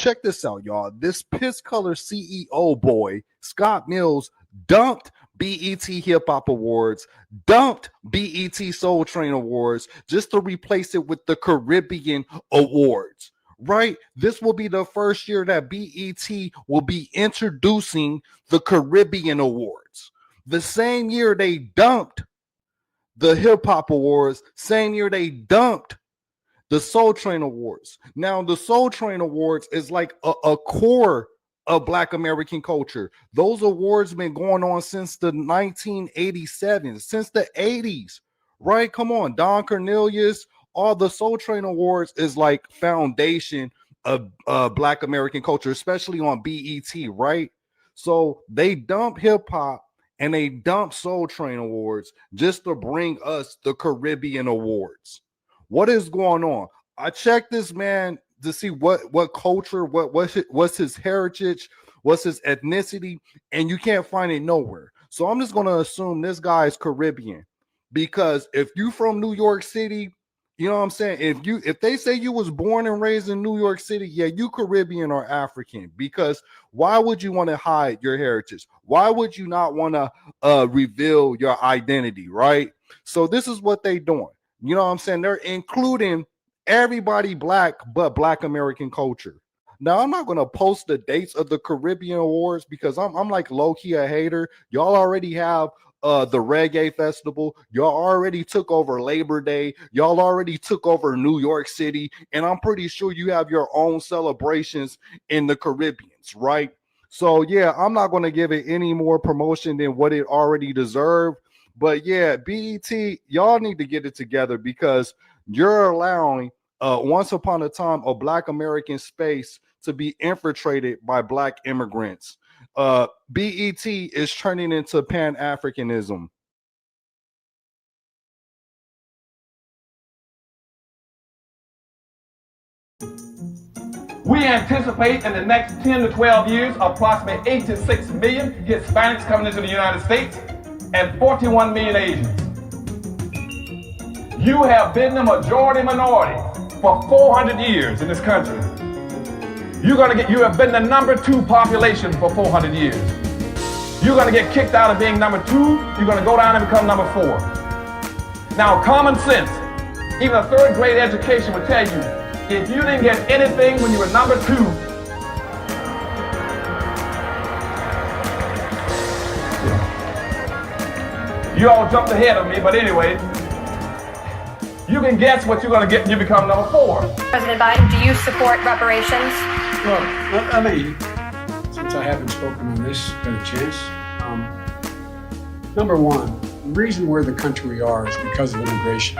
check this out, y'all. This piss color CEO boy, Scott Mills, dumped BET Hip Hop Awards, dumped BET Soul Train Awards just to replace it with the Caribbean Awards, right? This will be the first year that BET will be introducing the Caribbean Awards. The same year they dumped the Hip Hop Awards, same year they dumped the Soul Train Awards. Now, the Soul Train Awards is like a core of Black American culture. Those awards been going on since the 1987, since the 80s, right? Come on, Don Cornelius, all the Soul Train Awards is like foundation of Black American culture, especially on BET, right? So they dump hip hop and they dump Soul Train Awards just to bring us the Caribbean Awards. What is going on? I checked this man to see what culture, what's his heritage, what's his ethnicity, and you can't find it nowhere. So I'm just gonna assume this guy is Caribbean, because if you from New York City, you know what I'm saying? If they say you was born and raised in New York City, yeah, you Caribbean or African, because why would you want to hide your heritage? Why would you not want to reveal your identity, right? So this is what they doing. You know what I'm saying? They're including everybody Black but Black American culture. Now, I'm not going to post the dates of the Caribbean Awards because I'm like low-key a hater. Y'all already have the reggae festival. Y'all already took over Labor Day. Y'all already took over New York City. And I'm pretty sure you have your own celebrations in the Caribbeans, right? So, yeah, I'm not going to give it any more promotion than what it already deserved. But, yeah, BET, y'all need to get it together, because you're allowing once upon a time a Black American space to be infiltrated by Black immigrants. BET is turning into Pan-Africanism. We anticipate in the next 10 to 12 years approximately 8 to 6 million Hispanics coming into the United States and 41 million Asians. You have been the majority minority for 400 years in this country. You have been the number 2 population for 400 years. You're gonna get kicked out of being number 2, you're gonna go down and become number 4. Now, common sense, even a 3rd grade education would tell you, if you didn't get anything when you were number 2, you all jumped ahead of me, but anyway, you can guess what you're going to get when you become number 4. President Biden, do you support reparations? Well, I mean, since I haven't spoken on this, got a chance. Number one, the reason we're the country we are is because of immigration.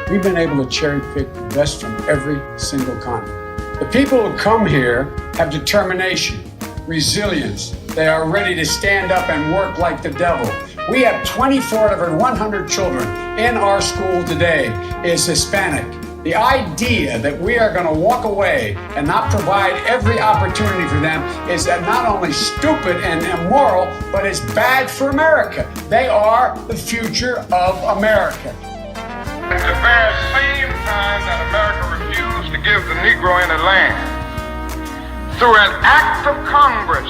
We've been able to cherry pick the best from every single continent. The people who come here have determination, resilience. They are ready to stand up and work like the devil. We have 24 out of every 100 children in our school today is Hispanic. The idea that we are going to walk away and not provide every opportunity for them is not only stupid and immoral, but it's bad for America. They are the future of America. At the very same time that America refused to give the Negro any land, through an act of Congress,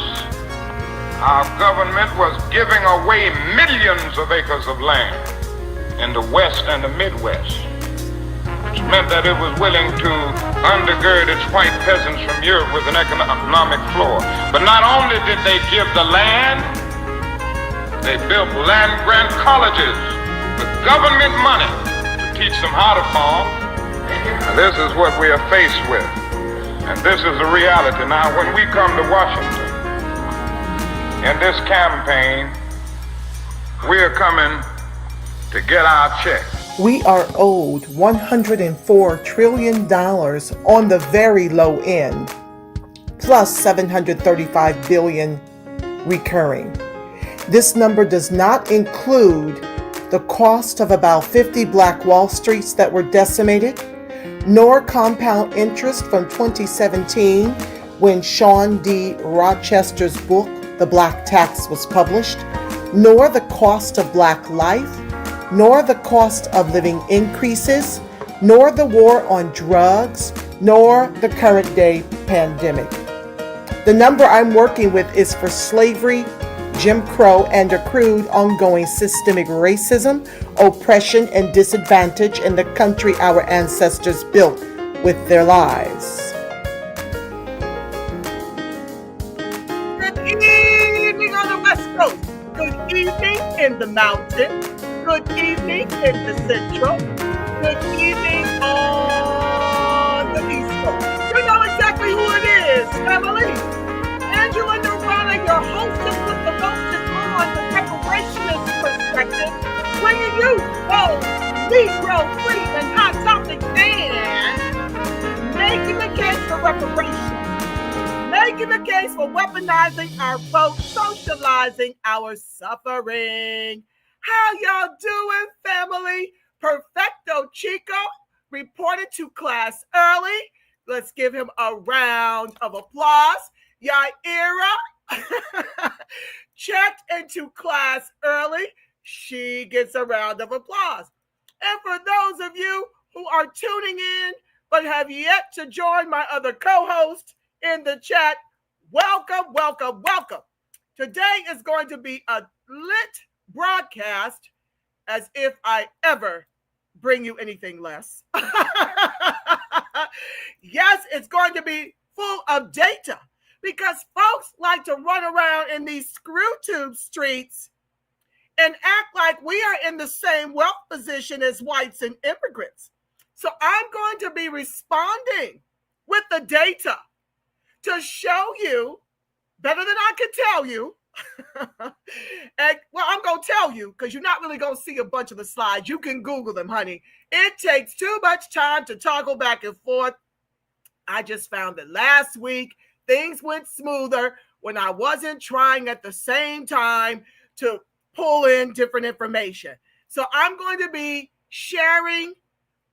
our government was giving away millions of acres of land in the West and the Midwest, which meant that it was willing to undergird its white peasants from Europe with an economic floor. But not only did they give the land, they built land-grant colleges with government money to teach them how to farm. And this is what we are faced with. And this is the reality. Now, when we come to Washington, in this campaign, we are coming to get our check. We are owed $104 trillion on the very low end, plus $735 billion recurring. This number does not include the cost of about 50 Black Wall Streets that were decimated, nor compound interest from 2017 when Sean D. Rochester's book, The Black Tax, was published, nor the cost of Black life, nor the cost of living increases, nor the war on drugs, nor the current day pandemic. The number I'm working with is for slavery, Jim Crow, and accrued ongoing systemic racism, oppression, and disadvantage in the country our ancestors built with their lives. Good evening on the West Coast. Good evening in the mountains. Good evening in the central. Good evening on the East Coast. You know exactly who it is, family. Angela Nirvana, your hostess with the mostest on the reparationist perspective, bringing you those Negro free and hot topics and making the case for reparations, making the case for weaponizing our vote, socializing our suffering. How y'all doing, family? Perfecto Chico reported to class early. Let's give him a round of applause. Yaira checked into class early. She gets a round of applause. And for those of you who are tuning in but have yet to join my other co-host in the chat, welcome, welcome, welcome. Today is going to be a lit broadcast, as if I ever bring you anything less. Yes, it's going to be full of data, because folks like to run around in these screw tube streets and act like we are in the same wealth position as whites and immigrants. So I'm going to be responding with the data to show you, better than I can tell you, and well, I'm going to tell you, because you're not really going to see a bunch of the slides. You can Google them, honey. It takes too much time to toggle back and forth. I just found that last week, things went smoother when I wasn't trying at the same time to pull in different information. So I'm going to be sharing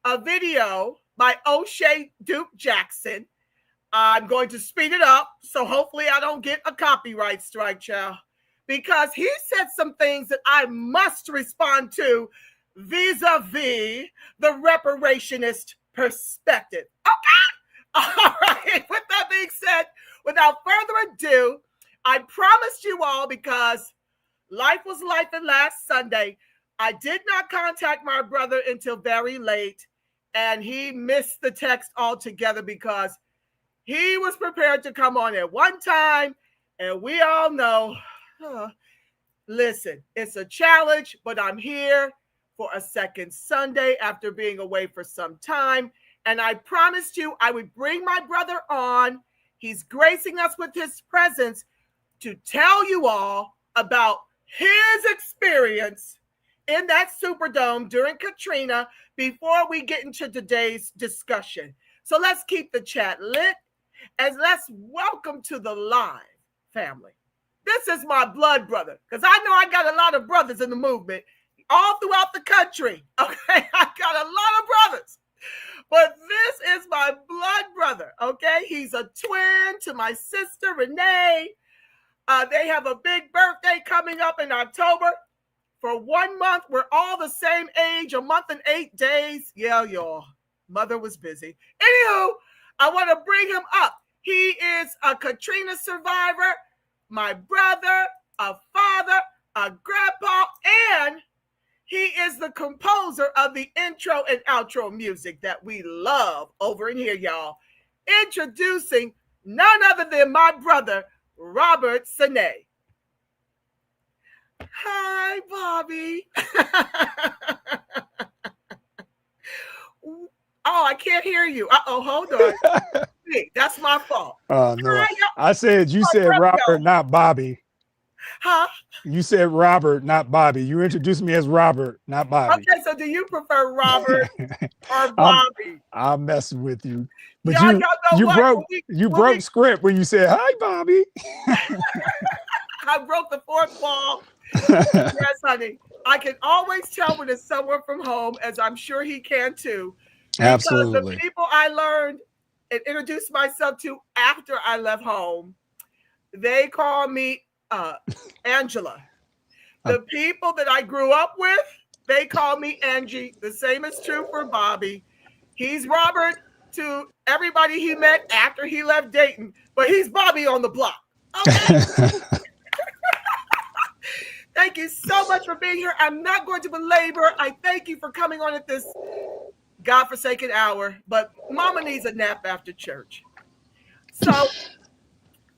a video by O'Shea Duke Jackson. I'm going to speed it up, so hopefully I don't get a copyright strike, child, because he said some things that I must respond to vis-a-vis the reparationist perspective. Okay? All right, with that being said, without further ado, I promised you all, because life was life and last Sunday, I did not contact my brother until very late, and he missed the text altogether because he was prepared to come on at one time, and we all know, listen, it's a challenge, but I'm here for a second Sunday after being away for some time. And I promised you I would bring my brother on. He's gracing us with his presence to tell you all about his experience in that Superdome during Katrina before we get into today's discussion. So let's keep the chat lit, and let's welcome to the live family. This is my blood brother, because I know I got a lot of brothers in the movement all throughout the country. Okay, I got a lot of brothers. But this is my blood brother, okay? He's a twin to my sister, Renee. They have a big birthday coming up in October. For 1 month, we're all the same age, a month and 8 days. Yeah, y'all. Mother was busy. Anywho, I want to bring him up. He is a Katrina survivor, my brother, a father, a grandpa, and he is the composer of the intro and outro music that we love over in here, y'all. Introducing none other than my brother, Robert Sanae. Hi, Bobby. Oh, I can't hear you. Uh-oh, hold on. Hey, that's my fault. No, Hi, I said you said Robert, not Bobby. huh? You said Robert, not Bobby. You introduced me as Robert, not Bobby. Okay, so do you prefer Robert or Bobby? I'm messing with you. But Y'all know you what? broke script when you said hi, Bobby. I broke the fourth wall. Yes, honey. I can always tell when it's someone from home, as I'm sure he can too. Absolutely. The people I learned and introduced myself to after I left home, they call me Angela. The people that I grew up with, they call me Angie. The same is true for Bobby. He's Robert. to everybody he met after he left Dayton, but he's Bobby on the block. Okay. Thank you so much for being here. I'm not going to belabor. I thank you for coming on at this godforsaken hour, but Mama needs a nap after church. So,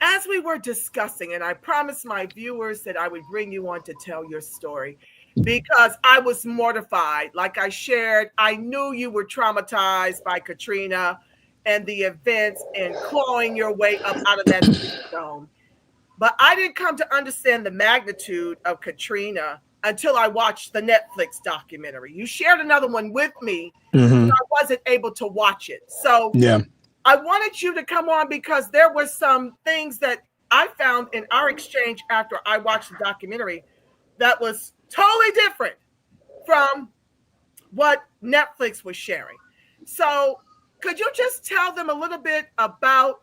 as we were discussing, and I promised my viewers that I would bring you on to tell your story, because I was mortified. Like I shared, I knew you were traumatized by Katrina and the events and clawing your way up out of that Superdome. But I didn't come to understand the magnitude of Katrina until I watched the Netflix documentary. You shared another one with me, but I wasn't able to watch it. So I wanted you to come on because there were some things that I found in our exchange after I watched the documentary that was totally different from what Netflix was sharing. So could you just tell them a little bit about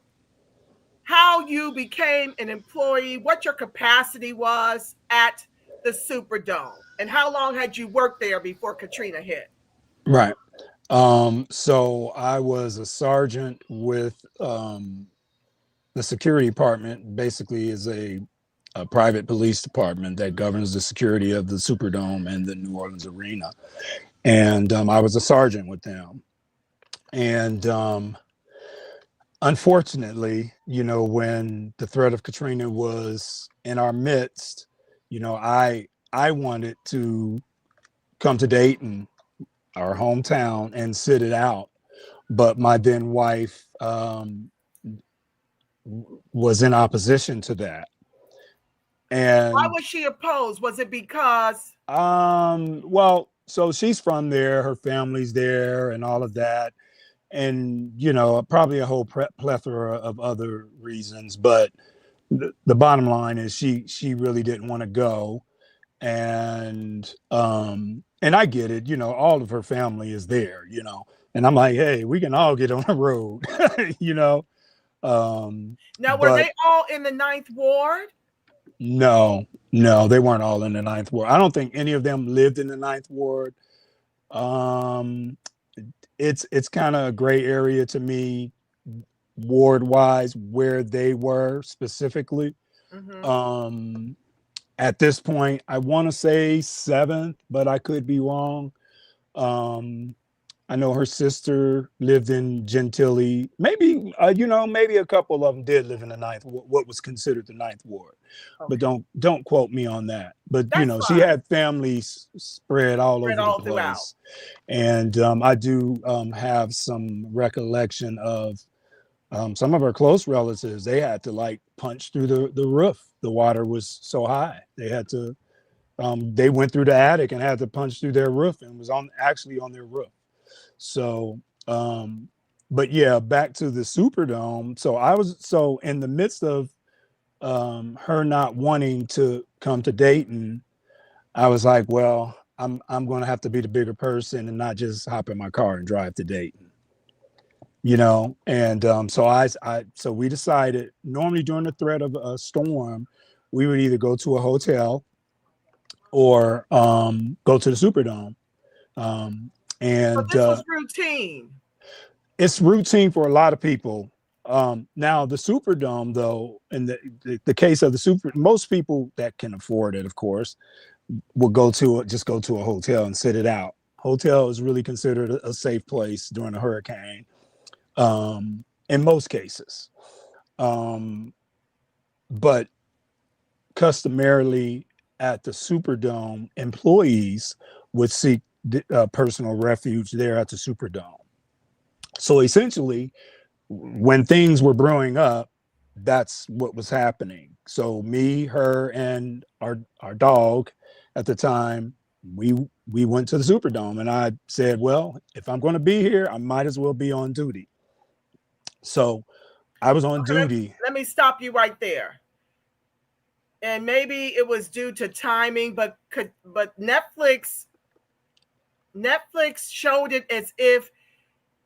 how you became an employee, what your capacity was at the Superdome, and how long had you worked there before Katrina hit? Right. So I was a sergeant with the security department, basically is a private police department that governs the security of the Superdome and the New Orleans Arena. And I was a sergeant with them. And unfortunately, you know, when the threat of Katrina was in our midst, you know, I wanted to come to Dayton, our hometown, and sit it out. But my then wife was in opposition to that. And why was she opposed? Was it because? Well, so she's from there, her family's there, and all of that. And, you know, probably a whole plethora of other reasons. But the bottom line is she really didn't want to go. And I get it, you know, all of her family is there, you know, and I'm like, hey, we can all get on the road, you know. Now, were they all in the 9th Ward? No, they weren't all in the 9th Ward. I don't think any of them lived in the 9th Ward. It's kind of a gray area to me, ward wise, where they were specifically. At this point, I want to say 7th, but I could be wrong. I know her sister lived in Gentilly. Maybe, you know, maybe a couple of them did live in the 9th, what was considered the 9th Ward. Okay. But don't quote me on that. But, that's, you know, fine. She had families spread all over the place. And I do have some recollection of some of her close relatives. They had to like punch through the roof. The water was so high. They had to, they went through the attic and had to punch through their roof and was actually on their roof. So, but yeah, back to the Superdome. So in the midst of her not wanting to come to Dayton, I was like, well, I'm going to have to be the bigger person and not just hop in my car and drive to Dayton, you know? And so we decided, normally during the threat of a storm, we would either go to a hotel or go to the Superdome. And but this was routine. It's routine for a lot of people. Now the Superdome, though, in the case of the most people that can afford it, of course, will just go to a hotel and sit it out. Hotel is really considered a safe place during a hurricane, in most cases. But customarily at the Superdome, employees would seek personal refuge there at the Superdome. So essentially, when things were brewing up, that's what was happening. So me, her, and our dog at the time, we went to the Superdome, and I said, well, if I'm going to be here, I might as well be on duty. So I was on duty. Let me stop you right there. And maybe it was due to timing, but Netflix showed it as if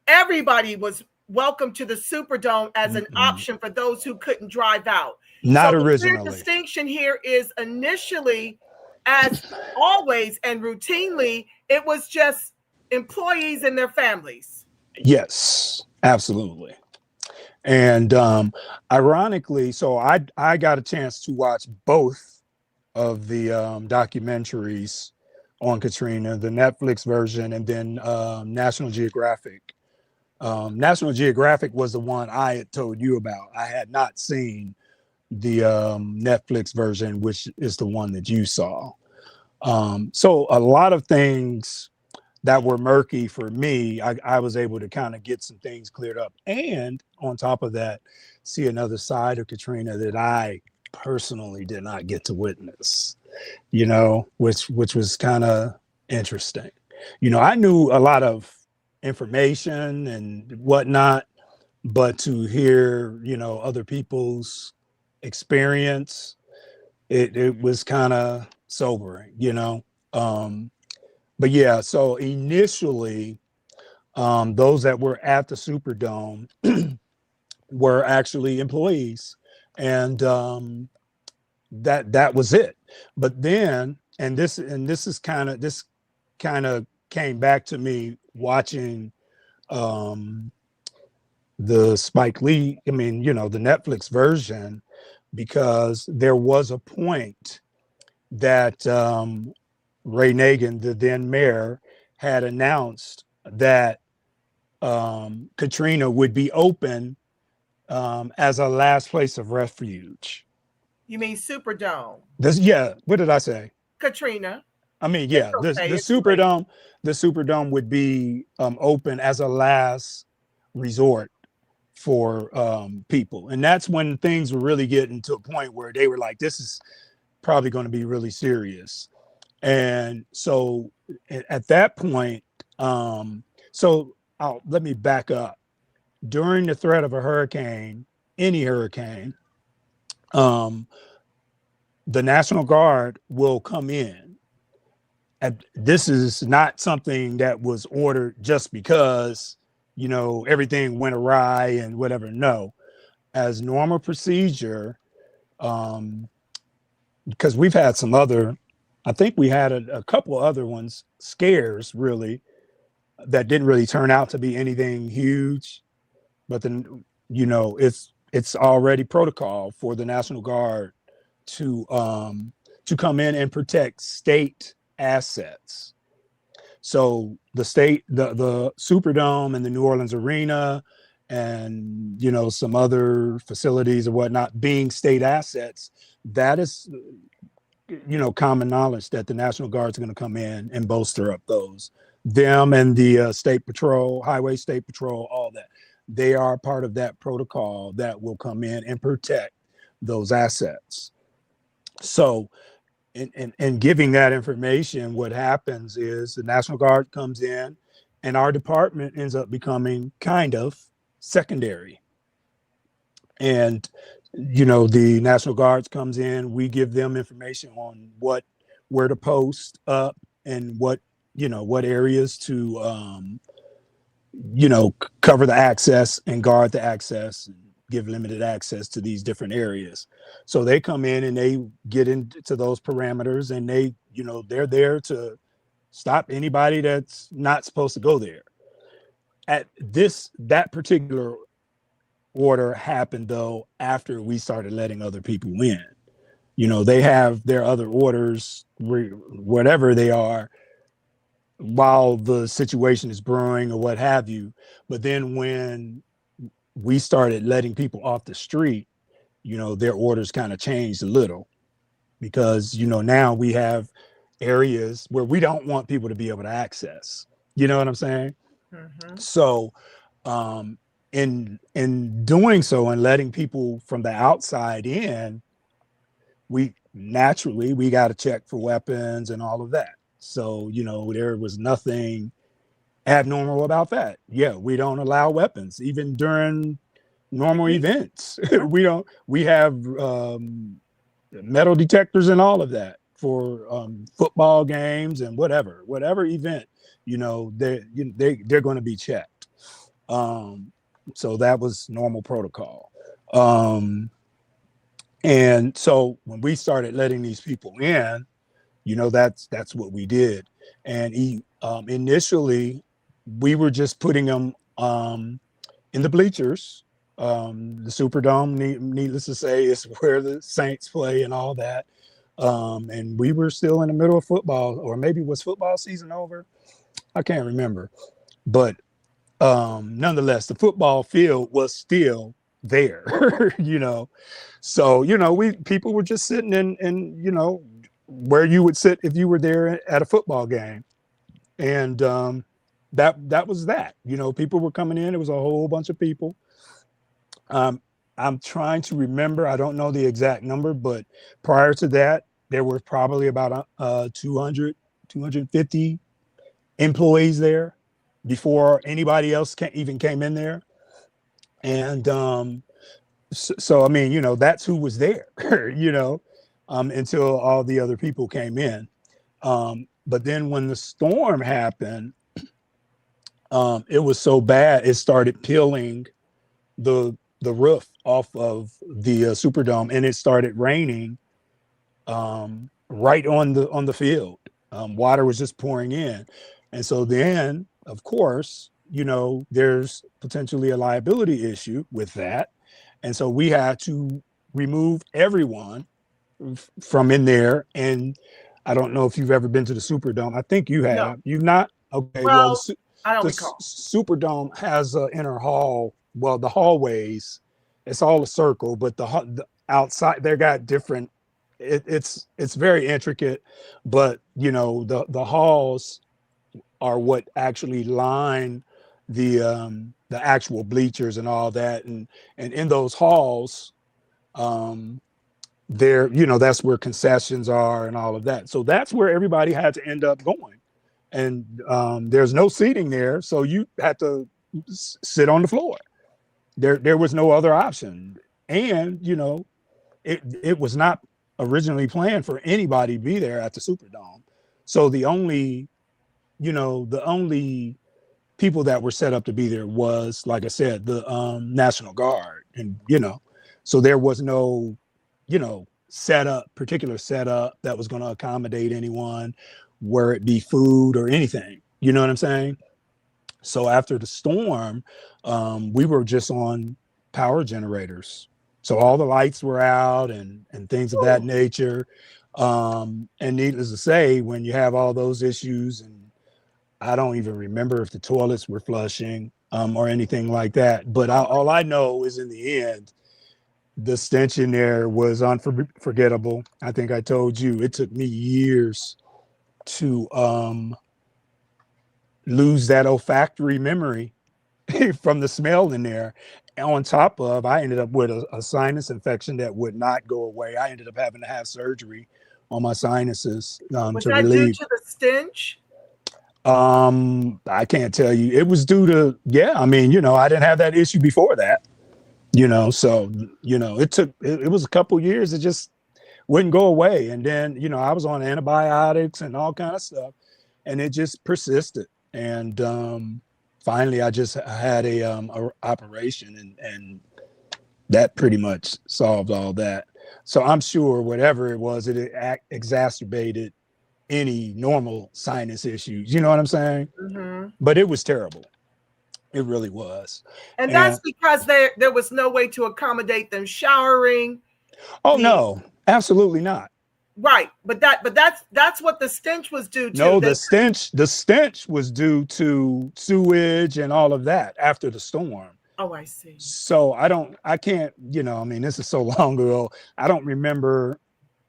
everybody was welcome to the Superdome as an option for those who couldn't drive out. Not originally. The distinction here is initially, as always and routinely, it was just employees and their families. Yes. Absolutely. And ironically, so I got a chance to watch both of the documentaries on Katrina, the Netflix version, and then National Geographic. National Geographic was the one I had told you about. I had not seen the Netflix version, which is the one that you saw. So a lot of things that were murky for me, I was able to kind of get some things cleared up. And on top of that, see another side of Katrina that I personally did not get to witness, you know, which was kind of interesting. You know, I knew a lot of information and whatnot, but to hear, you know, other people's experience, it was kind of sobering, you know. But yeah, so initially, those that were at the Superdome were actually employees, and that was it. But then, and this kind of came back to me watching the Spike Lee, I mean, you know, the Netflix version, because there was a point that Ray Nagin, the then mayor, had announced that Katrina would be open as a last place of refuge. You mean Superdome? Yeah. What did I say? Katrina. I mean, yeah. The Superdome would be open as a last resort for people, and that's when things were really getting to a point where they were like, "This is probably going to be really serious." And so at that point, let me back up. During the threat of a hurricane, any hurricane, the National Guard will come in. And this is not something that was ordered just because, you know, everything went awry and whatever. No, as normal procedure, because we've had some other, I think we had a couple of other ones, scares really, that didn't really turn out to be anything huge. But then, you know, it's already protocol for the National Guard to come in and protect state assets. So the Superdome and the New Orleans Arena and, you know, some other facilities or whatnot being state assets, that is, you know, common knowledge that the National Guard's going to come in and bolster up them and the State Patrol, Highway State Patrol, all that. They are part of that protocol that will come in and protect those assets. So in giving that information, what happens is the National Guard comes in and our department ends up becoming kind of secondary. And, you know, the National Guards comes in, we give them information on where to post up and what areas to, you know, cover the access and guard the access and give limited access to these different areas. So they come in and they get into those parameters and they, you know, they're there to stop anybody that's not supposed to go there. That particular order happened though after we started letting other people in. You know, they have their other orders, whatever they are, while the situation is brewing or what have you. But then when we started letting people off the street, you know, their orders kind of changed a little because, you know, now we have areas where we don't want people to be able to access. You know what I'm saying? Mm-hmm. So in doing so and letting people from the outside in, we got to check for weapons and all of that. So, you know, there was nothing abnormal about that. Yeah, we don't allow weapons even during normal events. We have metal detectors and all of that for football games and whatever event, you know, they're going to be checked. So that was normal protocol. And so when we started letting these people in, you know, that's what we did. And initially we were just putting them in the bleachers. The Superdome, needless to say, is where the Saints play and all that. And we were still in the middle of football, or maybe was football season over? I can't remember. But nonetheless, the football field was still there, you know. So, you know, people were just sitting in, you know, where you would sit if you were there at a football game. And that was that. You know, people were coming in. It was a whole bunch of people. I'm trying to remember. I don't know the exact number, but prior to that, there were probably about 250 employees there before anybody else even came in there. And so I mean, you know, that's who was there, you know, until all the other people came in. But then when the storm happened, it was so bad, it started peeling the roof off of the Superdome, and it started raining right on the field. Water was just pouring in. And so then, of course, you know, there's potentially a liability issue with that. And so we had to remove everyone from in there. And I don't know if you've ever been to the Superdome. I think you have. No. You've not? Okay. Well, the I don't recall. Superdome has an inner hall. Well, the hallways, it's all a circle, but the outside, they got different. It's very intricate, but you know, the halls are what actually line the actual bleachers and all that, and in those halls, there, you know, that's where concessions are and all of that. So that's where everybody had to end up going, and there's no seating there, so you had to sit on the floor. There was no other option, and you know, it was not originally planned for anybody to be there at the Superdome. So the only people that were set up to be there was, like I said, the National Guard, and you know, so there was no, you know, particular setup that was going to accommodate anyone, where it be food or anything. You know what I'm saying? So after the storm, we were just on power generators. So all the lights were out and things of that nature. And needless to say, when you have all those issues, and I don't even remember if the toilets were flushing or anything like that. But all I know is in the end, the stench in there was unforgettable. I think I told you it took me years to lose that olfactory memory from the smell in there. And on top of, I ended up with a sinus infection that would not go away. I ended up having to have surgery on my sinuses Was to that relieve. due to the stench? I can't tell you. It was due to, yeah, I mean, you know, I didn't have that issue before that, you know, so, you know, it was a couple years. It just wouldn't go away. And then, you know, I was on antibiotics and all kind of stuff, and it just persisted. And finally, I just had a operation, and that pretty much solved all that. So I'm sure whatever it was, it exacerbated any normal sinus issues. You know what I'm saying? Mm-hmm. But it was terrible. It really was. And that's because there was no way to accommodate them showering. Oh, no, absolutely not. Right, but that's what the stench was due to. No, the stench was due to sewage and all of that after the storm. Oh, I see. So I can't, you know, I mean, this is so long ago. I don't remember,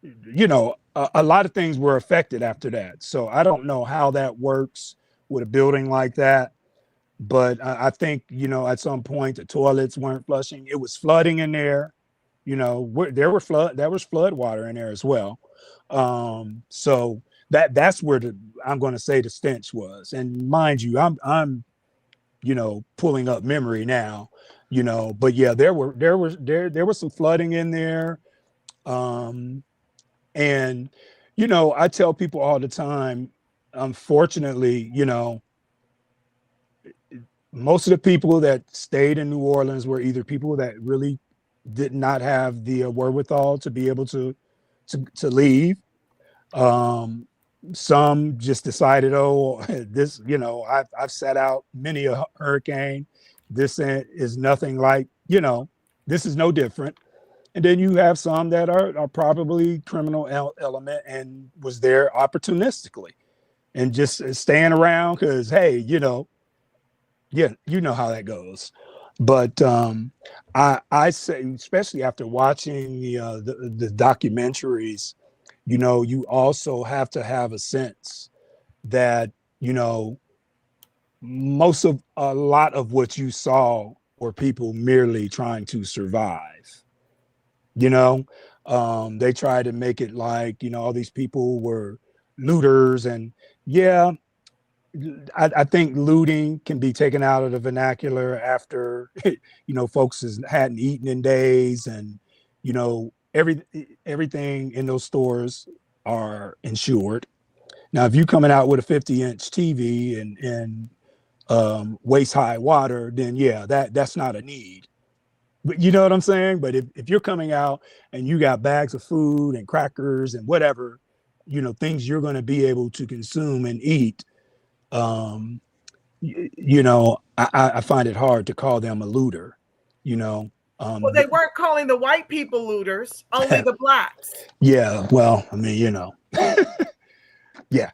you know, a lot of things were affected after that. So I don't know how that works with a building like that. But I think, you know, at some point the toilets weren't flushing. It was flooding in there. You know, there was flood water in there as well. So that's where I'm going to say the stench was. And mind you, I'm you know, pulling up memory now, you know, but yeah, there was some flooding in there. And, you know, I tell people all the time, unfortunately, you know, most of the people that stayed in New Orleans were either people that really did not have the wherewithal to be able to leave. Some just decided, oh, this, you know, I've sat out many a hurricane, this is nothing like, this is no different. And then you have some that are probably criminal element and was there opportunistically and just staying around because, hey, yeah, you know how that goes. But I say, especially after watching the documentaries, you also have to have a sense that, a lot of what you saw were people merely trying to survive. They tried to make it like, all these people were looters. And yeah, I think looting can be taken out of the vernacular after, folks hadn't eaten in days, and, everything in those stores are insured. Now, if you're coming out with a 50-inch TV and waist high water, then yeah, that's not a need. But you know what I'm saying? But if you're coming out and you got bags of food and crackers and whatever, things you're going to be able to consume and eat, I find it hard to call them a looter, Well, they weren't calling the white people looters, only the blacks. Yeah, well, I mean, yeah.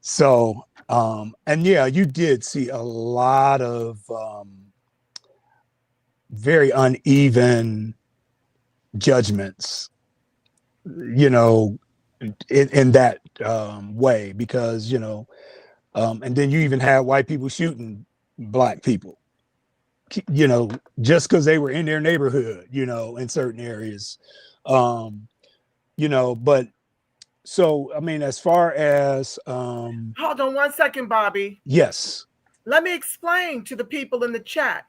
So, and yeah, you did see a lot of very uneven judgments, in that way, because, and then you even had white people shooting black people, just because they were in their neighborhood, in certain areas, but so, I mean, as far as hold on one second, Bobby. Yes. Let me explain to the people in the chat.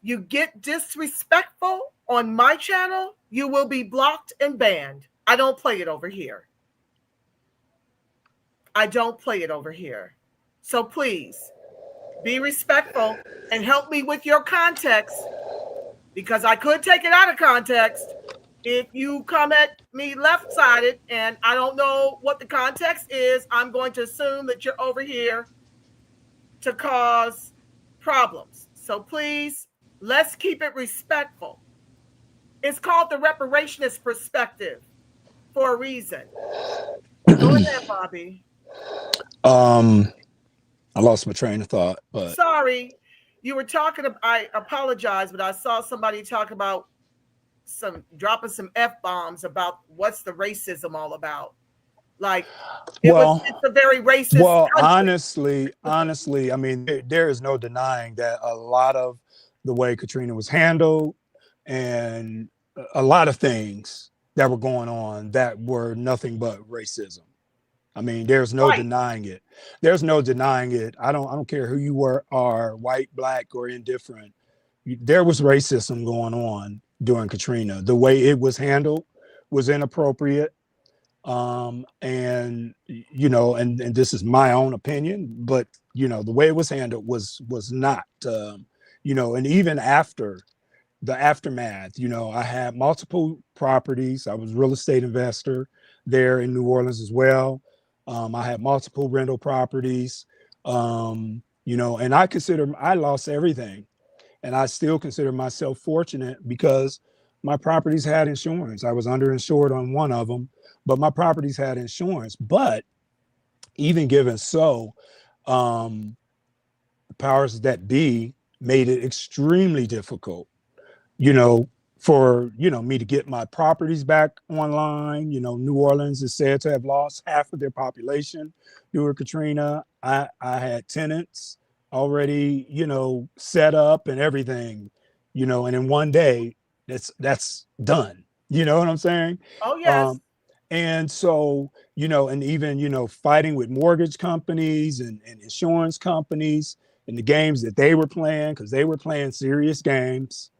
You get disrespectful on my channel, you will be blocked and banned. I don't play it over here. So please be respectful and help me with your context, because I could take it out of context. If you come at me left-sided and I don't know what the context is, I'm going to assume that you're over here to cause problems. So please, let's keep it respectful. It's called the reparationist perspective for a reason. Go ahead, Bobby. I lost my train of thought, but sorry, you were talking. I apologize, but I saw somebody talk about dropping some F-bombs about what's the racism all about. Like, it's a very racist country. honestly, I mean, there is no denying that a lot of the way Katrina was handled and a lot of things that were going on that were nothing but racism. I mean, there's no denying it. There's no denying it. I don't care who you are, white, black, or indifferent. There was racism going on during Katrina. The way it was handled was inappropriate. And this is my own opinion, but the way it was handled was not, and even after the aftermath, I had multiple properties. I was a real estate investor there in New Orleans as well. I had multiple rental properties, and I lost everything, and I still consider myself fortunate because my properties had insurance. I was underinsured on one of them, but my properties had insurance. But even given so, the powers that be made it extremely difficult, for, me to get my properties back online. New Orleans is said to have lost half of their population during Katrina. I had tenants already, set up and everything, and in one day that's done. You know what I'm saying? Oh, yes. And so, and even, fighting with mortgage companies and insurance companies and the games that they were playing, because they were playing serious games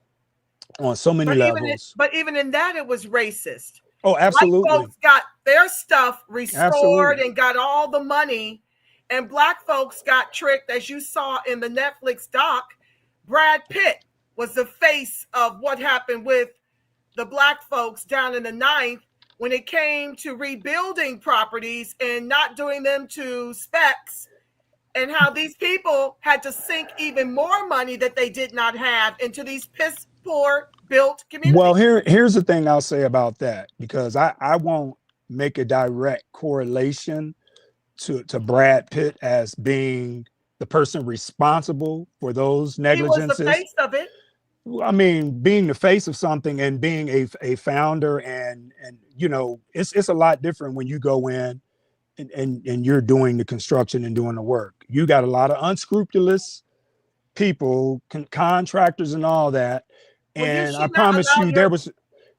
on so many levels. But even in that, it was racist. Oh, absolutely. White folks got their stuff restored and got all the money, and black folks got tricked, as you saw in the Netflix doc. Brad Pitt was the face of what happened with the black folks down in the 9th when it came to rebuilding properties and not doing them to specs and how these people had to sink even more money that they did not have into these piss poor built communities. Well, here's the thing I'll say about that, because I won't make a direct correlation to Brad Pitt as being the person responsible for those negligences. He was the face of it. I mean, being the face of something and being a founder, and you know, it's a lot different when you go in and you're doing the construction and doing the work. You got a lot of unscrupulous people, contractors and all that. And I promise you there was,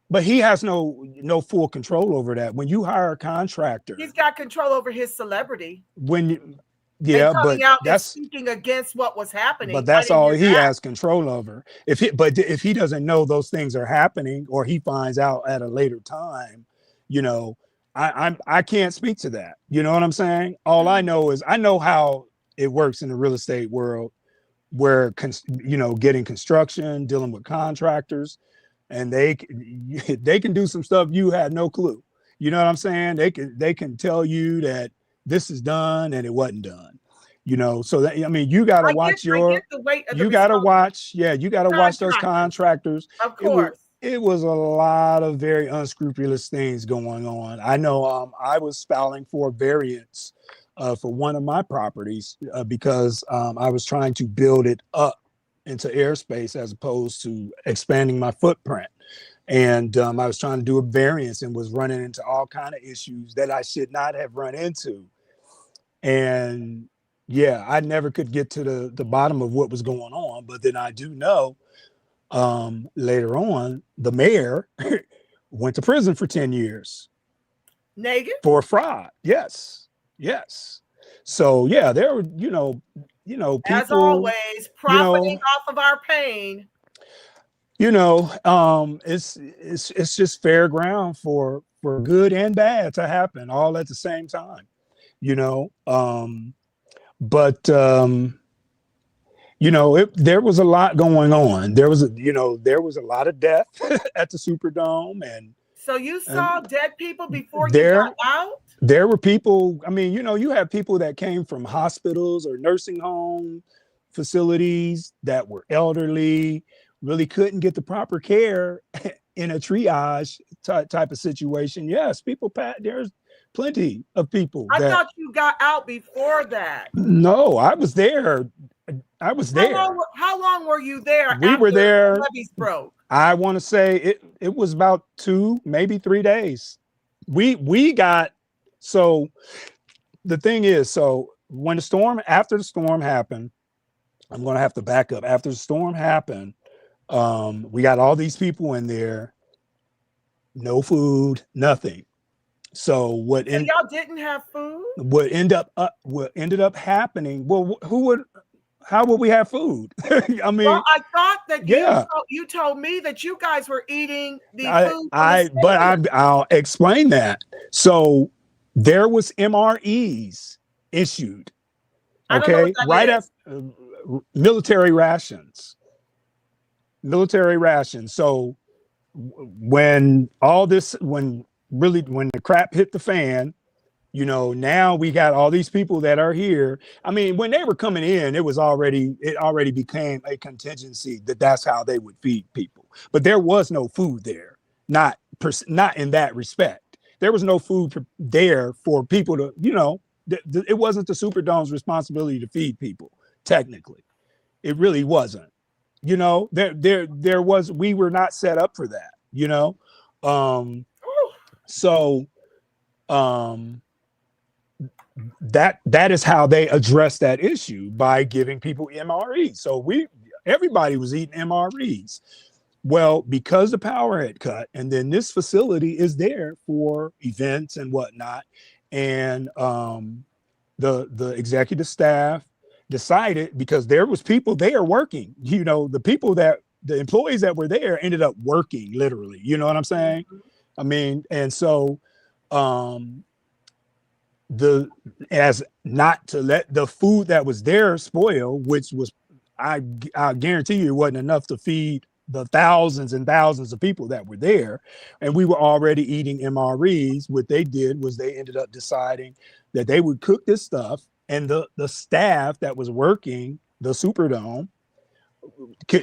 but he has no full control over that. When you hire a contractor, he's got control over his celebrity. When you, yeah, but that's speaking against what was happening. But that's all he has control over. If he doesn't know those things are happening, or he finds out at a later time, you know, I can't speak to that. You know what I'm saying? All I know is I know how it works in the real estate world, where you know, getting construction, dealing with contractors, and they can do some stuff you had no clue. You know what I'm saying? They can tell you that this is done and it wasn't done. You know, so that, I mean, you got to watch you got to watch those contractors. Of course. It was a lot of very unscrupulous things going on. I know I was filing for variance for one of my properties because I was trying to build it up into airspace as opposed to expanding my footprint. And I was trying to do a variance and was running into all kind of issues that I should not have run into. And yeah, I never could get to the bottom of what was going on. But then I do know later on, the mayor went to prison for 10 years. Naked? For fraud. Yes. So yeah, there were, you know, people, as always, profiting off of our pain. You know, it's just fair ground for good and bad to happen all at the same time, you know. But you know, there was a lot going on. There was a lot of death at the Superdome, and so you saw dead people before you got out. There were people. I mean, you know, you have people that came from hospitals or nursing home facilities that were elderly, really couldn't get the proper care in a triage type of situation. Yes, there's plenty of people. I thought you got out before that. No, I was there. How long were you there? We were there. The levees broke. I want to say it was about 2, maybe 3 days. We got, so the thing is, so after the storm happened, I'm going to have to back up. After the storm happened, we got all these people in there, no food, nothing. So y'all didn't have food? What ended up happening? Well, how would we have food? I mean, well, I thought that you told me that you guys were eating the food. I'll explain that. So there was MREs issued. Okay, right after military rations. So when the crap hit the fan, you know, now we got all these people that are here. I mean, when they were coming in, it already became a contingency that's how they would feed people. But there was no food there, not in that respect. There was no food there for people to, you know, it wasn't the Superdome's responsibility to feed people. Technically, it really wasn't. You know, we were not set up for that. You know, that is how they addressed that issue, by giving people MREs. So everybody was eating MREs. Well, because the power had cut, and then this facility is there for events and whatnot, and the executive staff decided, because there was people there working, you know, the employees that were there ended up working literally, you know what I'm saying? I mean, and so as not to let the food that was there spoil, which was, I guarantee you, it wasn't enough to feed the thousands and thousands of people that were there. And we were already eating MREs. What they did was they ended up deciding that they would cook this stuff and the staff that was working the Superdome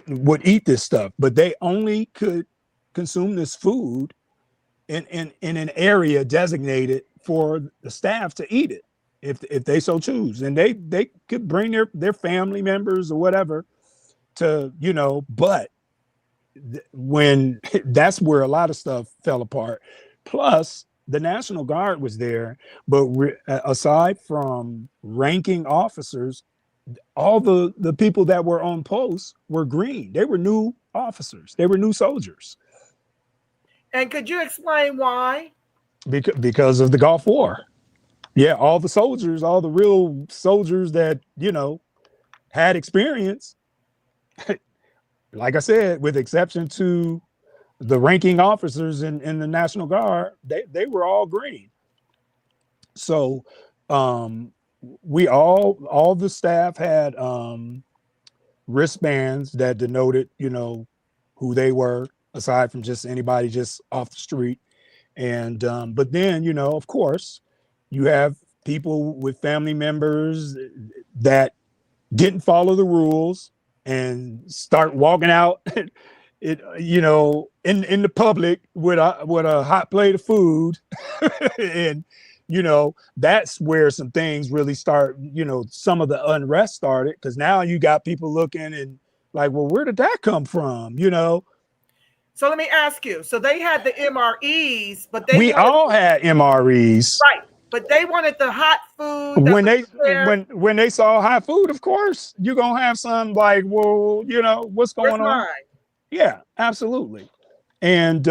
would eat this stuff, but they only could consume this food in an area designated for the staff to eat it if they so choose, and they could bring their family members or whatever to, you know, but when that's where a lot of stuff fell apart. Plus the National Guard was there, but aside from ranking officers, all the people that were on post were green. They were new officers. They were new soldiers. And could you explain why? Because of the Gulf War. Yeah, all the soldiers, all the real soldiers that, you know, had experience, like I said, with exception to the ranking officers in the National Guard, they were all green. So we all the staff had wristbands that denoted, you know, who they were, aside from just anybody just off the street. And but then, you know, of course, you have people with family members that didn't follow the rules and start walking out you know, in the public with a hot plate of food. And, you know, that's where some things really start, you know, some of the unrest started, because now you got people looking and like, well, where did that come from? You know? So let me ask you. So they had the MREs, but we all had MREs. Right. But they wanted the hot food. When they saw hot food, of course, you're gonna have some like, well, you know, what's going on? Mine? Yeah, absolutely. And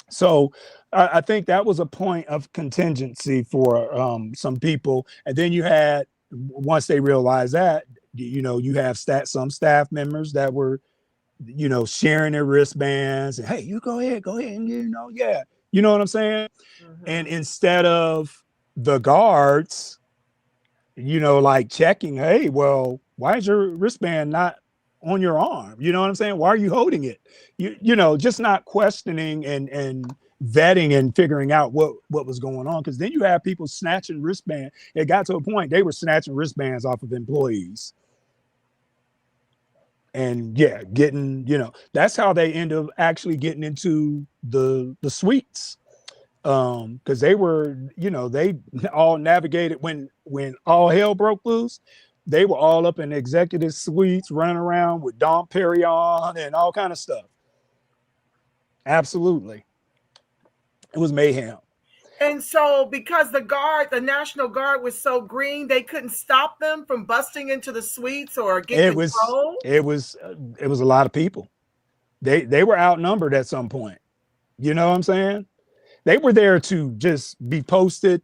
so I think that was a point of contingency for some people. And then you had, once they realized that, you know, you have some staff members that were, you know, sharing their wristbands and, hey, you go ahead, and, you know, yeah, you know what I'm saying? Mm-hmm. And instead of the guards, you know, like checking, hey, well, why is your wristband not on your arm? You know what I'm saying? Why are you holding it? You know, just not questioning and vetting and figuring out what was going on. Because then you have people snatching wristbands. It got to a point they were snatching wristbands off of employees. And yeah, getting, you know, that's how they end up actually getting into the suites. Because they were, you know, they all navigated when all hell broke loose. They were all up in the executive suites running around with Dom Perignon and all kind of stuff. Absolutely. It was mayhem. And so because the National Guard was so green, they couldn't stop them from busting into the suites or get control? It was a lot of people. They were outnumbered at some point. You know what I'm saying? They were there to just be posted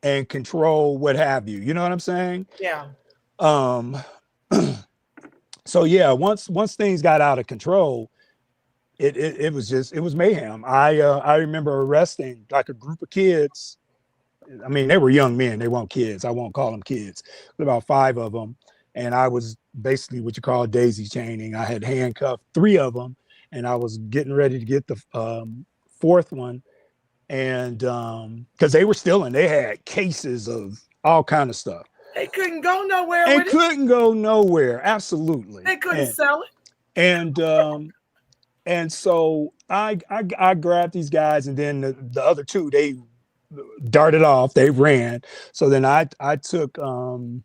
and control what have you. You know what I'm saying? Yeah. So yeah, once things got out of control, it was mayhem. I remember arresting like a group of kids. I mean, they were young men. They weren't kids. I won't call them kids. About 5 of them. And I was basically what you call daisy chaining. I had handcuffed 3 of them, and I was getting ready to get the 4th one. And because they were stealing, they had cases of all kind of stuff. They couldn't go nowhere. They couldn't go nowhere. Absolutely. They couldn't sell it. And so I grabbed these guys, and then the other 2, they darted off. They ran. So then I took the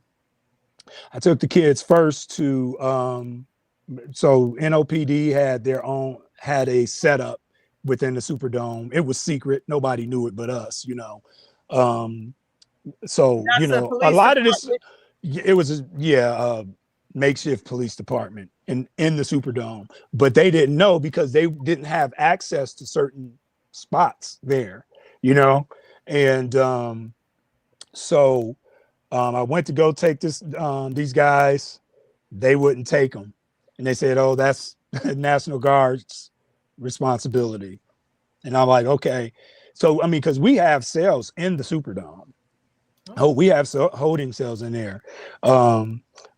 kids first to so NOPD had a setup within the Superdome. It was secret. Nobody knew it but us, you know. So, you know, a lot of this, it was a makeshift police department in the Superdome, but they didn't know because they didn't have access to certain spots there, you know. And so I went to go take these guys. They wouldn't take them, and they said, "Oh, that's National Guard's responsibility." And I'm like, okay. So I mean, because we have cells in the Superdome. Oh, we have holding cells in there.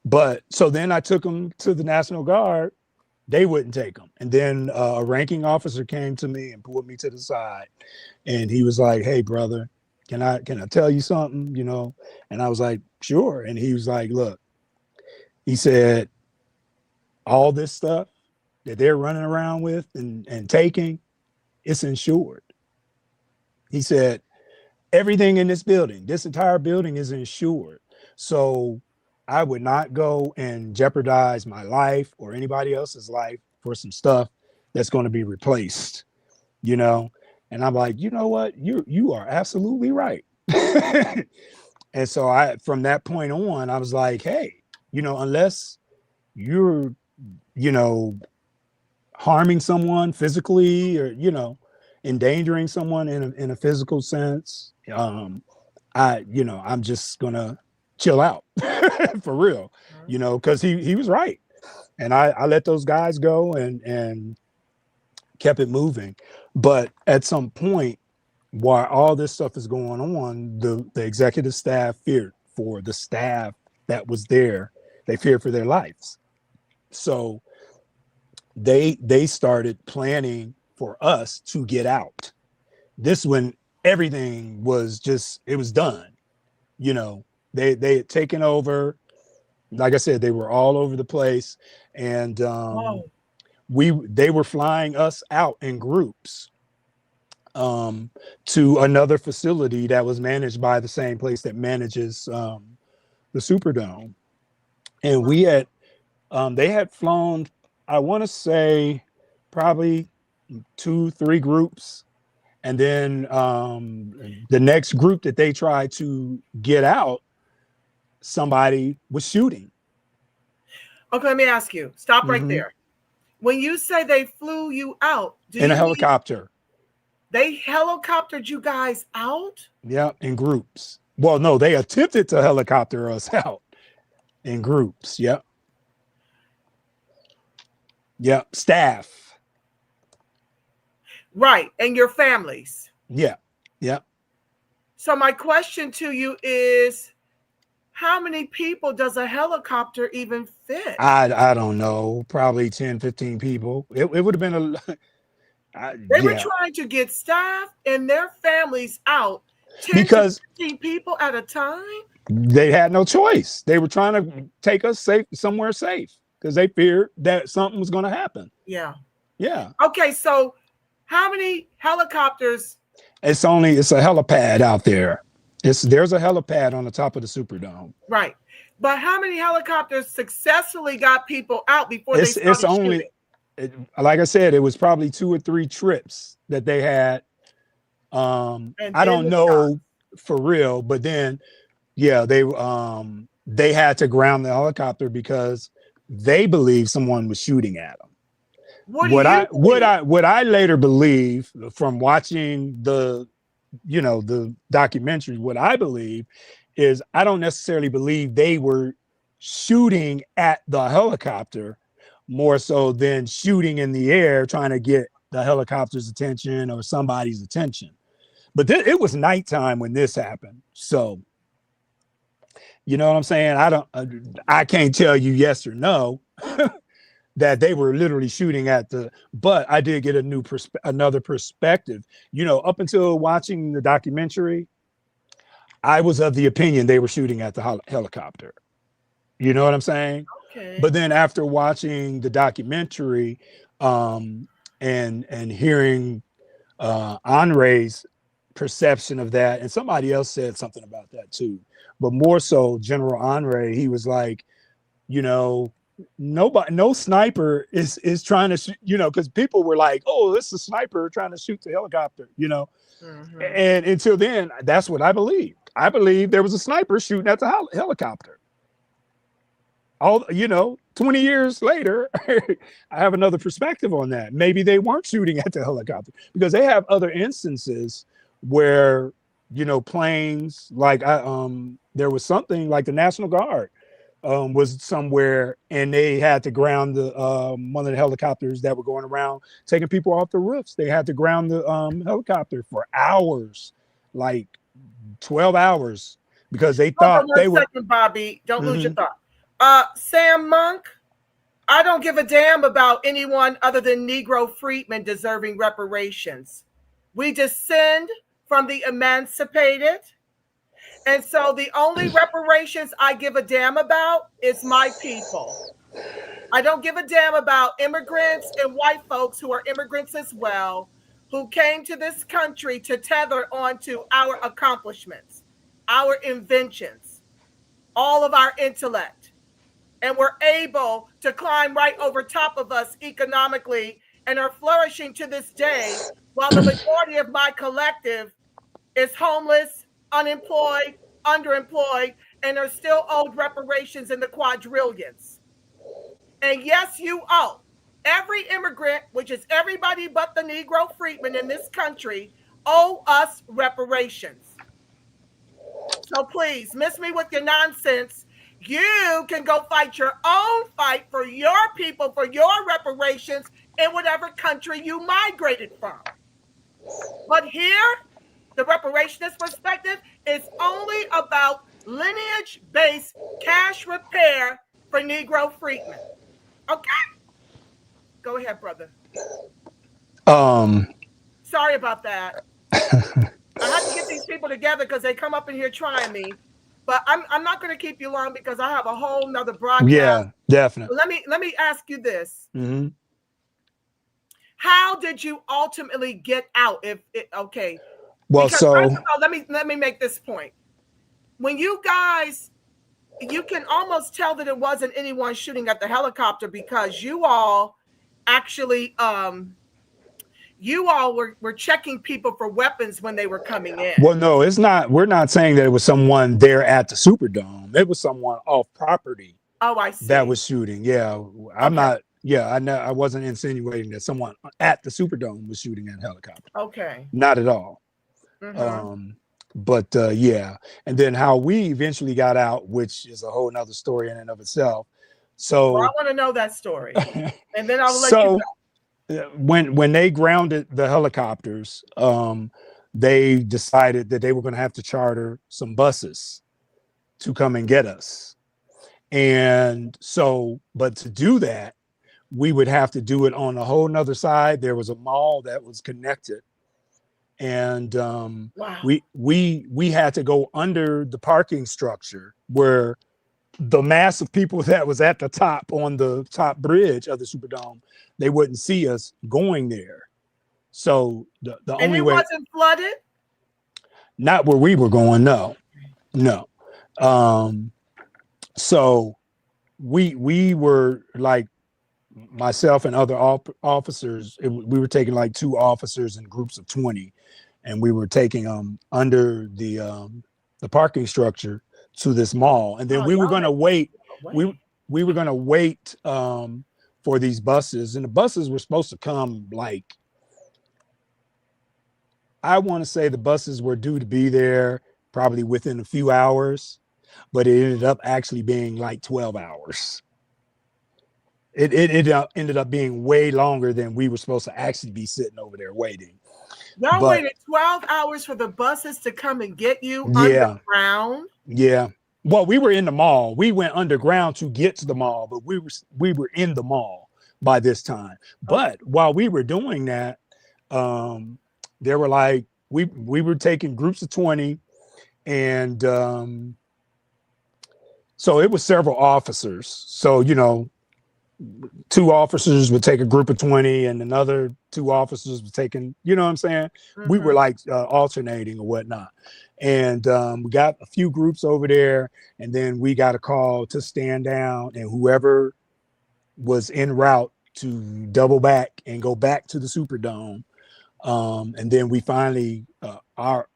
But so then I took them to the National Guard. They wouldn't take them. And then a ranking officer came to me and pulled me to the side. And he was like, hey, brother, can I tell you something, you know? And I was like, sure. And he was like, look, he said, all this stuff that they're running around with and taking, it's insured. He said, everything in this building, this entire building is insured. So I would not go and jeopardize my life or anybody else's life for some stuff that's going to be replaced, you know? And I'm like, you know what? You are absolutely right. And so from that point on, I was like, hey, you know, unless you're, you know, harming someone physically or, you know, endangering someone in a physical sense, I'm just gonna chill out for real, you know, because he was right. And I let those guys go and kept it moving. But at some point, while all this stuff is going on, the executive staff feared for the staff that was there. They feared for their lives. So they started planning for us to get out. This when everything was just, it was done. You know, they had taken over. Like I said, they were all over the place. And they were flying us out in groups to another facility that was managed by the same place that manages the Superdome. And we had they had flown, I want to say probably 2-3 groups. And then the next group that they tried to get out, somebody was shooting. Okay, let me ask you. Stop right there. When you say they flew you out, in a helicopter. They helicoptered you guys out? Yeah, in groups. Well, no, they attempted to helicopter us out in groups. Yep. Yep. Staff. Right. And your families. Yeah. Yeah. So my question to you is, how many people does a helicopter even fit? I don't know. Probably 10, 15 people. It would have been a they were trying to get staff and their families out 10 because to 15 people at a time. They had no choice. They were trying to take us somewhere safe because they feared that something was going to happen. Yeah. Yeah. Okay. So how many helicopters? It's a helipad out there. There's a helipad on the top of the Superdome. Right. But how many helicopters successfully got people out before they started shooting? Like I said, it was probably 2 or 3 trips that they had. I don't know for real, but then, yeah, they had to ground the helicopter because they believed someone was shooting at them. What I later believe from watching the documentary, what I believe is I don't necessarily believe they were shooting at the helicopter more so than shooting in the air, trying to get the helicopter's attention or somebody's attention. But it was nighttime when this happened. So, you know what I'm saying? I can't tell you yes or no that they were literally shooting at but I did get another perspective. You know, up until watching the documentary, I was of the opinion they were shooting at the helicopter. You know what I'm saying? Okay. But then after watching the documentary and hearing Andre's perception of that, and somebody else said something about that too, but more so General Andre, he was like, you know, no sniper is trying to shoot, you know, because people were like, oh, this is a sniper trying to shoot the helicopter, you know. And until then, that's what I believed. I believe there was a sniper shooting at the helicopter. 20 years later, I have another perspective on that. Maybe they weren't shooting at the helicopter because they have other instances where, you know, planes, like there was something like the National Guard was somewhere and they had to ground the one of the helicopters that were going around taking people off the roofs. They had to ground the helicopter for hours, like 12 hours, because they thought they were. Second, Bobby, don't lose your thought. Sam Monk, I don't give a damn about anyone other than Negro freedmen deserving reparations. We descend from the emancipated. And so the only reparations I give a damn about is my people. I don't give a damn about immigrants and white folks who are immigrants as well, who came to this country to tether onto our accomplishments, our inventions, all of our intellect. And were able to climb right over top of us economically and are flourishing to this day, while the majority of my collective is homeless, unemployed, underemployed, and are still owed reparations in the quadrillions. And yes, you owe. Every immigrant, which is everybody but the Negro freedmen in this country, owe us reparations. So please, miss me with your nonsense. You can go fight your own fight for your people, for your reparations in whatever country you migrated from. But here, the reparationist perspective is only about lineage-based cash repair for Negro freedmen. Okay? Go ahead, brother. Sorry about that. I have to get these people together because they come up in here trying me. But I'm not going to keep you long because I have a whole nother broadcast. Yeah, definitely. Let me ask you this. Mm-hmm. How did you ultimately get out? Okay. Well, because so first of all, let me make this point. When you guys, you can almost tell that it wasn't anyone shooting at the helicopter because you all actually you all were checking people for weapons when they were coming in. Well, no, it's not. We're not saying that it was someone there at the Superdome. It was someone off property. Oh, I see. That was shooting. Yeah, I'm not. Yeah, I know. I wasn't insinuating that someone at the Superdome was shooting at a helicopter. Okay. Not at all. Mm-hmm. But yeah, and then how we eventually got out, which is a whole nother story in and of itself. So well, I want to know that story, and then I'll let you go. When they grounded the helicopters, they decided that they were going to have to charter some buses to come and get us. And so, but to do that, we would have to do it on a whole nother side. There was a mall that was connected. And wow. we had to go under the parking structure where the mass of people that was at the top on the top bridge of the Superdome, they wouldn't see us going there. So the and only it way wasn't flooded? Not where we were going, no. So we were like, myself and other officers, we were taking like 2 officers in groups of 20, and we were taking them under the parking structure to this mall, and then we were going to wait. We were going to wait for these buses, and the buses were supposed to come like, I want to say the buses were due to be there probably within a few hours, but it ended up actually being like 12 hours. It ended up being way longer than we were supposed to actually be sitting over there waiting. Y'all waited 12 hours for the buses to come and get you underground? Yeah. Well, we were in the mall. We went underground to get to the mall, but we were in the mall by this time. But while we were doing that, there were like, we were taking groups of 20, and so it was several officers. So, 2 officers would take a group of 20, and another 2 officers would taking, you know what I'm saying? Mm-hmm. We were like alternating or whatnot. And we got a few groups over there, and then we got a call to stand down, and whoever was en route to double back and go back to the Superdome. And then we finally, our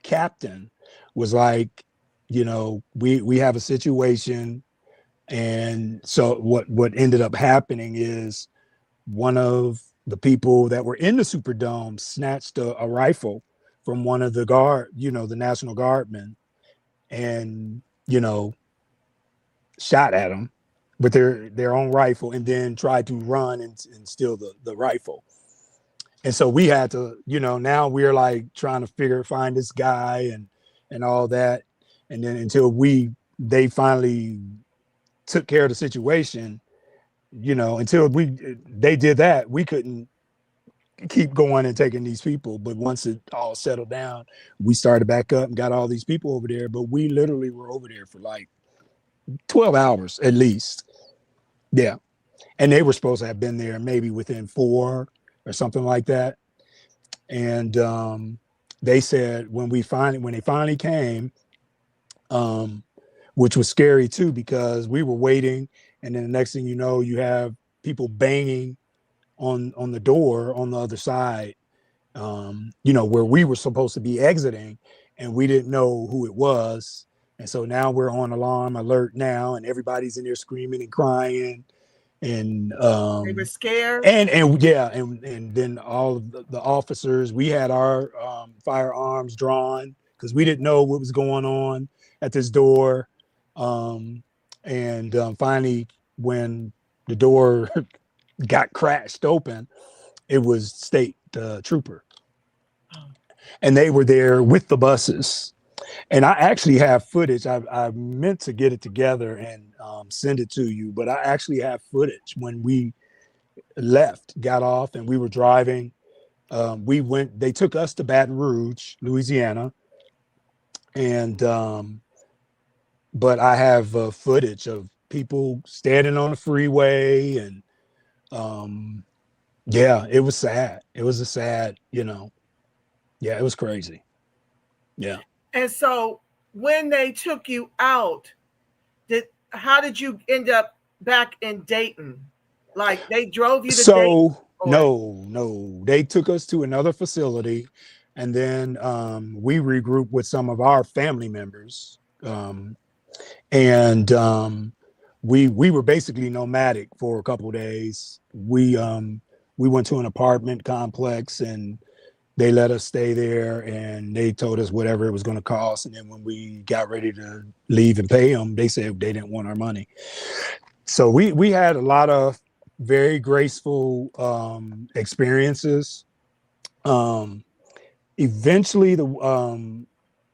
captain was like, we have a situation. And so what ended up happening is one of the people that were in the Superdome snatched a rifle from one of the the National Guardmen, and, shot at him with their own rifle, and then tried to run and steal the rifle. And so we had to, now we're like trying to find this guy and all that. And then until they finally took care of the situation, until they did that, we couldn't keep going and taking these people. But once it all settled down, we started back up and got all these people over there. But we literally were over there for like 12 hours at least. Yeah. And they were supposed to have been there maybe within 4 or something like that. And they said when they finally came, which was scary too, because we were waiting, and then the next thing you know, you have people banging on the door on the other side, where we were supposed to be exiting, and we didn't know who it was. And so now we're on alarm alert now, and everybody's in there screaming and crying, and They were scared. and then all of the officers, we had our firearms drawn because we didn't know what was going on at this door. Finally, when the door got crashed open, it was state trooper, and they were there with the buses. And I actually have footage. I meant to get it together and send it to you, but I actually have footage when we got off, and we were driving. They took us to Baton Rouge, Louisiana, and but I have footage of people standing on the freeway, and yeah, it was sad. It was a sad, yeah, it was crazy. Yeah. And so when they took you out, how did you end up back in Dayton? Like they drove you to Dayton? No, they took us to another facility, and then we regrouped with some of our family members, and we were basically nomadic for a couple of days. We went to an apartment complex, and they let us stay there, and they told us whatever it was going to cost. And then when we got ready to leave and pay them, they said they didn't want our money. So we had a lot of very graceful experiences. Eventually,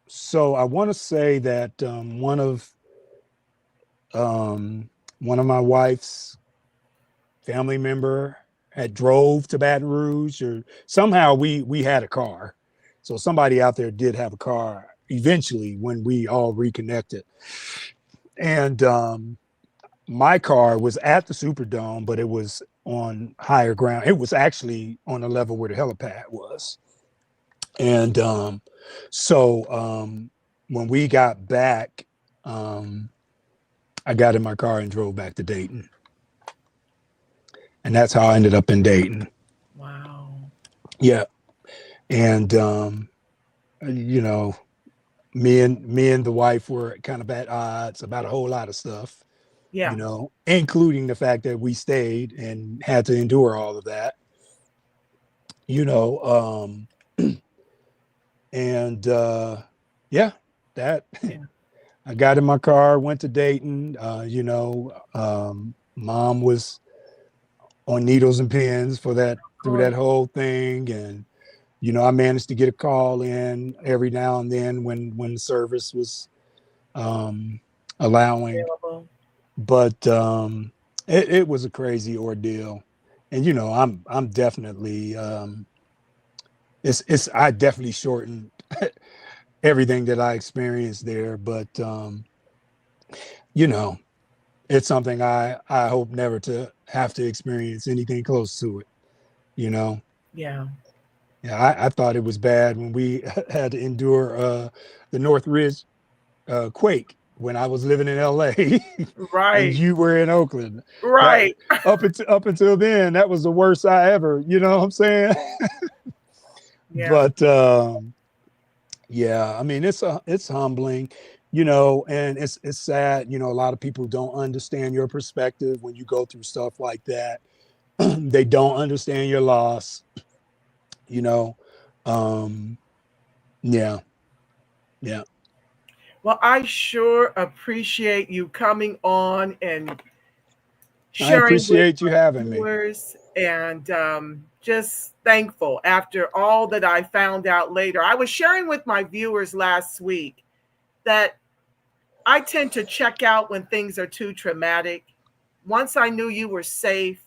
so I want to say that one of my wife's family member had drove to Baton Rouge, or somehow we had a car. So somebody out there did have a car eventually when we all reconnected. And my car was at the Superdome, but it was on higher ground. It was actually on the level where the helipad was. And when we got back, I got in my car and drove back to Dayton. And that's how I ended up in Dayton. Wow. Yeah. And, me and the wife were kind of at odds about a whole lot of stuff. Yeah. Including the fact that we stayed and had to endure all of that. I got in my car, went to Dayton. Mom was on needles and pins through that whole thing. And, I managed to get a call in every now and then when the service was allowing. Available. But it was a crazy ordeal. And, I'm definitely, I definitely shortened everything that I experienced there. But, it's something I hope never to have to experience anything close to it, Yeah. Yeah, I thought it was bad when we had to endure the Northridge quake when I was living in LA. Right. And you were in Oakland. Right. Up until then, that was the worst I ever, you know what I'm saying? Yeah. But yeah, I mean, it's humbling, and it's sad, a lot of people don't understand your perspective when you go through stuff like that. They don't understand your loss, yeah. Well, I sure appreciate you coming on and sharing. I appreciate you having me. And just thankful after all that I found out later. I was sharing with my viewers last week that I tend to check out when things are too traumatic. Once I knew you were safe,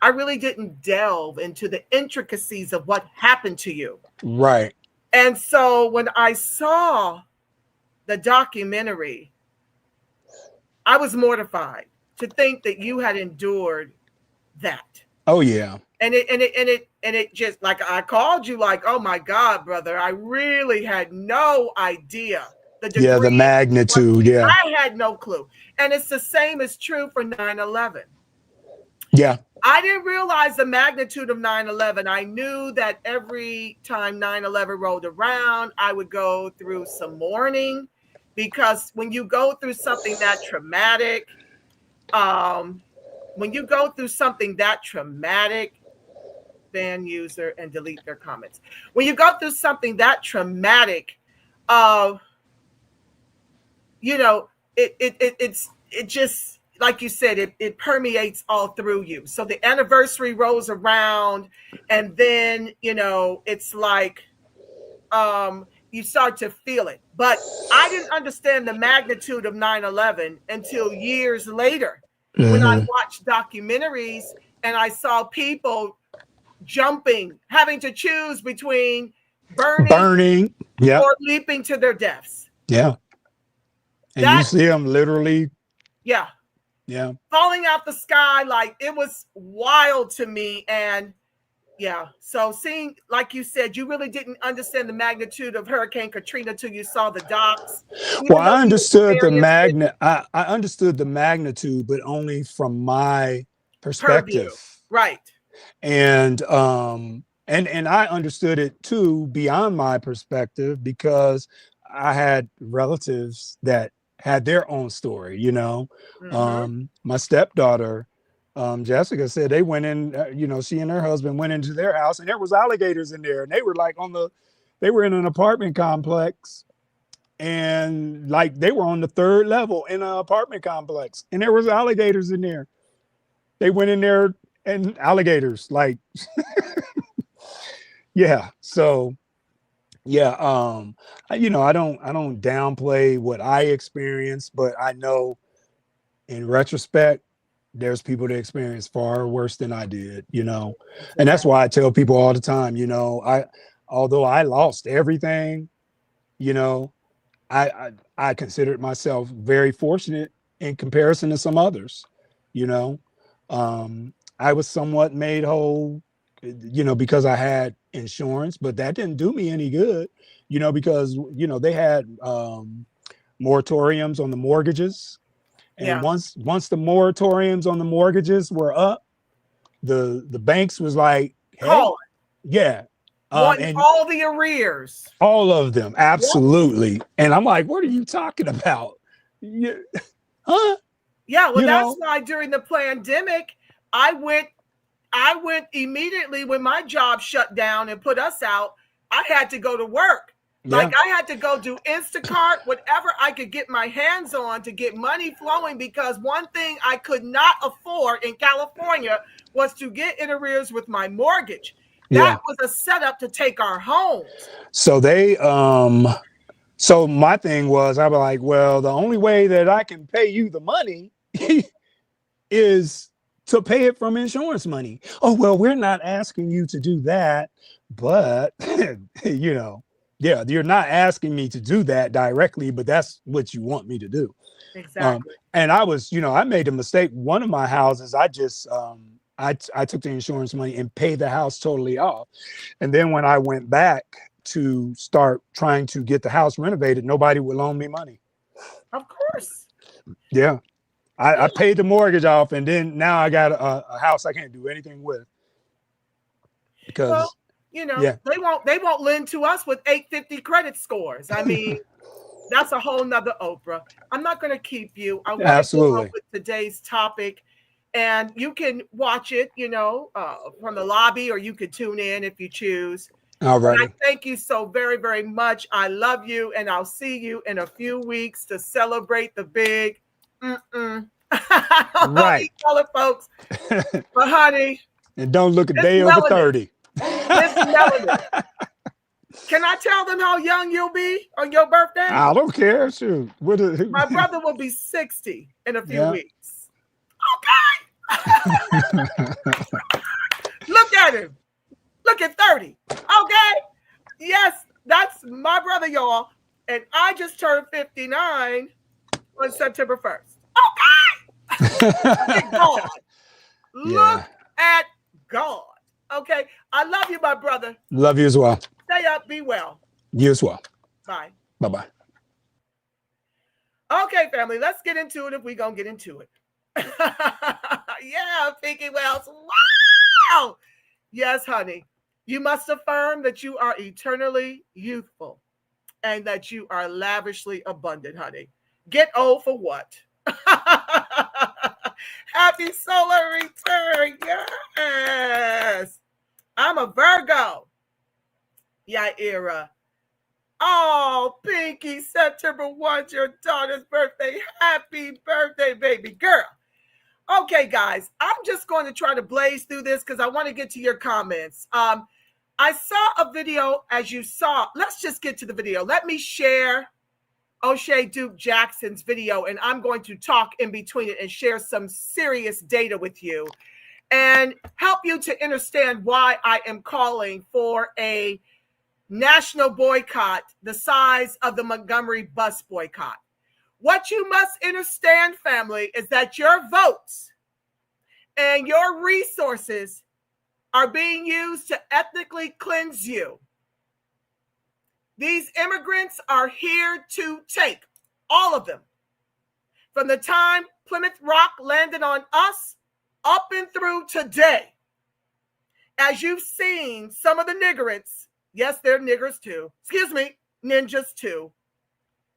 I really didn't delve into the intricacies of what happened to you. Right. And so when I saw the documentary, I was mortified to think that you had endured that. Oh yeah. And it just, like, I called you like, oh my God, brother, I really had no idea the degree. Yeah, the magnitude. Yeah. I had no clue. And it's the same is true for 9/11. Yeah. I didn't realize the magnitude of 9/11. I knew that every time 9/11 rolled around, I would go through some mourning, because when you go through something that traumatic, ban user and delete their comments. When you go through something that traumatic, you know, it just, like you said, it permeates all through you. So the anniversary rolls around, and then, you know, it's like you start to feel it. But I didn't understand the magnitude of 9/11 until years later, when I watched documentaries and I saw people jumping, having to choose between burning yeah, or leaping to their deaths. Yeah. And you see them literally. Yeah. Yeah. Falling out the sky. Like, it was wild to me. And yeah. So seeing, like you said, you really didn't understand the magnitude of Hurricane Katrina till you saw the docs. Well, I understood I understood the magnitude, but only from my perspective. Purview. Right. And I understood it too beyond my perspective, because I had relatives that had their own story, you know. My stepdaughter, Jessica, said they went in, you know, she and her husband went into their house and there was alligators in there, and they were like they were in an apartment complex, and like they were on the 3rd level in an apartment complex, and there was alligators in there. They went in there and alligators, like, yeah. So yeah, you know, I don't downplay what I experienced, but I know in retrospect, there's people that experience far worse than I did, you know. And that's why I tell people all the time, you know, although I lost everything, you know, I considered myself very fortunate in comparison to some others, you know. I was somewhat made whole, you know, because I had insurance, but that didn't do me any good, you know, because, you know, they had moratoriums on the mortgages. And once the moratoriums on the mortgages were up, the banks was like, hey, yeah. And all the arrears. All of them, absolutely. Yep. And I'm like, what are you talking about? Huh? Yeah, well, that's why during the pandemic, I went immediately when my job shut down and put us out. I had to go to work. Like, I had to go do Instacart, whatever I could get my hands on to get money flowing, because one thing I could not afford in California was to get in arrears with my mortgage. That was a setup to take our homes. So so my thing was, I was like, well, the only way that I can pay you the money is to pay it from insurance money. Oh, well, we're not asking you to do that, but you know, yeah, you're not asking me to do that directly, but that's what you want me to do. Exactly. And I was, you know, I made a mistake. One of my houses, I just, I took the insurance money and paid the house totally off. And then when I went back to start trying to get the house renovated, nobody would loan me money. Of course. Yeah. I paid the mortgage off, and then now I got a house I can't do anything with. Because you know, they won't lend to us with 850 credit scores. I mean, that's a whole nother Oprah. I'm not going to keep you. I want to go on with today's topic, and you can watch it, you know, from the lobby, or you could tune in if you choose. All right. I thank you so very, very much. I love you, and I'll see you in a few weeks to celebrate the big. Right, call it, folks. But honey, and don't look a day over 30. Can I tell them how young you'll be on your birthday? I don't care. Shoot. My brother will be 60 in a few weeks. Okay. Look at him. Look at 30. Okay. Yes, that's my brother, y'all. And I just turned 59 on September 1st. Okay. Look at God. Look at God. Okay. I love you, my brother. Love you as well. Stay up. Be well. You as well. Bye. Bye-bye. Okay, family, let's get into it if we're going to get into it. Yeah, Pinky Wells. Wow. Yes, honey. You must affirm that you are eternally youthful and that you are lavishly abundant, honey. Get old for what? Happy solar return. Yes. I'm a Virgo. Yaira. Oh, Pinky, September 1's your daughter's birthday. Happy birthday, baby girl. Okay, guys, I'm just going to try to blaze through this because I want to get to your comments. I saw a video, as you saw. Let's just get to the video. Let me share O'Shea Duke Jackson's video, and I'm going to talk in between it and share some serious data with you and help you to understand why I am calling for a national boycott the size of the Montgomery Bus Boycott. What you must understand, family, is that your votes and your resources are being used to ethnically cleanse you. These immigrants are here to take, all of them, from the time Plymouth Rock landed on us up and through today. As you've seen, some of the Negroes, yes, they're niggers too. Excuse me, ninjas too.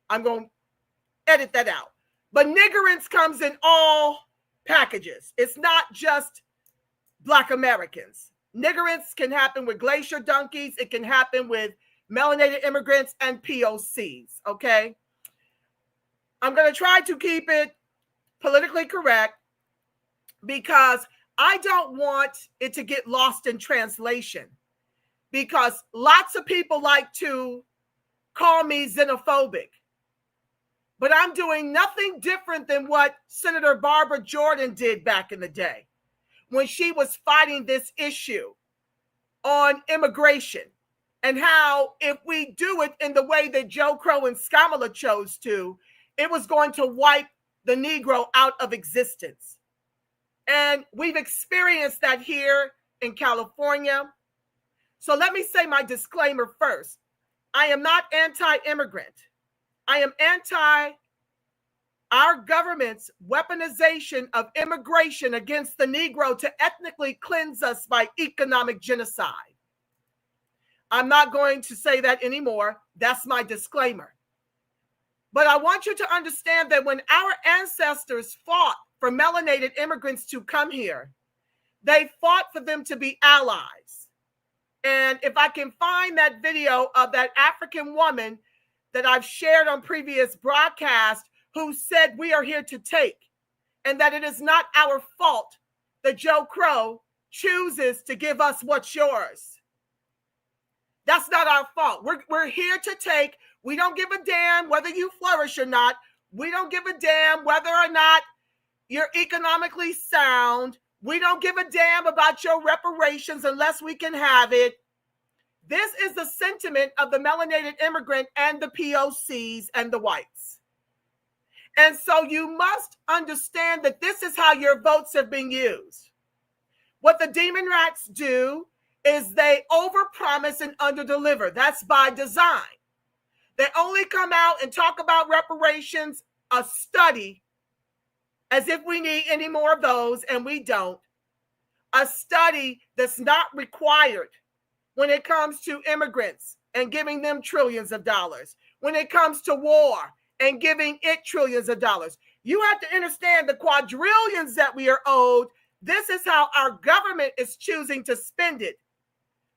I'm going to edit that out. But niggerance comes in all packages. It's not just Black Americans. Niggerance can happen with glacier donkeys. It can happen with melanated immigrants and POCs, okay? I'm going to try to keep it politically correct because I don't want it to get lost in translation, because lots of people like to call me xenophobic. But I'm doing nothing different than what Senator Barbara Jordan did back in the day when she was fighting this issue on immigration, and how if we do it in the way that Joe Crow and Skamala chose to, it was going to wipe the Negro out of existence. And we've experienced that here in California. So let me say my disclaimer first. I am not anti-immigrant. I am anti our government's weaponization of immigration against the Negro to ethnically cleanse us by economic genocide. I'm not going to say that anymore. That's my disclaimer. But I want you to understand that when our ancestors fought for melanated immigrants to come here, they fought for them to be allies. And if I can find that video of that African woman that I've shared on previous broadcasts who said we are here to take, and that it is not our fault that Joe Crow chooses to give us what's yours. That's not our fault. We're here to take. We don't give a damn whether you flourish or not. We don't give a damn whether or not you're economically sound. We don't give a damn about your reparations unless we can have it. This is the sentiment of the melanated immigrant and the POCs and the whites. And so you must understand that this is how your votes have been used. What the demon rats do is they overpromise and underdeliver. That's by design. They only come out and talk about reparations, a study, as if we need any more of those, and we don't. A study that's not required when it comes to immigrants and giving them trillions of dollars. When it comes to war and giving it trillions of dollars. You have to understand the quadrillions that we are owed. This is how our government is choosing to spend it.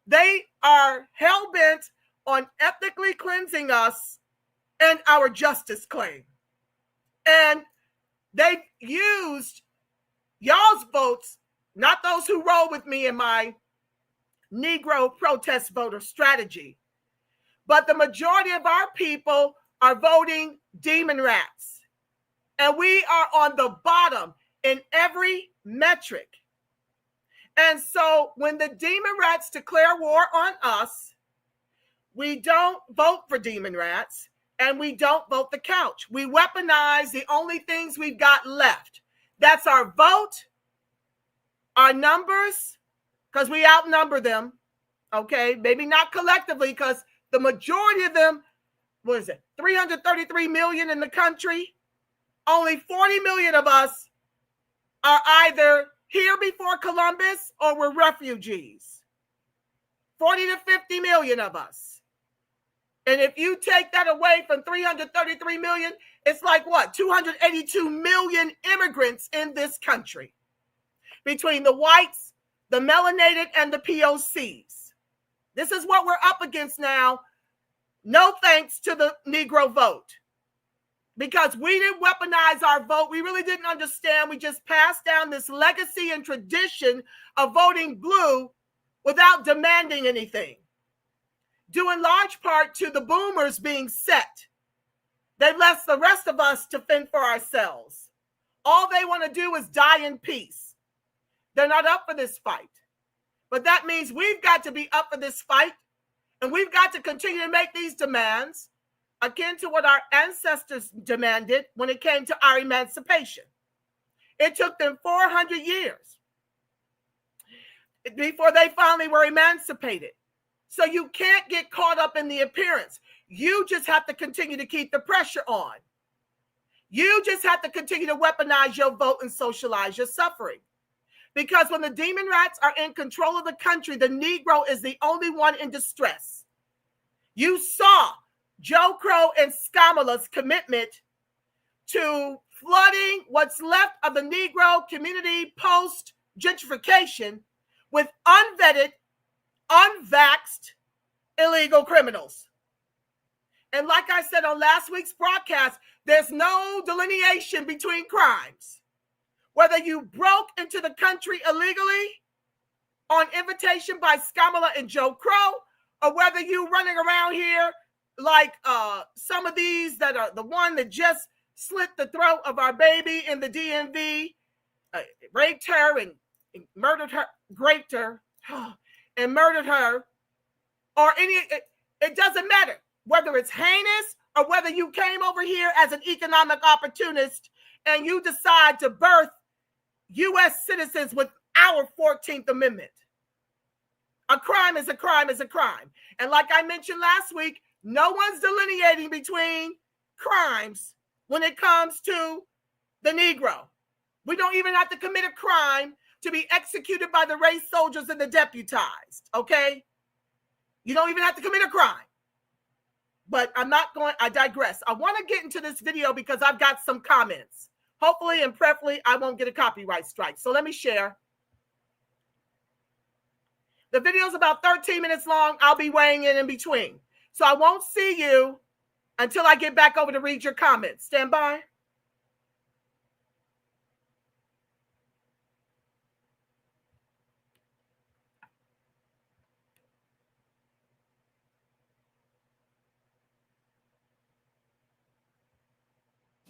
They are hell-bent on ethnically cleansing us and our justice claim. And they've used y'all's votes, not those who roll with me in my Negro protest voter strategy, but the majority of our people are voting demon rats. And we are on the bottom. in every metric. And so when the demon rats declare war on us, we don't vote for demon rats and we don't vote the couch. We weaponize the only things we've got left. That's our vote, our numbers, because we outnumber them. Okay, maybe not collectively, because the majority of them, what is it, 333 million in the country? Only 40 million of us are either here before Columbus or we're refugees. 40 to 50 million of us. And if you take that away from 333 million, it's like what? 282 million immigrants in this country between the whites, the melanated, and the POCs. This is what we're up against now. No thanks to the Negro vote. Because we didn't weaponize our vote. We really didn't understand. We just passed down this legacy and tradition of voting blue without demanding anything. Due in large part to the boomers being set. They left the rest of us to fend for ourselves. All they want to do is die in peace. They're not up for this fight. But that means we've got to be up for this fight, and we've got to continue to make these demands akin to what our ancestors demanded when it came to our emancipation. It took them 400 years before they finally were emancipated. So you can't get caught up in the appearance. You just have to continue to keep the pressure on. You just have to continue to weaponize your vote and socialize your suffering. Because when the demon rats are in control of the country, the Negro is the only one in distress. You saw Joe Crow and Skamala's commitment to flooding what's left of the Negro community post-gentrification with unvetted, unvaxxed illegal criminals. And like I said on last week's broadcast, there's no delineation between crimes. Whether you broke into the country illegally on invitation by Skamala and Joe Crow, or whether you running around here like some of these that are the one that just slit the throat of our baby in the DMV, raped her and murdered her, raped her and murdered her, or it doesn't matter whether it's heinous or whether you came over here as an economic opportunist and you decide to birth U.S. citizens with our 14th Amendment. A crime is a crime is a crime. And like I mentioned last week, no one's delineating between crimes when it comes to the Negro. We don't even have to commit a crime to be executed by the race soldiers and the deputized, okay? You don't even have to commit a crime. But I digress. I want to get into this video because I've got some comments. Hopefully and preferably, I won't get a copyright strike. So let me share. The video is about 13 minutes long. I'll be weighing in between. So I won't see you until I get back over to read your comments. Stand by.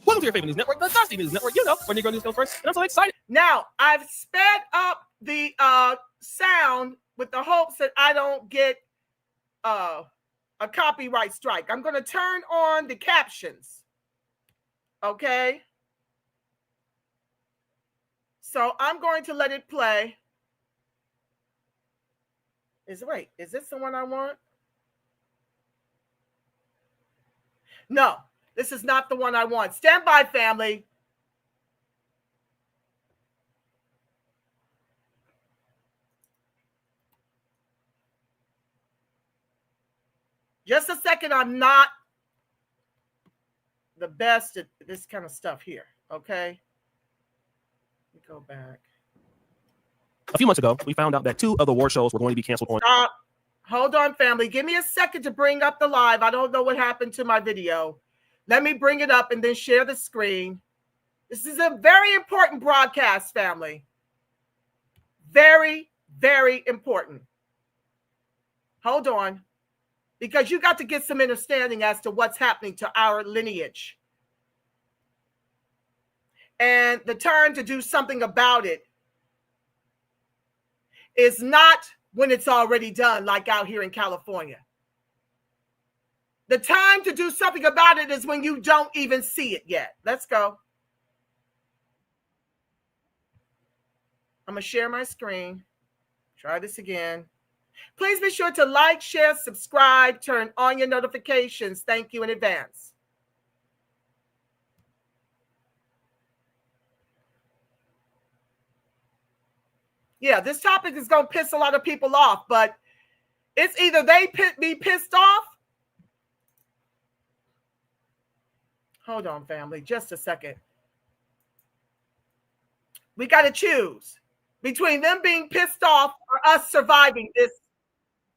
Welcome to your favorite news network, the Dusty News Network. You know, where Negro news comes first, and I'm so excited. Now, I've sped up the sound with the hopes that I don't get a copyright strike. I'm going to turn on the captions. Okay? So I'm going to let it play. Is this the one I want? No. This is not the one I want. Stand by, family. Just a second. I'm not the best at this kind of stuff here. Okay. Let me go back. A few months ago, we found out that 2 of the war shows were going to be canceled on. Stop. Hold on, family. Give me a second to bring up the live. I don't know what happened to my video. Let me bring it up and then share the screen. This is a very important broadcast, family. Very, very important. Hold on. Because you got to get some understanding as to what's happening to our lineage. And the time to do something about it is not when it's already done, like out here in California. The time to do something about it is when you don't even see it yet. Let's go. I'm going to share my screen. Try this again. Please be sure to like, share, subscribe, turn on your notifications. Thank you in advance. Yeah, this topic is going to piss a lot of people off, but it's either they be pissed off. Hold on, family, just a second. We got to choose between them being pissed off or us surviving this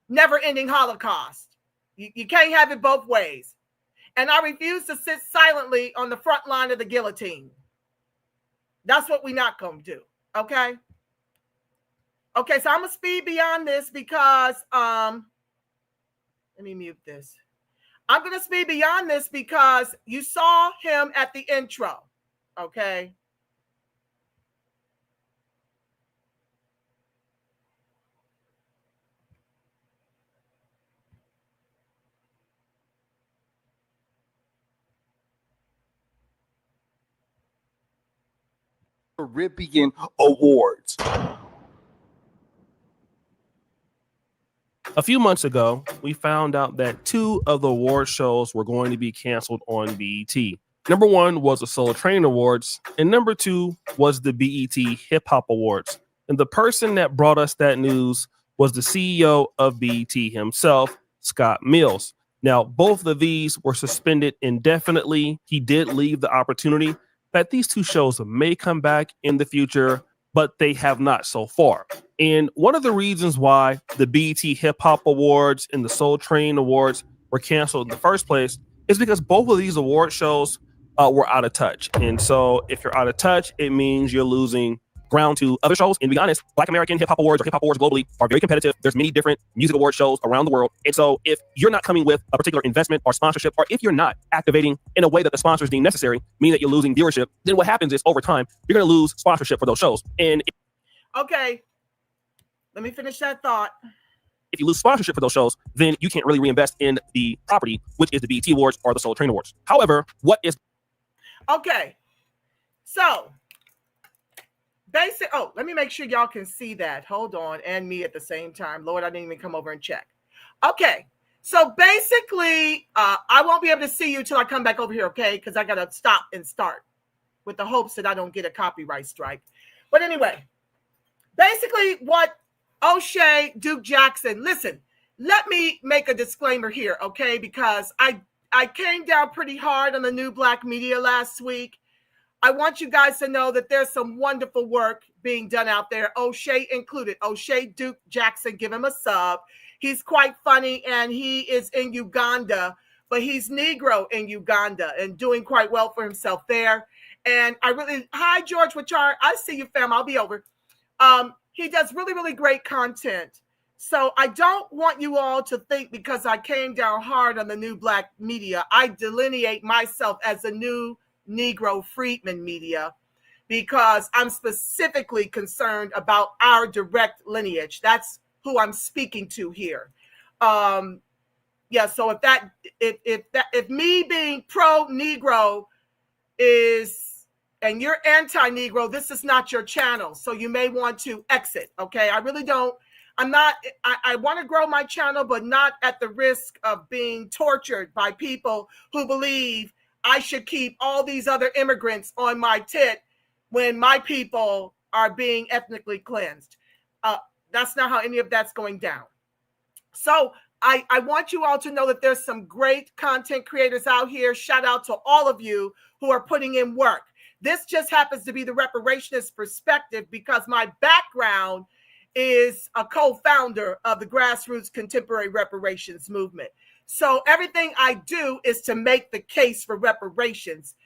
never-ending Holocaust. You can't have it both ways. And I refuse to sit silently on the front line of the guillotine. That's what we're not going to do, okay? Okay, so I'm going to speed beyond this because, let me mute this. I'm going to speed beyond this because you saw him at the intro, okay? Caribbean Awards. A few months ago, we found out that 2 of the award shows were going to be canceled on BET. Number 1 was the Soul Train Awards, and number 2 was the BET Hip Hop Awards. And the person that brought us that news was the CEO of BET himself, Scott Mills. Now, both of these were suspended indefinitely. He did leave the opportunity that these 2 shows may come back in the future, but they have not so far. And one of the reasons why the BET Hip Hop Awards and the Soul Train Awards were canceled in the first place is because both of these award shows were out of touch. And so if you're out of touch, it means you're losing ground to other shows. And to be honest, Black American Hip Hop Awards or Hip Hop Awards globally are very competitive. There's many different music award shows around the world. And so if you're not coming with a particular investment or sponsorship, or if you're not activating in a way that the sponsors deem necessary, meaning that you're losing viewership, then what happens is over time, you're going to lose sponsorship for those shows. And okay, let me finish that thought. If you lose sponsorship for those shows, then you can't really reinvest in the property, which is the BET Awards or the Soul Train Awards. However, what is... Okay, so... let me make sure y'all can see that. Hold on, and me at the same time. Lord, I didn't even come over and check. Okay, so basically, I won't be able to see you till I come back over here, okay? Because I got to stop and start with the hopes that I don't get a copyright strike. But anyway, basically what O'Shea, Duke Jackson, listen, let me make a disclaimer here, okay? Because I came down pretty hard on the new black media last week. I want you guys to know that there's some wonderful work being done out there, O'Shea included. O'Shea Duke Jackson, give him a sub. He's quite funny, and he is in Uganda, but he's Negro in Uganda and doing quite well for himself there. And hi, George Wachar. I see you, fam. I'll be over. He does really, really great content. So I don't want you all to think because I came down hard on the new black media, I delineate myself as a new Negro freedman media, because I'm specifically concerned about our direct lineage. That's who I'm speaking to here. Yeah, so if me being pro-Negro is, and you're anti-Negro, this is not your channel. So you may want to exit, okay? I really don't, I want to grow my channel, but not at the risk of being tortured by people who believe I should keep all these other immigrants on my tit when my people are being ethnically cleansed. That's not how any of that's going down. So I want you all to know that there's some great content creators out here. Shout out to all of you who are putting in work. This just happens to be the reparationist perspective because my background is a co-founder of the grassroots contemporary reparations movement. So everything I do is to make the case for reparations.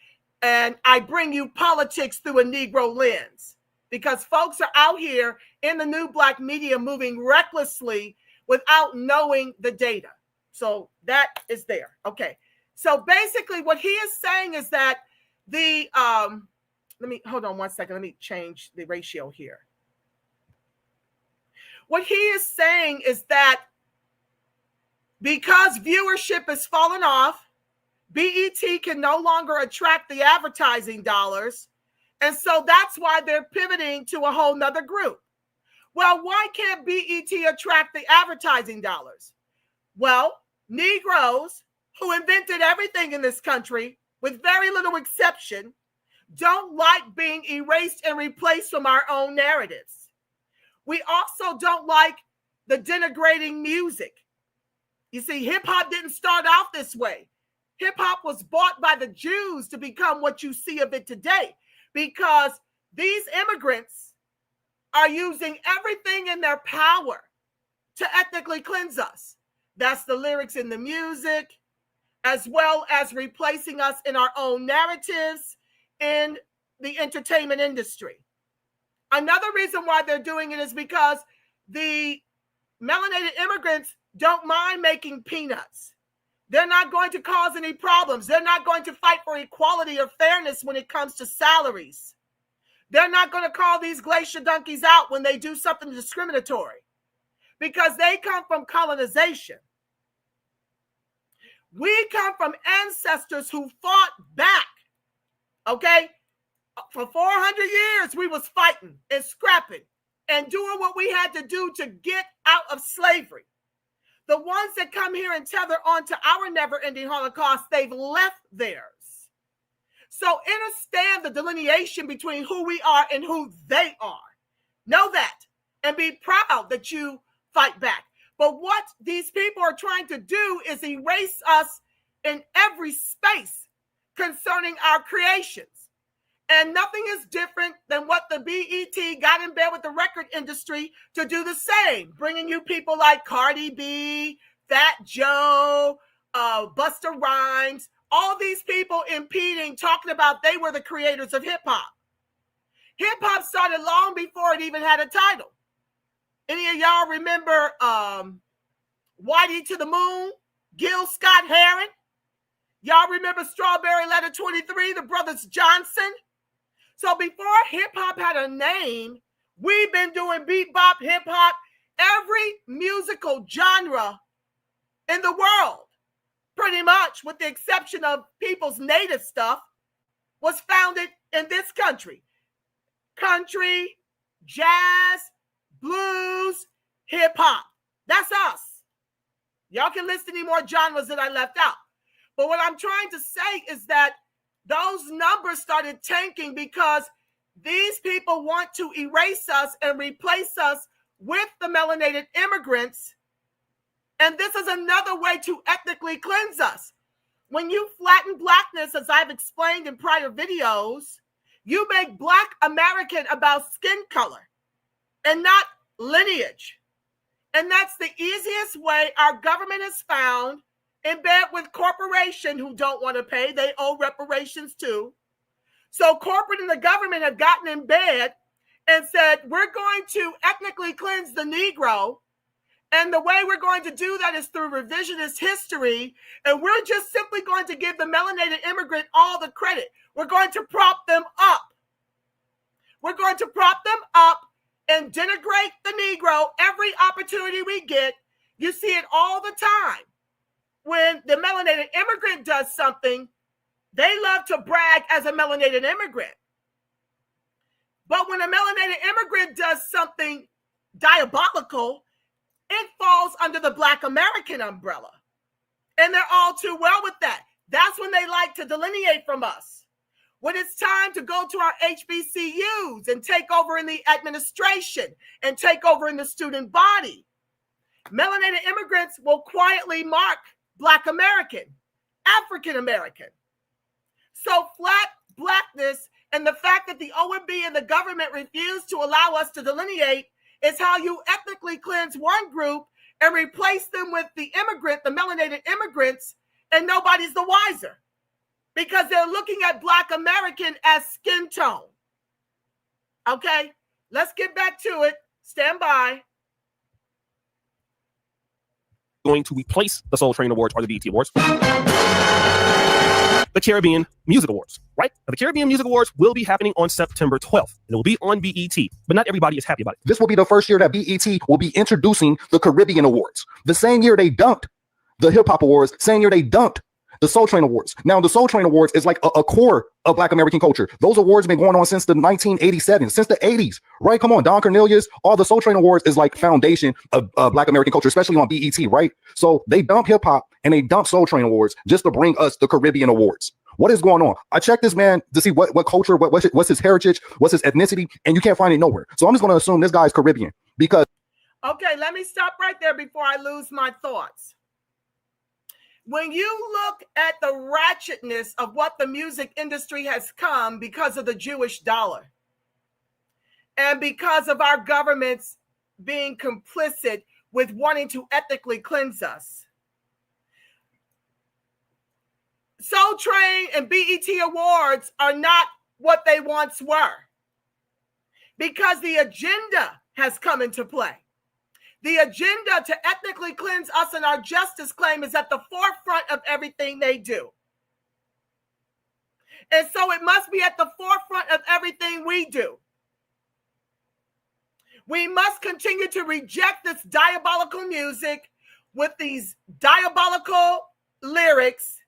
And I bring you politics through a Negro lens because folks are out here in the new black media moving recklessly without knowing the data. So that is there. Okay. So basically what he is saying is that the hold on 1 second. Let me change the ratio here. What he is saying is that because viewership has fallen off, BET can no longer attract the advertising dollars. And so that's why they're pivoting to a whole nother group. Well, why can't BET attract the advertising dollars? Well, Negroes, who invented everything in this country, with very little exception, don't like being erased and replaced from our own narratives. We also don't like the denigrating music. You see, hip-hop didn't start out this way. Hip-hop was bought by the Jews to become what you see of it today, because these immigrants are using everything in their power to ethnically cleanse us. That's the lyrics in the music, as well as replacing us in our own narratives in the entertainment industry. Another reason why they're doing it is because the melanated immigrants don't mind making peanuts. They're not going to cause any problems. They're not going to fight for equality or fairness when it comes to salaries. They're not going to call these glacier donkeys out when they do something discriminatory, because they come from colonization. We come from ancestors who fought back, okay? For 400 years, we was fighting and scrapping and doing what we had to do to get out of slavery. The ones that come here and tether on to our never-ending Holocaust, they've left theirs. So understand the delineation between who we are and who they are. Know that and be proud that you fight back. But what these people are trying to do is erase us in every space concerning our creations. And nothing is different than what the BET got in bed with the record industry to do the same, bringing you people like Cardi B, Fat Joe, Busta Rhymes, all these people impeding, talking about they were the creators of hip-hop. Hip-hop started long before it even had a title. Any of y'all remember Whitey to the Moon, Gil Scott-Heron? Y'all remember Strawberry Letter 23, the Brothers Johnson? So before hip-hop had a name, we've been doing bebop, hip-hop, every musical genre in the world, pretty much, with the exception of people's native stuff, was founded in this country. Country, jazz, blues, hip-hop. That's us. Y'all can list any more genres that I left out. But what I'm trying to say is that those numbers started tanking because these people want to erase us and replace us with the melanated immigrants. And this is another way to ethnically cleanse us. When you flatten blackness, as I've explained in prior videos, you make Black American about skin color and not lineage. And that's the easiest way our government has found, in bed with corporation who don't want to pay. They owe reparations too. So corporate and the government have gotten in bed and said, we're going to ethnically cleanse the Negro. And the way we're going to do that is through revisionist history. And we're just simply going to give the melanated immigrant all the credit. We're going to prop them up. We're going to prop them up and denigrate the Negro every opportunity we get. You see it all the time. When the melanated immigrant does something, they love to brag as a melanated immigrant. But when a melanated immigrant does something diabolical, it falls under the Black American umbrella. And they're all too well with that. That's when they like to delineate from us. When it's time to go to our HBCUs and take over in the administration and take over in the student body, melanated immigrants will quietly mark Black American, African American. So flat blackness and the fact that the OMB and the government refuse to allow us to delineate is how you ethnically cleanse one group and replace them with the immigrant, the melanated immigrants, and nobody's the wiser because they're looking at Black American as skin tone. Okay, let's get back to it. Stand by. Going to replace the Soul Train Awards or the BET Awards. the Caribbean Music Awards, right? Now, the Caribbean Music Awards will be happening on September 12th, and it will be on BET, but not everybody is happy about it. This will be the first year that BET will be introducing the Caribbean Awards. The same year they dumped the Hip Hop Awards, same year they dumped the Soul Train Awards. Now, the Soul Train Awards is like a core of Black American culture. Those awards have been going on since the 1987, since the 80s, right? Come on, Don Cornelius, all the Soul Train Awards is like foundation of Black American culture, especially on BET, right? So they dump hip hop and they dump Soul Train Awards just to bring us the Caribbean Awards. What is going on? I checked this man to see what culture, what's his heritage, what's his ethnicity, and you can't find it nowhere. So I'm just going to assume this guy's Caribbean because. Okay, let me stop right there before I lose my thoughts. When you look at the ratchetness of what the music industry has come because of the Jewish dollar and because of our governments being complicit with wanting to ethically cleanse us, Soul Train and BET Awards are not what they once were because the agenda has come into play. The agenda to ethnically cleanse us and our justice claim is at the forefront of everything they do. And so it must be at the forefront of everything we do. We must continue to reject this diabolical music with these diabolical lyrics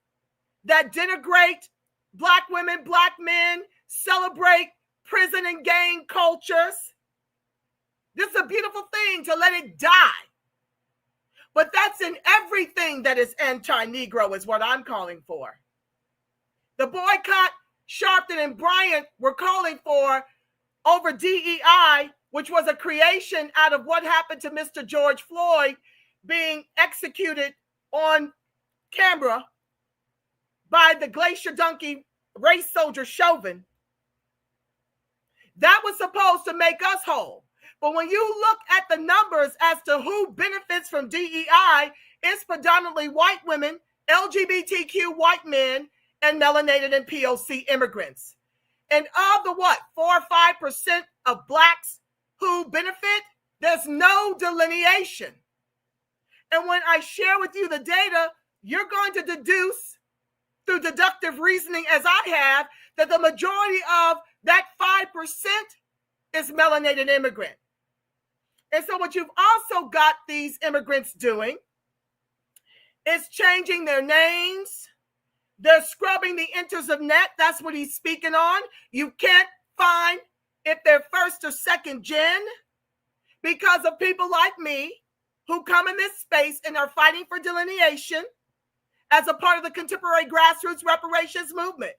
that denigrate Black women, Black men, celebrate prison and gang cultures. This is a beautiful thing to let it die. But that's in everything that is anti-Negro is what I'm calling for. The boycott Sharpton and Bryant were calling for over DEI, which was a creation out of what happened to Mr. George Floyd being executed on camera by the Glacier Donkey race soldier Chauvin. That was supposed to make us whole. But when you look at the numbers as to who benefits from DEI, it's predominantly white women, LGBTQ white men, and melanated and POC immigrants. And of the 4 or 5% of Blacks who benefit, there's no delineation. And when I share with you the data, you're going to deduce through deductive reasoning as I have that the majority of that 5% is melanated immigrant. And so what you've also got these immigrants doing is changing their names. They're scrubbing the enters of net. That's what he's speaking on. You can't find if they're first or second gen because of people like me who come in this space and are fighting for delineation as a part of the contemporary grassroots reparations movement.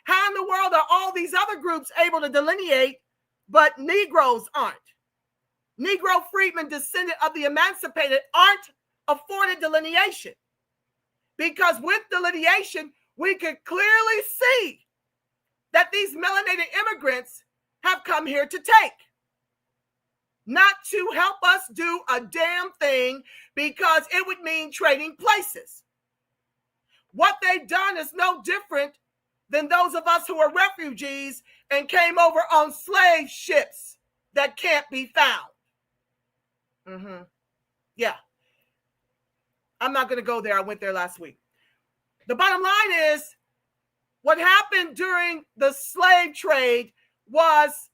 How in the world are all these other groups able to delineate, but Negroes aren't? Negro freedmen, descendant of the emancipated, aren't afforded delineation. Because with delineation, we can clearly see that these melanated immigrants have come here to take. Not to help us do a damn thing because it would mean trading places. What they've done is no different than those of us who are refugees and came over on slave ships that can't be found. Yeah. I'm not going to go there. I went there last week. The bottom line is what happened during the slave trade was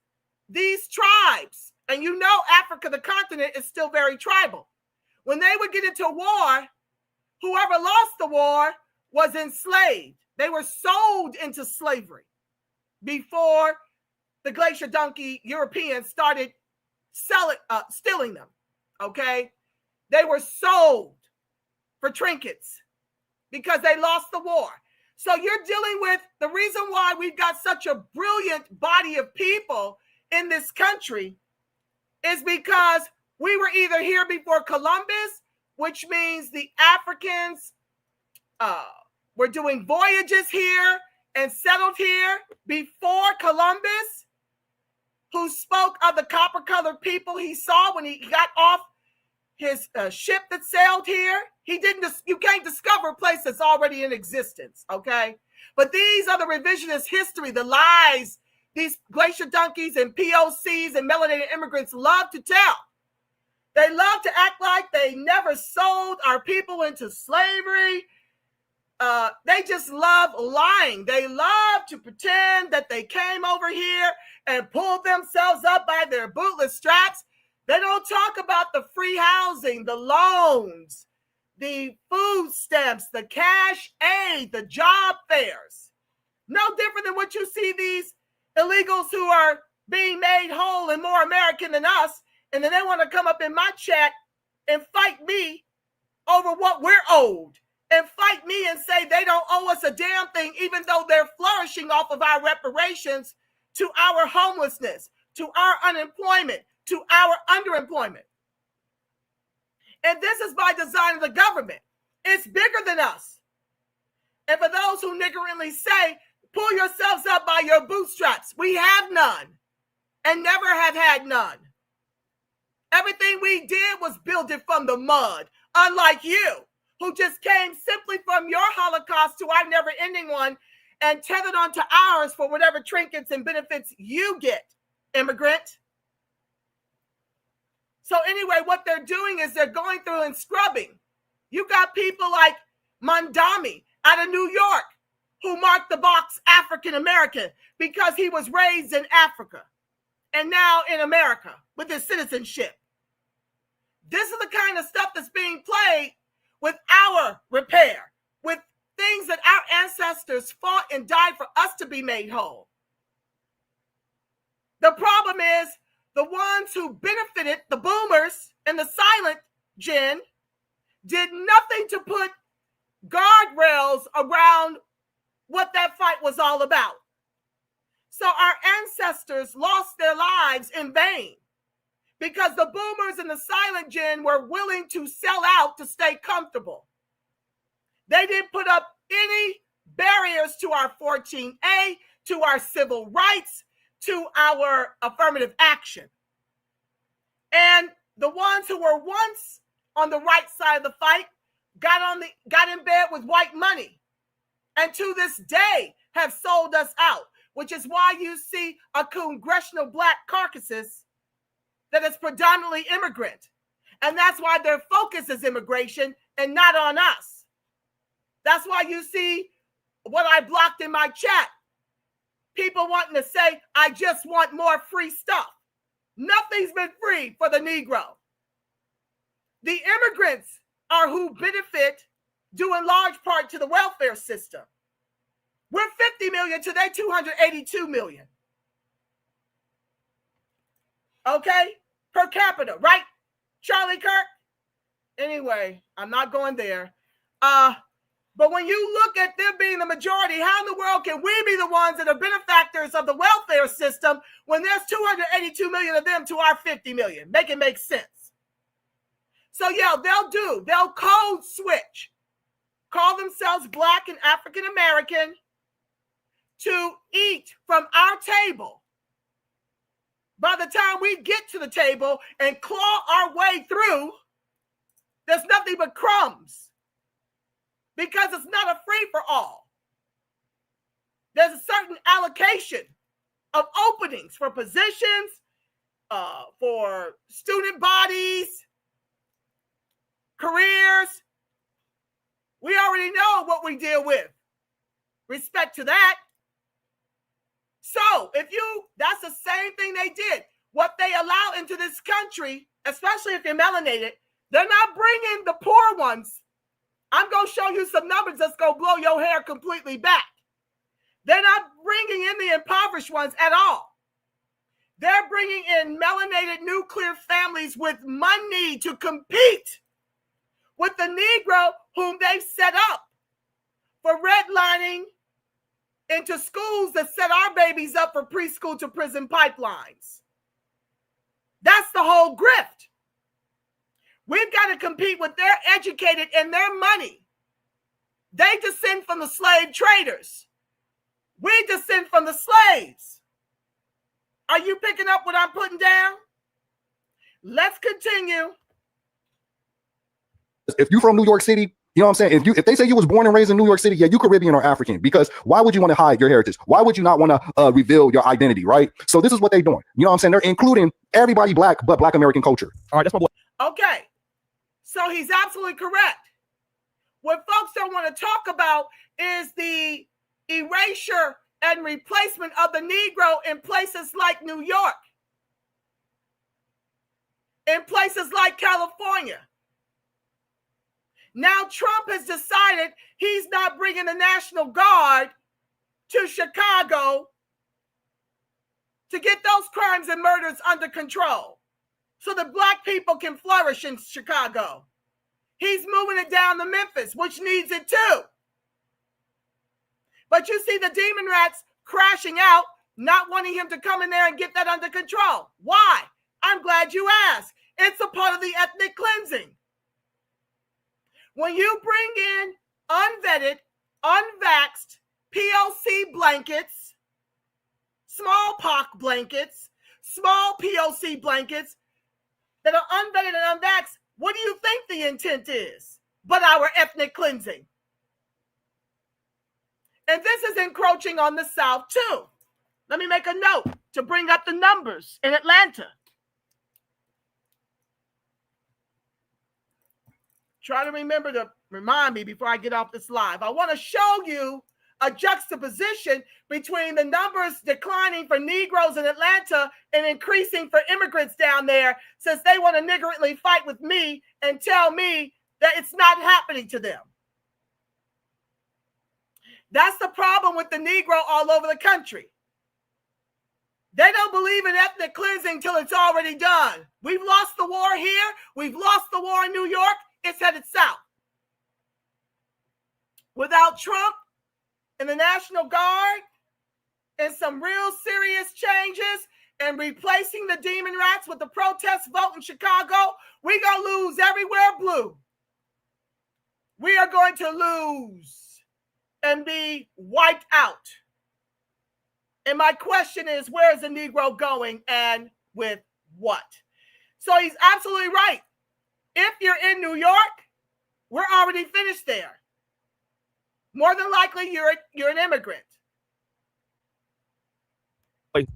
these tribes, and you know Africa, the continent, is still very tribal. When they would get into war, whoever lost the war was enslaved. They were sold into slavery before the Glacier Donkey Europeans started stealing them. Okay, they were sold for trinkets because they lost the war. So you're dealing with the reason why we've got such a brilliant body of people in this country is because we were either here before Columbus, which means the Africans were doing voyages here and settled here before Columbus, who spoke of the copper-colored people he saw when he got off his ship that sailed here. You can't discover a place that's already in existence, okay? But these are the revisionist history, the lies these glacier donkeys and POCs and melanated immigrants love to tell. They love to act like they never sold our people into slavery. They just love lying. They love to pretend that they came over here and pulled themselves up by their bootless straps. They don't talk about the free housing, the loans, the food stamps, the cash aid, the job fairs. No different than what you see these illegals who are being made whole and more American than us. And then they want to come up in my chat and fight me over what we're owed, and fight me and say they don't owe us a damn thing, even though they're flourishing off of our reparations to our homelessness, to our unemployment, to our underemployment. And this is by design of the government. It's bigger than us. And for those who niggerantly say, pull yourselves up by your bootstraps, we have none and never have had none. Everything we did was builded from the mud, unlike you, who just came simply from your Holocaust to our never-ending one and tethered onto ours for whatever trinkets and benefits you get, immigrant. So anyway, what they're doing is they're going through and scrubbing. You got people like Montgomery out of New York who marked the box African American because he was raised in Africa and now in America with his citizenship. This is the kind of stuff that's being played with our repair, with things that our ancestors fought and died for us to be made whole. The problem is the ones who benefited, the boomers and the silent gen, did nothing to put guardrails around what that fight was all about. So our ancestors lost their lives in vain because the boomers and the silent gen were willing to sell out to stay comfortable. They didn't put up any barriers to our 14A, to our civil rights, to our affirmative action. And the ones who were once on the right side of the fight got in bed with white money, and to this day have sold us out, which is why you see a congressional black caucuses that is predominantly immigrant. And that's why their focus is immigration and not on us. That's why you see what I blocked in my chat. People wanting to say, I just want more free stuff. Nothing's been free for the Negro. The immigrants are who benefit due in large part to the welfare system. We're 50 million to they 282 million. Okay? Per capita, right? Charlie Kirk? Anyway, I'm not going there. But when you look at them being the majority, how in the world can we be the ones that are benefactors of the welfare system when there's 282 million of them to our 50 million? Make it make sense. So yeah, they'll code switch, call themselves Black and African American to eat from our table. By the time we get to the table and claw our way through, there's nothing but crumbs. Because it's not a free-for-all. There's a certain allocation of openings for positions, for student bodies, careers. We already know what we deal with. Respect to that. So that's the same thing they did. What they allow into this country, especially if you're melanated, they're not bringing the poor ones. I'm going to show you some numbers that's going to blow your hair completely back. They're not bringing in the impoverished ones at all. They're bringing in melanated nuclear families with money to compete with the Negro whom they've set up for redlining into schools that set our babies up for preschool to prison pipelines. That's the whole grift. We've got to compete with their educated and their money. They descend from the slave traders. We descend from the slaves. Are you picking up what I'm putting down? Let's continue. If you're from New York City, you know what I'm saying? If they say you was born and raised in New York City, yeah, you Caribbean or African, because why would you want to hide your heritage? Why would you not want to reveal your identity, right? So this is what they're doing. You know what I'm saying? They're including everybody Black, but Black American culture. All right, that's my boy. Okay. So he's absolutely correct. What folks don't want to talk about is the erasure and replacement of the Negro in places like New York, in places like California. Now Trump has decided he's not bringing the National Guard to Chicago to get those crimes and murders under control so that Black people can flourish in Chicago. He's moving it down to Memphis, which needs it too. But you see the demon rats crashing out, not wanting him to come in there and get that under control. Why? I'm glad you asked. It's a part of the ethnic cleansing. When you bring in unvetted, unvaxxed POC blankets, smallpox blankets, small POC blankets that are unvetted and unvaxxed, what do you think the intent is? But our ethnic cleansing. And this is encroaching on the South too. Let me make a note to bring up the numbers in Atlanta. Try to remember to remind me before I get off this live. I want to show you a juxtaposition between the numbers declining for Negroes in Atlanta and increasing for immigrants down there, since they want to niggardly fight with me and tell me that it's not happening to them. That's the problem with the Negro all over the country. They don't believe in ethnic cleansing till it's already done. We've lost the war here. We've lost the war in New York. It's headed south. Without Trump and the National Guard and some real serious changes and replacing the demon rats with the protest vote in Chicago, we're going to lose everywhere blue. We are going to lose and be wiped out. And my question is, where is the Negro going and with what? So he's absolutely right. If you're in New York, we're already finished there. More than likely, you're an immigrant.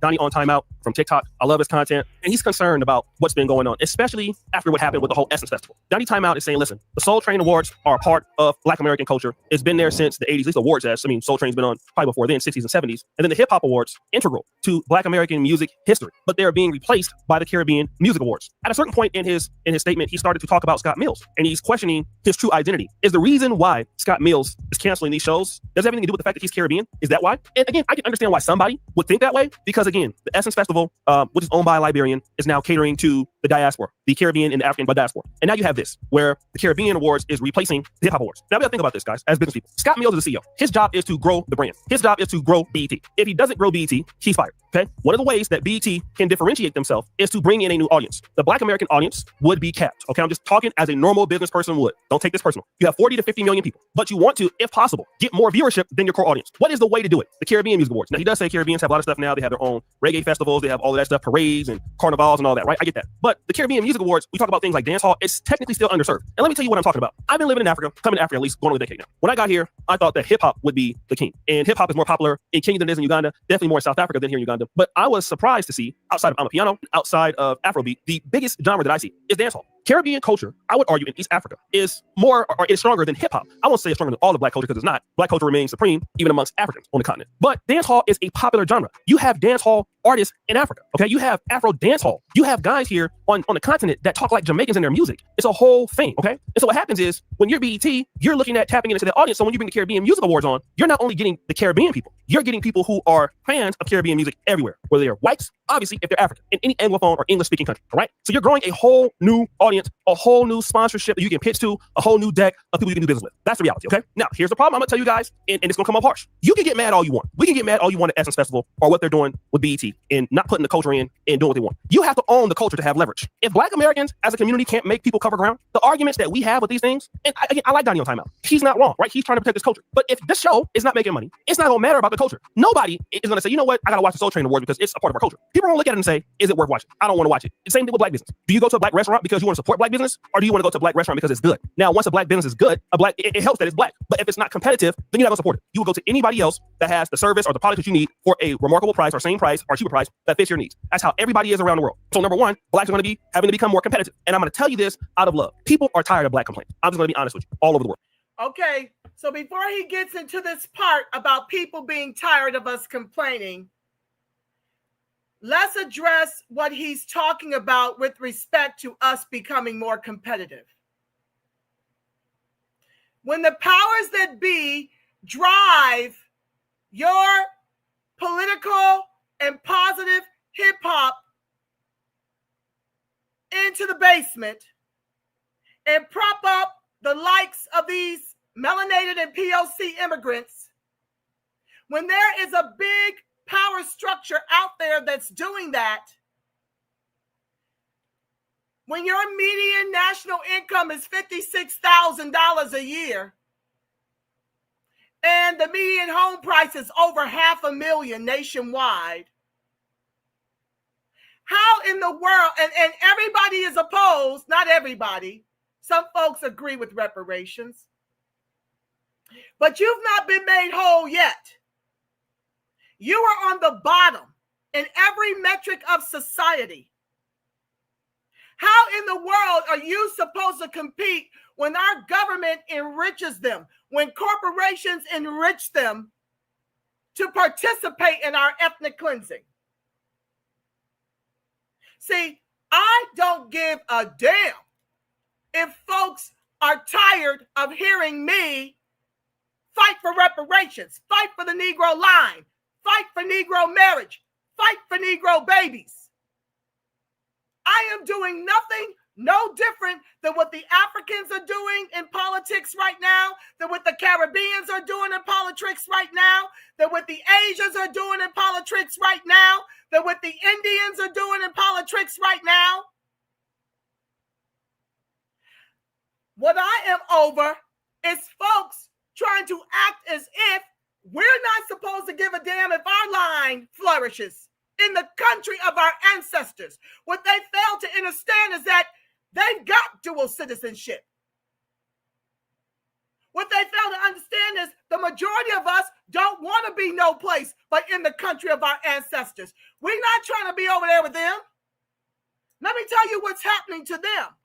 Donnie on timeout from TikTok. I love his content. And he's concerned about what's been going on, especially after what happened with the whole Essence Festival. Donnie Timeout is saying, listen, the Soul Train Awards are a part of Black American culture. It's been there since the 80s, at least awards has. I mean, Soul Train's been on probably before then, 60s and 70s. And then the Hip Hop Awards, integral to Black American music history. But they're being replaced by the Caribbean Music Awards. At a certain point in his statement, he started to talk about Scott Mills. And he's questioning his true identity. Is the reason why Scott Mills is canceling these shows, does it have anything to do with the fact that he's Caribbean? Is that why? And again, I can understand why somebody would think that way. Because again, the Essence Festival, which is owned by a Liberian, is now catering to the diaspora, the Caribbean and the African diaspora. And now you have this, where the Caribbean Awards is replacing the Hip Hop Awards. Now we gotta think about this, guys, as business people. Scott Mills is the CEO. His job is to grow the brand. His job is to grow BET. If he doesn't grow BET, he's fired, okay? One of the ways that BET can differentiate themselves is to bring in a new audience. The Black American audience would be capped, okay? I'm just talking as a normal business person would. Don't take this personal. You have 40 to 50 million people, but you want to, if possible, get more viewership than your core audience. What is the way to do it? The Caribbean Music Awards. Now, he does say Caribbeans have a lot of stuff now. They have their own reggae festivals. They have all of that stuff, parades and carnivals and all that, right? I get that. But the Caribbean Music Awards, we talk about things like dance hall. It's technically still underserved. And let me tell you what I'm talking about. I've been living in Africa, coming to Africa at least going on a decade now. When I got here, I thought that hip hop would be the king. And hip hop is more popular in Kenya than it is in Uganda, definitely more in South Africa than here in Uganda. But I was surprised to see, outside of Amapiano, outside of Afrobeat, the biggest genre that I see is dancehall. Caribbean culture, I would argue, in East Africa is more or is stronger than hip hop. I won't say it's stronger than all of Black culture because it's not. Black culture remains supreme even amongst Africans on the continent. But dancehall is a popular genre. You have dancehall artists in Africa. Okay, you have Afro dancehall. You have guys here on the continent that talk like Jamaicans in their music. It's a whole thing. Okay, and so what happens is when you're BET, you're looking at tapping into the audience. So when you bring the Caribbean Music Awards on, you're not only getting the Caribbean people, you're getting people who are fans of Caribbean music everywhere, whether they're whites, obviously if they're African, in any Anglophone or English speaking country. All right, so you're growing a whole new audience, a whole new sponsorship that you can pitch to, a whole new deck of people you can do business with. That's the reality. Okay, now here's the problem. I'm gonna tell you guys, and it's gonna come up harsh. You can get mad all you want. We can get mad all you want at Essence Festival or what they're doing with BET and not putting the culture in and doing what they want. You have to own the culture to have leverage. If Black Americans as a community can't make people cover ground, the arguments that we have with these things, and I like Donnie on timeout. He's not wrong, right? He's trying to protect this culture. But if this show is not making money, it's not gonna matter about the culture. Nobody is gonna say, you know what, I gotta watch the Soul Train Award because it's a part of our culture. People are gonna look at it and say, is it worth watching? I don't want to watch it. The same thing with Black business. Do you go to a Black restaurant because you want to support Black business, or do you want to go to a Black restaurant because it's good? Now, once a Black business is good, it helps that it's Black. But if it's not competitive, then you're not gonna support it. You will go to anybody else that has the service or the product that you need for a remarkable price or same price or cheaper price that fits your needs. That's how everybody is around the world. So number one, Blacks are gonna be having to become more competitive. And I'm gonna tell you this out of love. People are tired of Black complaints. I'm just gonna be honest with you, all over the world. Okay, so before he gets into this part about people being tired of us complaining, let's address what he's talking about with respect to us becoming more competitive. When the powers that be drive your political and positive hip hop into the basement and prop up the likes of these melanated and POC immigrants, when there is a big power structure out there that's doing that, when your median national income is $56,000 a year and the median home price is over $500,000 nationwide, how in the world, and everybody is opposed, not everybody, some folks agree with reparations, but you've not been made whole yet. You are on the bottom in every metric of society. How in the world are you supposed to compete when our government enriches them, when corporations enrich them to participate in our ethnic cleansing? See, I don't give a damn if folks are tired of hearing me fight for reparations, fight for the Negro line, fight for Negro marriage, fight for Negro babies. I am doing nothing no different than what the Africans are doing in politics right now, than what the Caribbeans are doing in politics right now, than what the Asians are doing in politics right now, than what the Indians are doing in politics right now. What I am over is folks trying to act as if we're not supposed to give a damn if our line flourishes in the country of our ancestors. What they fail to understand is that they've got dual citizenship. What they fail to understand is the majority of us don't want to be no place but in the country of our ancestors. We're not trying to be over there with them. Let me tell you what's happening to them.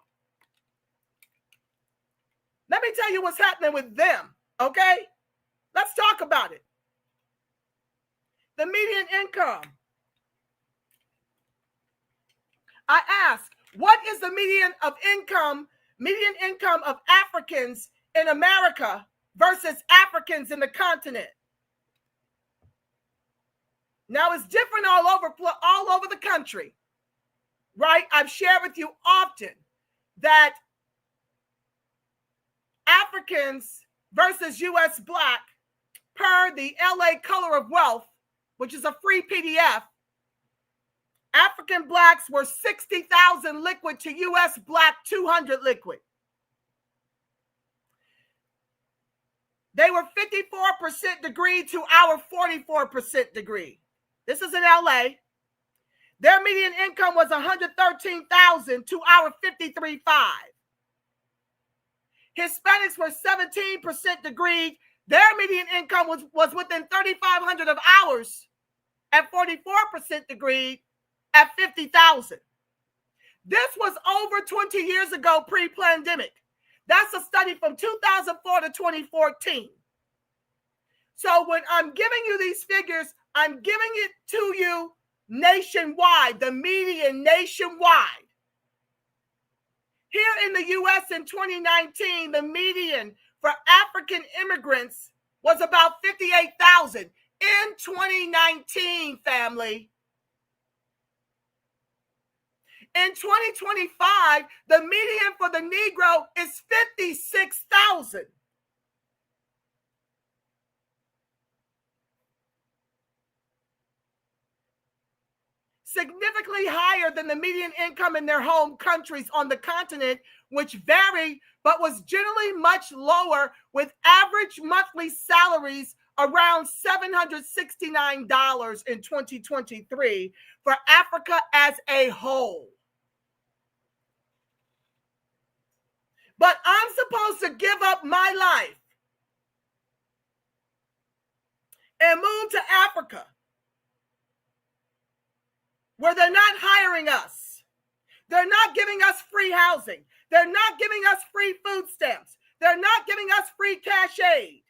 Let me tell you what's happening with them, okay? Let's talk about it. The median income. I ask, what is the median income of Africans in America versus Africans in the continent? Now it's different all over the country, right? I've shared with you often that Africans versus U.S. Black, per the LA Color of Wealth, which is a free PDF, African Blacks were 60,000 liquid to U.S. Black 200 liquid. They were 54% degree to our 44% degree. This is in LA. Their median income was 113,000 to our 53.5. Hispanics were 17% degree. Their median income was within 3,500 of ours at 44% degree at 50,000. This was over 20 years ago, pre-pandemic. That's a study from 2004 to 2014. So when I'm giving you these figures, I'm giving it to you nationwide, the median nationwide. Here in the U.S. in 2019, the median for African immigrants was about 58,000 in 2019, family. In 2025, the median for the Negro is 56,000. Significantly higher than the median income in their home countries on the continent, which varied but was generally much lower, with average monthly salaries around $769 in 2023 for Africa as a whole. But I'm supposed to give up my life and move to Africa, where they're not hiring us. They're not giving us free housing. They're not giving us free food stamps. They're not giving us free cash aid.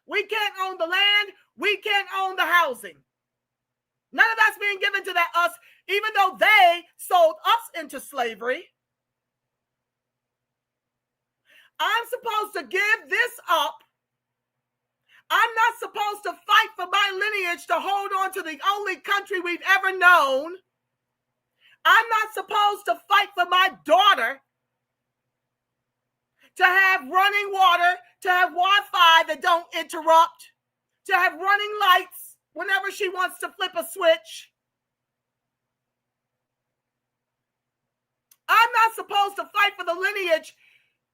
We can't own the land. We can't own the housing. None of that's being given to us, even though they sold us into slavery. I'm supposed to give this up. I'm not supposed to fight for my lineage to hold on to the only country we've ever known. I'm not supposed to fight for my daughter to have running water, to have Wi-Fi that don't interrupt, to have running lights whenever she wants to flip a switch. I'm not supposed to fight for the lineage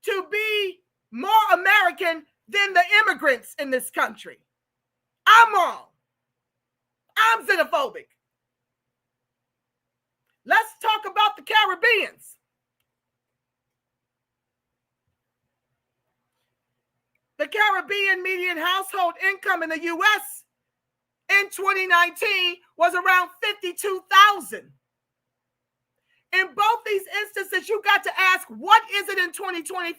to be more American than the immigrants in this country. I'm wrong. I'm xenophobic. Let's talk about the Caribbeans. The Caribbean median household income in the U.S. in 2019 was around $52,000. In both these instances, you got to ask, what is it in 2025?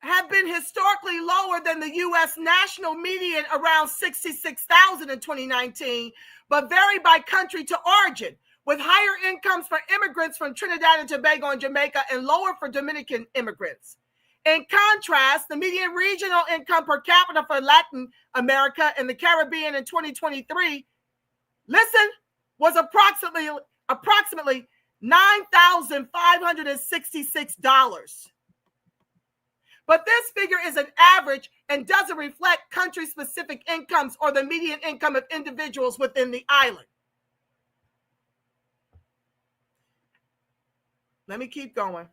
Have been historically lower than the U.S. national median, around 66,000 in 2019, but vary by country to origin, with higher incomes for immigrants from Trinidad and Tobago and Jamaica and lower for Dominican immigrants. In contrast, the median regional income per capita for Latin America and the Caribbean in 2023, listen, was approximately $9,566. But this figure is an average and doesn't reflect country-specific incomes or the median income of individuals within the island. Let me keep going.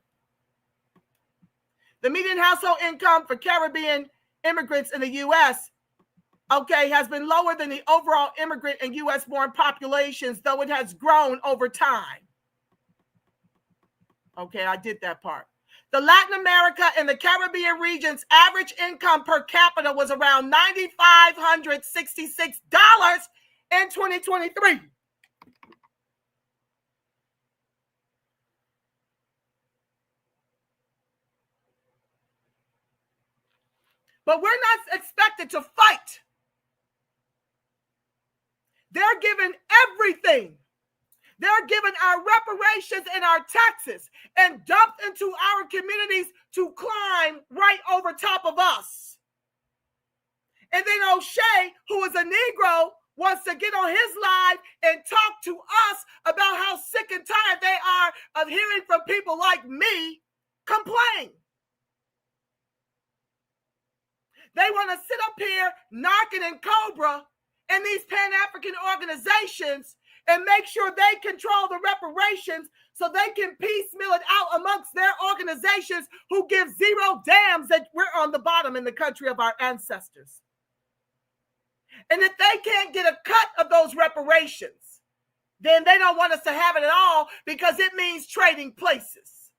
The median household income for Caribbean immigrants in the U.S., has been lower than the overall immigrant and U.S.-born populations, though it has grown over time. Okay, I did that part. The Latin America and the Caribbean region's average income per capita was around $9,566 in 2023. But we're not expected to fight. They're given everything. They're given our reparations and our taxes and dumped into our communities to climb right over top of us. And then O'Shea, who is a Negro, wants to get on his live and talk to us about how sick and tired they are of hearing from people like me complain. They want to sit up here, Narcan and Cobra, and these Pan-African organizations and make sure they control the reparations so they can piecemeal it out amongst their organizations who give zero damns that we're on the bottom in the country of our ancestors. And if they can't get a cut of those reparations, then they don't want us to have it at all because it means trading places.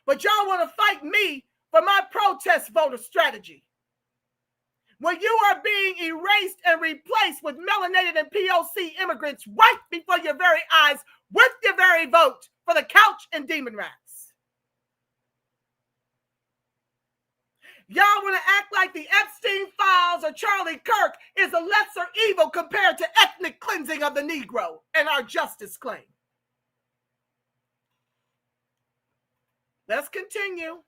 But y'all want to fight me for my protest voter strategy. When you are being erased and replaced with melanated and POC immigrants right before your very eyes with your very vote for the couch and demon rats. Y'all want to act like the Epstein files or Charlie Kirk is a lesser evil compared to ethnic cleansing of the Negro and our justice claim. Let's continue.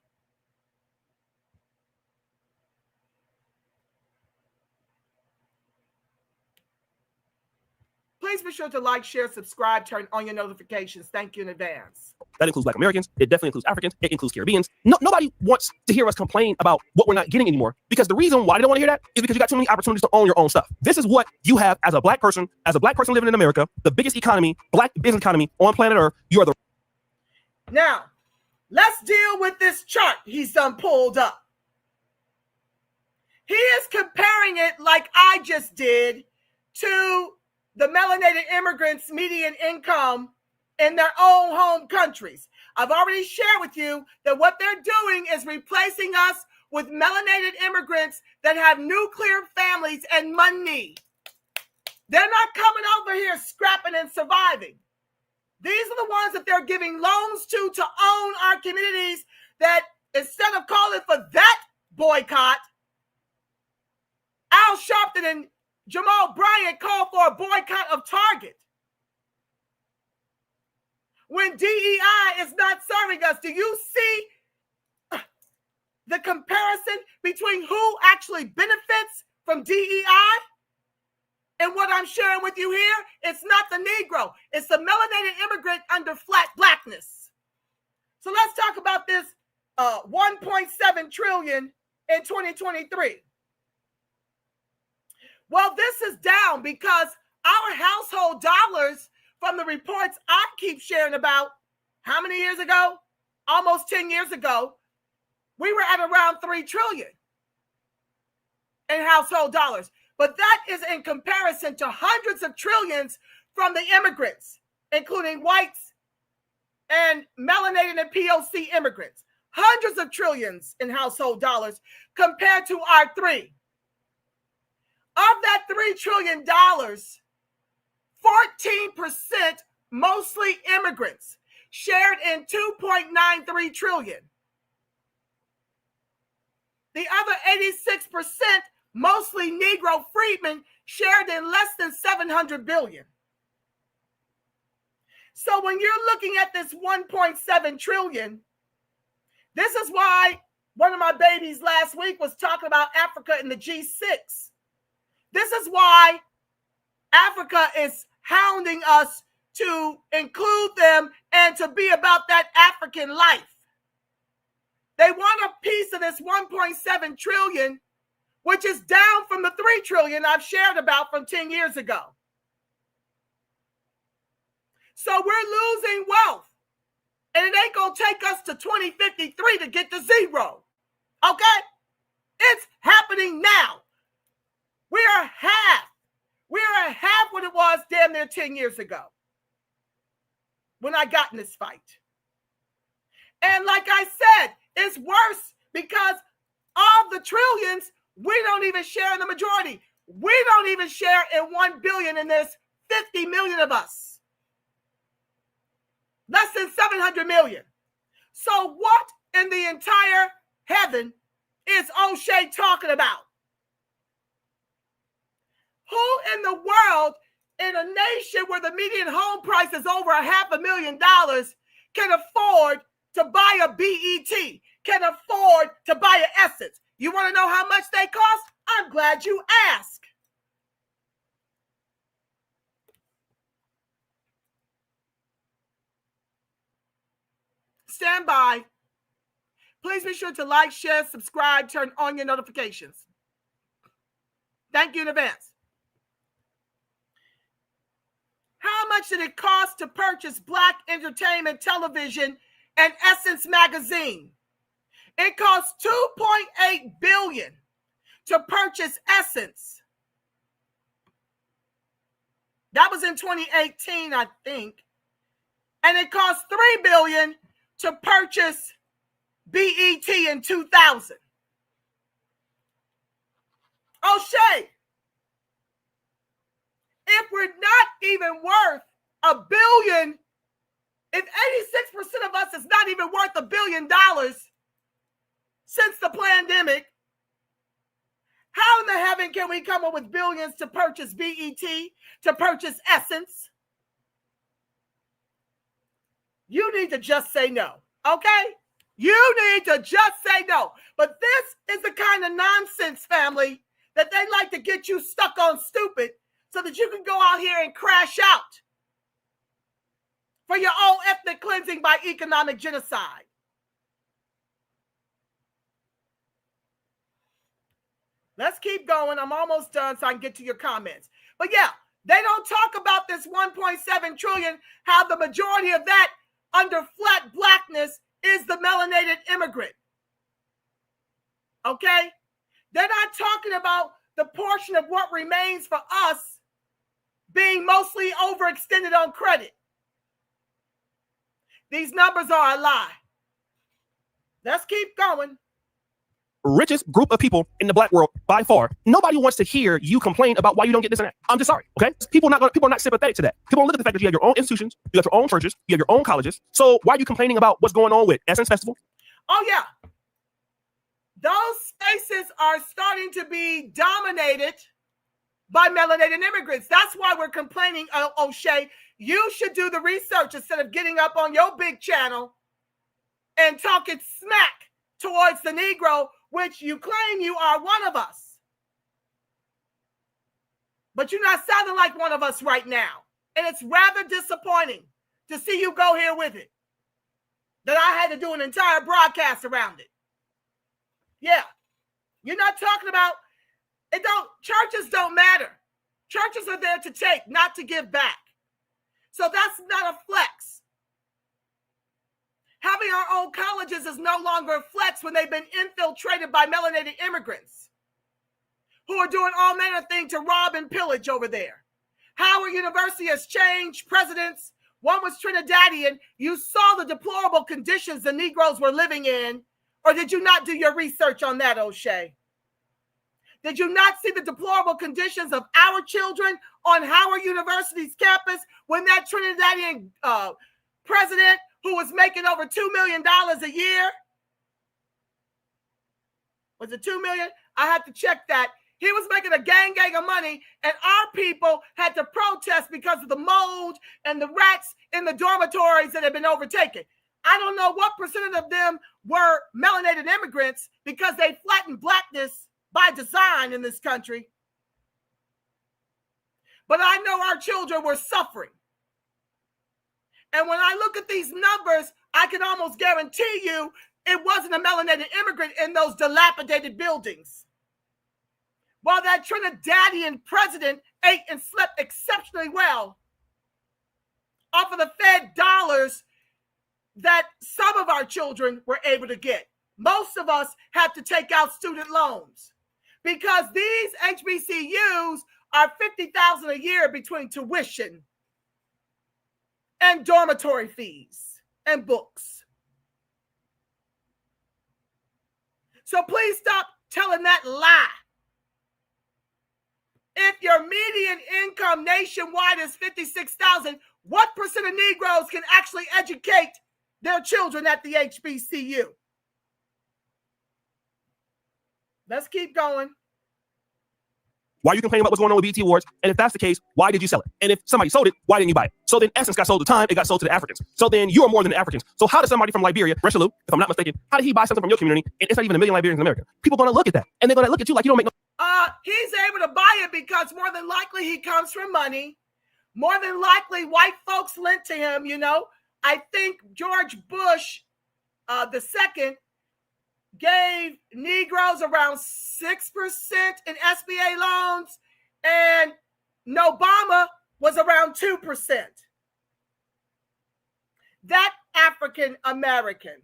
Please be sure to like, share, subscribe, turn on your notifications. Thank you in advance. That includes Black Americans. It definitely includes Africans. It includes Caribbeans. Nobody wants to hear us complain about what we're not getting anymore, because the reason why they don't want to hear that is because you got too many opportunities to own your own stuff. This is what you have as a black person living in America, the biggest economy, black business economy on planet Earth. You are the. Now, let's deal with this chart he's done pulled up. He is comparing it like I just did to the melanated immigrants' median income in their own home countries. I've already shared with you that what they're doing is replacing us with melanated immigrants that have nuclear families and money. They're not coming over here scrapping and surviving. These are the ones that they're giving loans to own our communities, that instead of calling for that boycott, Al Sharpton and Jamal Bryant called for a boycott of Target. When DEI is not serving us, do you see the comparison between who actually benefits from DEI and what I'm sharing with you here? It's not the Negro. It's the melanated immigrant under flat blackness. So let's talk about this 1.7 trillion in 2023. Well, this is down because our household dollars from the reports I keep sharing about, how many years ago? Almost 10 years ago, we were at around 3 trillion in household dollars. But that is in comparison to hundreds of trillions from the immigrants, including whites and melanated and POC immigrants. Hundreds of trillions in household dollars compared to our 3. Of that $3 trillion, 14%, mostly immigrants, shared in 2.93 trillion. The other 86%, mostly Negro freedmen, shared in less than 700 billion. So when you're looking at this 1.7 trillion, this is why one of my babies last week was talking about Africa in the G6. This is why Africa is hounding us to include them and to be about that African life. They want a piece of this 1.7 trillion, which is down from the 3 trillion I've shared about from 10 years ago. So we're losing wealth, and it ain't going to take us to 2053 to get to zero. Okay? It's happening now. We are half what it was damn near 10 years ago when I got in this fight. And like I said, it's worse because of the trillions, we don't even share in the majority. We don't even share in 1 billion, and there's 50 million of us. Less than 700 million. So what in the entire heaven is O'Shea talking about? Who in the world, in a nation where the median home price is over $500,000, can afford to buy a BET, can afford to buy an Essence? You want to know how much they cost? I'm glad you asked. Stand by. Please be sure to like, share, subscribe, turn on your notifications. Thank you in advance. How much did it cost to purchase Black Entertainment Television and Essence Magazine? It cost $2.8 billion to purchase Essence. That was in 2018, I think. And it cost $3 billion to purchase BET in 2000. O'Shea, if we're not even worth $1 billion, if 86% of us is not even worth $1 billion since the pandemic, how in the heaven can we come up with billions to purchase BET, to purchase Essence? You need to just say no, okay? You need to just say no. But this is the kind of nonsense, family, that they like to get you stuck on stupid so that you can go out here and crash out for your own ethnic cleansing by economic genocide. Let's keep going. I'm almost done so I can get to your comments. But yeah, they don't talk about this 1.7 trillion, how the majority of that under flat blackness is the melanated immigrant. Okay? They're not talking about the portion of what remains for us being mostly overextended on credit. These numbers are a lie. Let's keep going. richest group of people in the black world by far. Nobody wants to hear you complain about why you don't get this and that. I'm just sorry, okay? People are not sympathetic to that. People don't look at the fact that you have your own institutions, you have your own churches, you have your own colleges. So why are you complaining about what's going on with Essence Festival? Oh yeah. Those spaces are starting to be dominated by melanated immigrants. That's why we're complaining, O'Shea. You should do the research instead of getting up on your big channel and talking smack towards the Negro, which you claim you are one of us. But you're not sounding like one of us right now. And it's rather disappointing to see you go here with it, that I had to do an entire broadcast around it. Yeah. You're not talking about it. Churches don't matter. Churches are there to take, not to give back. So that's not a flex. Having our own colleges is no longer a flex when they've been infiltrated by melanated immigrants who are doing all manner of things to rob and pillage over there. Howard University has changed presidents. One was Trinidadian. You saw the deplorable conditions the Negroes were living in. Or did you not do your research on that, O'Shea? Did you not see the deplorable conditions of our children on Howard University's campus when that Trinidadian president who was making over $2 million a year? Was it $2 million? I had to check that. He was making a gang of money, and our people had to protest because of the mold and the rats in the dormitories that had been overtaken. I don't know what percentage of them were melanated immigrants because they flattened blackness by design in this country. But I know our children were suffering. And when I look at these numbers, I can almost guarantee you it wasn't a melanated immigrant in those dilapidated buildings. While that Trinidadian president ate and slept exceptionally well off of the Fed dollars that some of our children were able to get. Most of us have to take out student loans because these HBCUs are $50,000 a year between tuition and dormitory fees and books. So please stop telling that lie. If your median income nationwide is $56,000, what percent of Negroes can actually educate their children at the HBCU? Let's keep going. Why are you complaining about what's going on with BET Awards? And if that's the case, why did you sell it? And if somebody sold it, why didn't you buy it? So then Essence got sold to time, it got sold to the Africans. So then you are more than the Africans. So how does somebody from Liberia, Reshalou, if I'm not mistaken, how did he buy something from your community? And it's not even a million Liberians in America. People are going to look at that. And they're going to look at you like you don't make no... He's able to buy it because more than likely he comes from money. More than likely white folks lent to him, you know. I think George Bush II gave Negroes around 6% in SBA loans, and Obama was around 2%. That African American.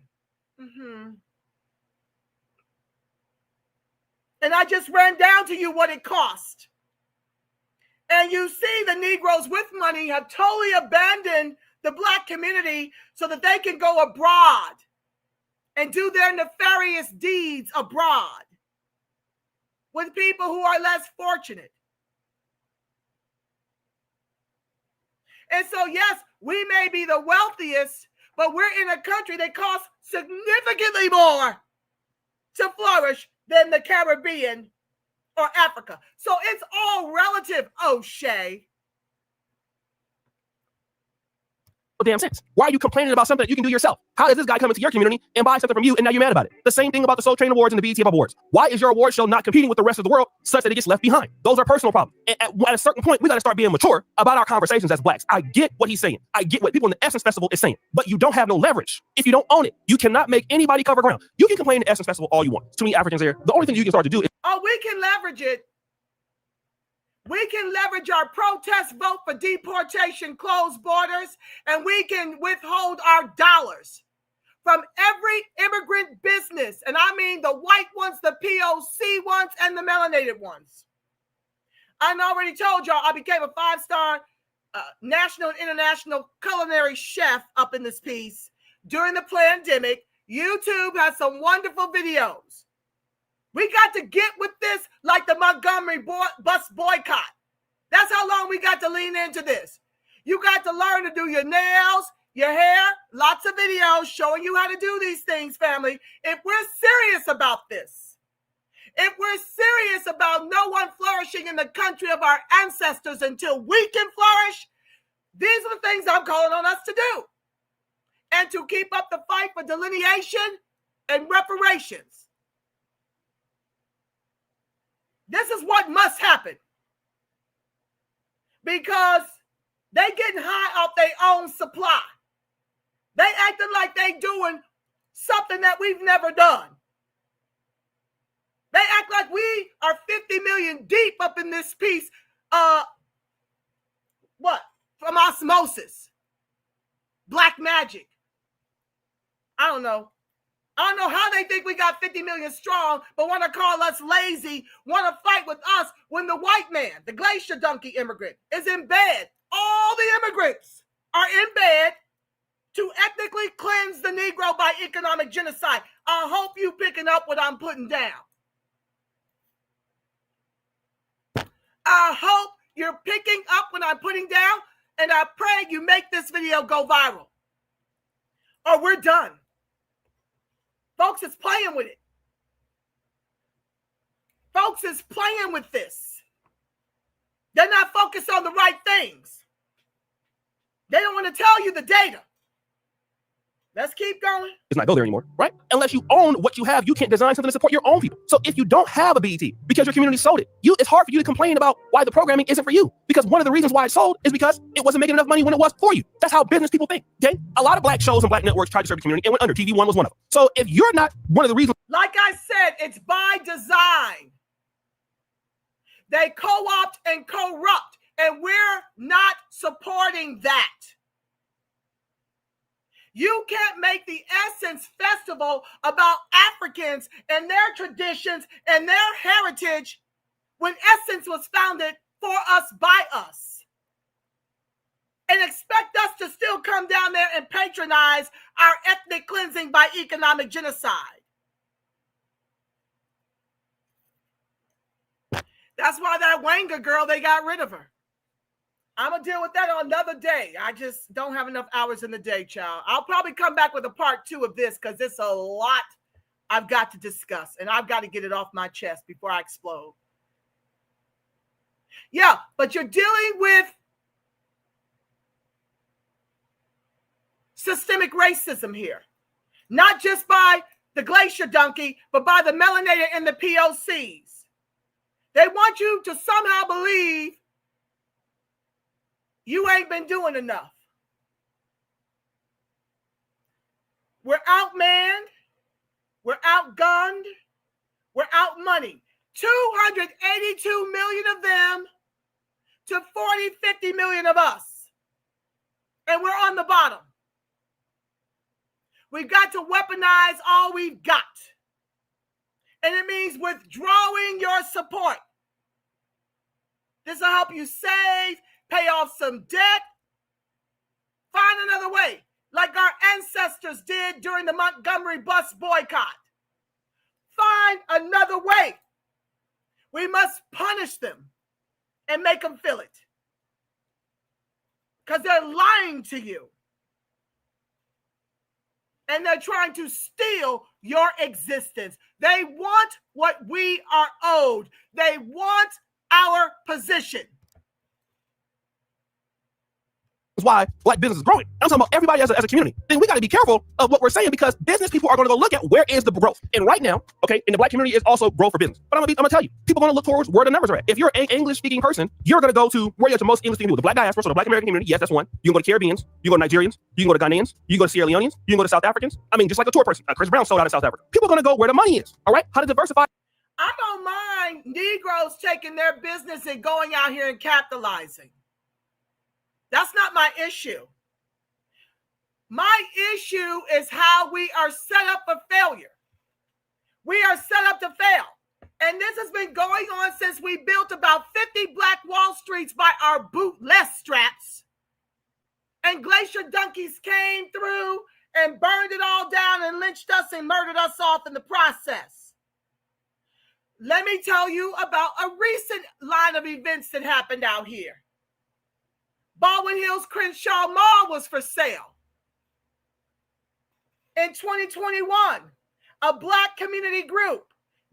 And I just ran down to you what it cost. And you see the Negroes with money have totally abandoned the Black community so that they can go abroad and do their nefarious deeds abroad with people who are less fortunate. And so, yes, we may be the wealthiest, but we're in a country that costs significantly more to flourish than the Caribbean or Africa. So it's all relative, O'Shea. Damn sense. Why are you complaining about something that you can do yourself? How does this guy come into your community and buy something from you and now you're mad about it? The same thing about the Soul Train Awards and the BET Awards. Why is your award show not competing with the rest of the world such that it gets left behind? Those are personal problems. And at a certain point, we got to start being mature about our conversations as Blacks. I get what he's saying. I get what people in the Essence Festival is saying, but you don't have no leverage. If you don't own it, you cannot make anybody cover ground. You can complain to Essence Festival all you want. Too many Africans there. The only thing you can start to do is... we can leverage it. We can leverage our protest vote for deportation, closed borders, and we can withhold our dollars from every immigrant business. And I mean the white ones, the POC ones, and the melanated ones. I already told y'all I became a 5-star national and international culinary chef up in this piece during the pandemic. YouTube has some wonderful videos We got to get with this like the Montgomery Bus Boycott. That's how long we got to lean into this. You got to learn to do your nails, your hair, lots of videos showing you how to do these things, family. If we're serious about this, if we're serious about no one flourishing in the country of our ancestors until we can flourish, these are the things I'm calling on us to do. And to keep up the fight for delineation and reparations. This is what must happen. Because they getting high off their own supply. They acting like they doing something that we've never done. They act like we are 50 million deep up in this piece. From osmosis. Black magic. I don't know how they think we got 50 million strong, but want to call us lazy, want to fight with us when the white man, the glacier donkey immigrant, is in bed. All the immigrants are in bed to ethnically cleanse the Negro by economic genocide. I hope you picking up what I'm putting down. I hope you're picking up what I'm putting down, and I pray you make this video go viral. Or we're done. Folks is playing with it. Folks is playing with this. They're not focused on the right things. They don't want to tell you the data. Let's keep going. It's not go there anymore, right? Unless you own what you have, you can't design something to support your own people. So if you don't have a BET because your community sold it, it's hard for you to complain about why the programming isn't for you. Because one of the reasons why it sold is because it wasn't making enough money when it was for you. That's how business people think, okay? A lot of black shows and black networks tried to serve the community and went under. TV One was one of them. So if you're not one of the reasons... Like I said, it's by design. They co-opt and corrupt, and we're not supporting that. You can't make the Essence Festival about Africans and their traditions and their heritage when Essence was founded for us, by us. And expect us to still come down there and patronize our ethnic cleansing by economic genocide. That's why that Wenger girl, they got rid of her. I'm going to deal with that on another day. I just don't have enough hours in the day, child. I'll probably come back with a part 2 of this because it's a lot I've got to discuss, and I've got to get it off my chest before I explode. Yeah, but you're dealing with systemic racism here. Not just by the glacier donkey, but by the melanated and the POCs. They want you to somehow believe you ain't been doing enough. We're outmanned. We're outgunned. We're outmoneyed. 282 million of them to 40, 50 million of us. And we're on the bottom. We've got to weaponize all we've got. And it means withdrawing your support. This will help you save, pay off some debt, find another way, like our ancestors did during the Montgomery Bus Boycott. Find another way. We must punish them and make them feel it. Because they're lying to you. And they're trying to steal your existence. They want what we are owed. They want our position. That's why black business is growing. I'm talking about everybody as a community. Then we got to be careful of what we're saying because business people are going to go look at where is the growth. And right now, okay, in the black community is also growth for business. But I'm gonna tell you, people are going to look towards where the numbers are at. If you're an English-speaking person, you're going to go to where you have the most English-speaking people. The black diaspora, so the black American community, yes, that's one. You can go to Caribbeans, you can go to Nigerians, you can go to Ghanaians, you can go to Sierra Leoneans, you can go to South Africans. I mean, just like a tour person. Chris Brown sold out of South Africa. People are going to go where the money is, all right? How to diversify. I don't mind Negroes taking their business and going out here and capitalizing. That's not my issue. My issue is how we are set up for failure. We are set up to fail. And this has been going on since we built about 50 Black Wall Streets by our bootless straps. And glacier donkeys came through and burned it all down and lynched us and murdered us off in the process. let me tell you about a recent line of events that happened out here. Baldwin Hills Crenshaw Mall was for sale. In 2021, a Black community group,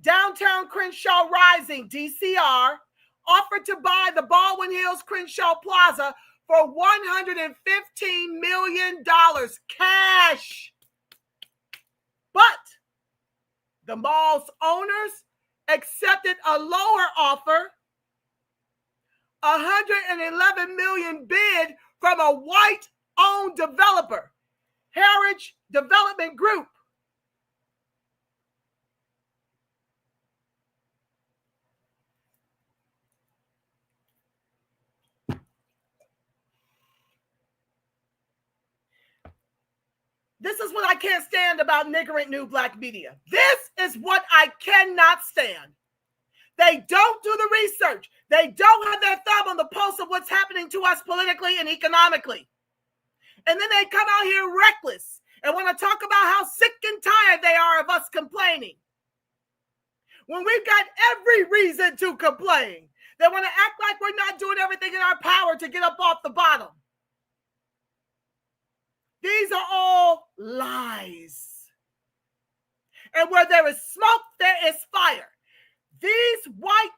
Downtown Crenshaw Rising, DCR, offered to buy the Baldwin Hills Crenshaw Plaza for $115 million cash. But the mall's owners accepted a lower offer, $111 million bid from a white-owned developer, Heritage Development Group. This is what I can't stand about niggering new Black media. This is what I cannot stand. They don't do the research. They don't have their thumb on the pulse of what's happening to us politically and economically. And then they come out here reckless and want to talk about how sick and tired they are of us complaining. When we've got every reason to complain, they want to act like we're not doing everything in our power to get up off the bottom. These are all lies. And where there is smoke, there is fire. These white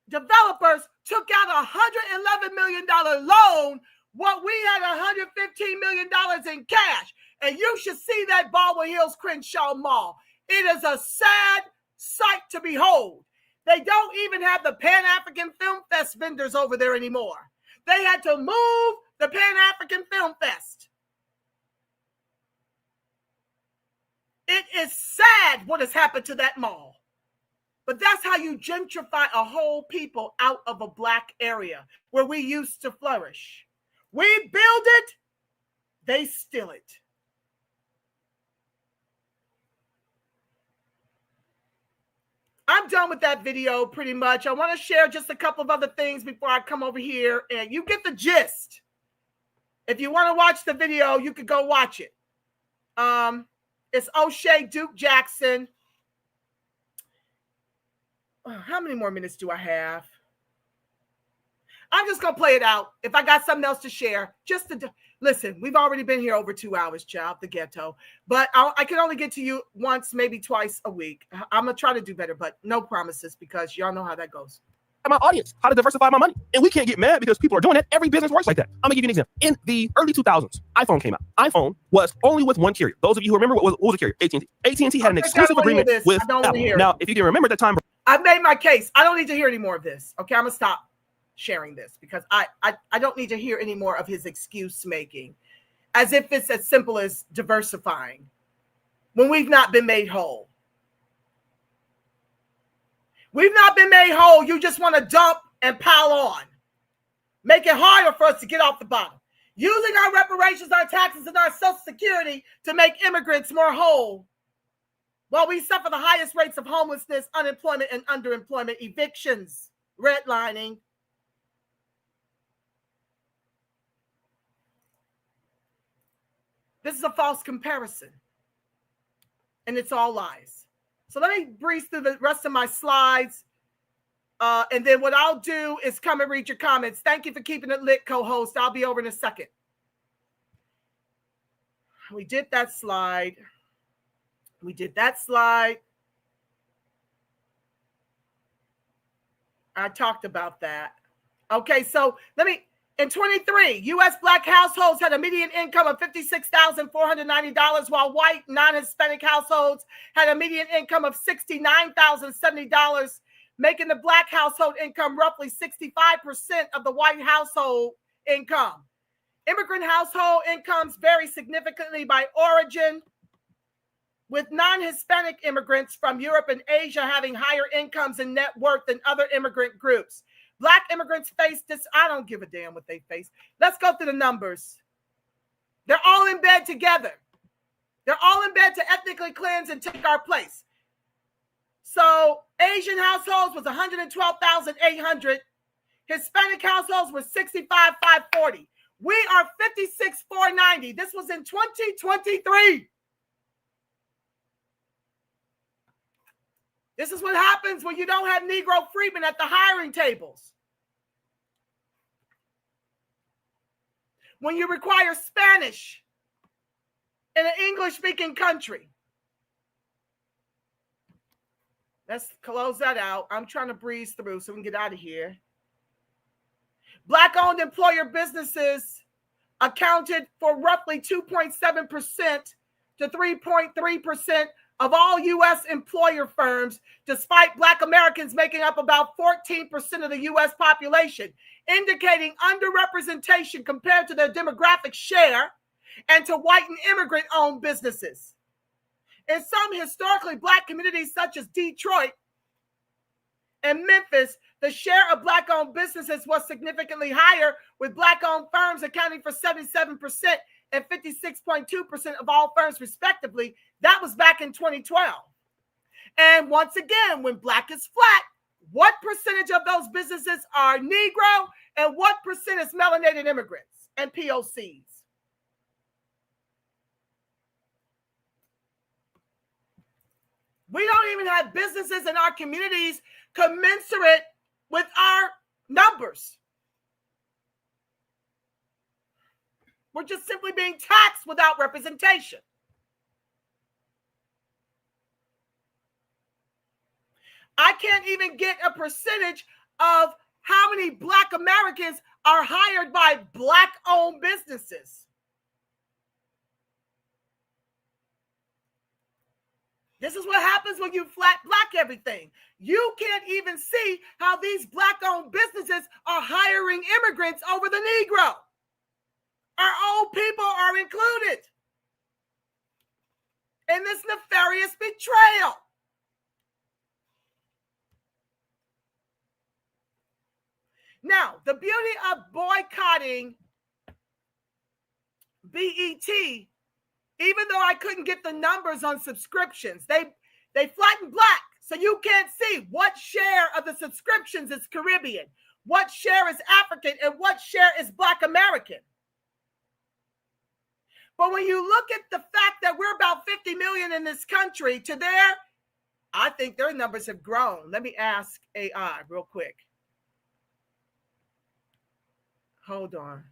developers took out a $111 million loan, what we had $115 million in cash. And you should see that Baldwin Hills Crenshaw Mall. It is a sad sight to behold. They don't even have the Pan-African Film Fest vendors over there anymore. They had to move the Pan-African Film Fest. It is sad what has happened to that mall. But that's how you gentrify a whole people out of a Black area where we used to flourish. We build it, they steal it. I'm done with that video pretty much. I want to share just a couple of other things before I come over here, and you get the gist. If you want to watch the video, you could go watch it. It's O'Shea Duke Jackson. How many more minutes do I have? I'm just going to play it out. If I got something else to share, just to listen, we've already been here over 2 hours, child, the ghetto. But I can only get to you once, maybe twice a week. I'm going to try to do better, but no promises because y'all know how that goes. My audience, how to diversify my money. And we can't get mad because people are doing that. Every business works like that. I'm gonna give you an example. In the early 2000s, iPhone came out. iPhone was only with one carrier. Those of you who remember, what was the carrier? AT&T. AT&T had an exclusive agreement with Apple. Now, if you can remember that time. I've made my case. I don't need to hear any more of this. Okay, I'm gonna stop sharing this because I don't need to hear any more of his excuse making as if it's as simple as diversifying when we've not been made whole. We've not been made whole. You just want to dump and pile on. Make it harder for us to get off the bottom. Using our reparations, our taxes, and our Social Security to make immigrants more whole while we suffer the highest rates of homelessness, unemployment, and underemployment, evictions, redlining. This is a false comparison. And it's all lies. So let me breeze through the rest of my slides. And then what I'll do is come and read your comments. Thank you for keeping it lit, co-host. I'll be over in a second. We did that slide. We did that slide. I talked about that. Okay, so in 23, U.S. Black households had a median income of $56,490, while white non-Hispanic households had a median income of $69,070, making the Black household income roughly 65% of the white household income. Immigrant household incomes vary significantly by origin, with non-Hispanic immigrants from Europe and Asia having higher incomes and net worth than other immigrant groups. Black immigrants face this. I don't give a damn what they face. Let's go through the numbers. They're all in bed together. They're all in bed to ethnically cleanse and take our place. So Asian households was 112,800. Hispanic households were 65,540. We are 56,490. This was in 2023. This is what happens when you don't have Negro freedmen at the hiring tables. When you require Spanish in an English-speaking country. Let's close that out. I'm trying to breeze through so we can get out of here. Black-owned employer businesses accounted for roughly 2.7% to 3.3% of all U.S. employer firms, despite Black Americans making up about 14% of the U.S. population, indicating underrepresentation compared to their demographic share and to white and immigrant-owned businesses. In some historically Black communities, such as Detroit and Memphis, the share of Black-owned businesses was significantly higher, with Black-owned firms accounting for 77% and 56.2% of all firms, respectively. That was back in 2012. And once again, when Black is flat, what percentage of those businesses are Negro and what percent is melanated immigrants and POCs? We don't even have businesses in our communities commensurate with our numbers. We're just simply being taxed without representation. I can't even get a percentage of how many Black Americans are hired by Black-owned businesses. This is what happens when you flat Black everything. You can't even see how these Black-owned businesses are hiring immigrants over the Negro. Our old people are included in this nefarious betrayal. Now, the beauty of boycotting BET, even though I couldn't get the numbers on subscriptions, they flattened Black, so you can't see what share of the subscriptions is Caribbean, what share is African, and what share is Black American. But when you look at the fact that we're about 50 million in this country, I think their numbers have grown. Let me ask AI real quick. Hold on.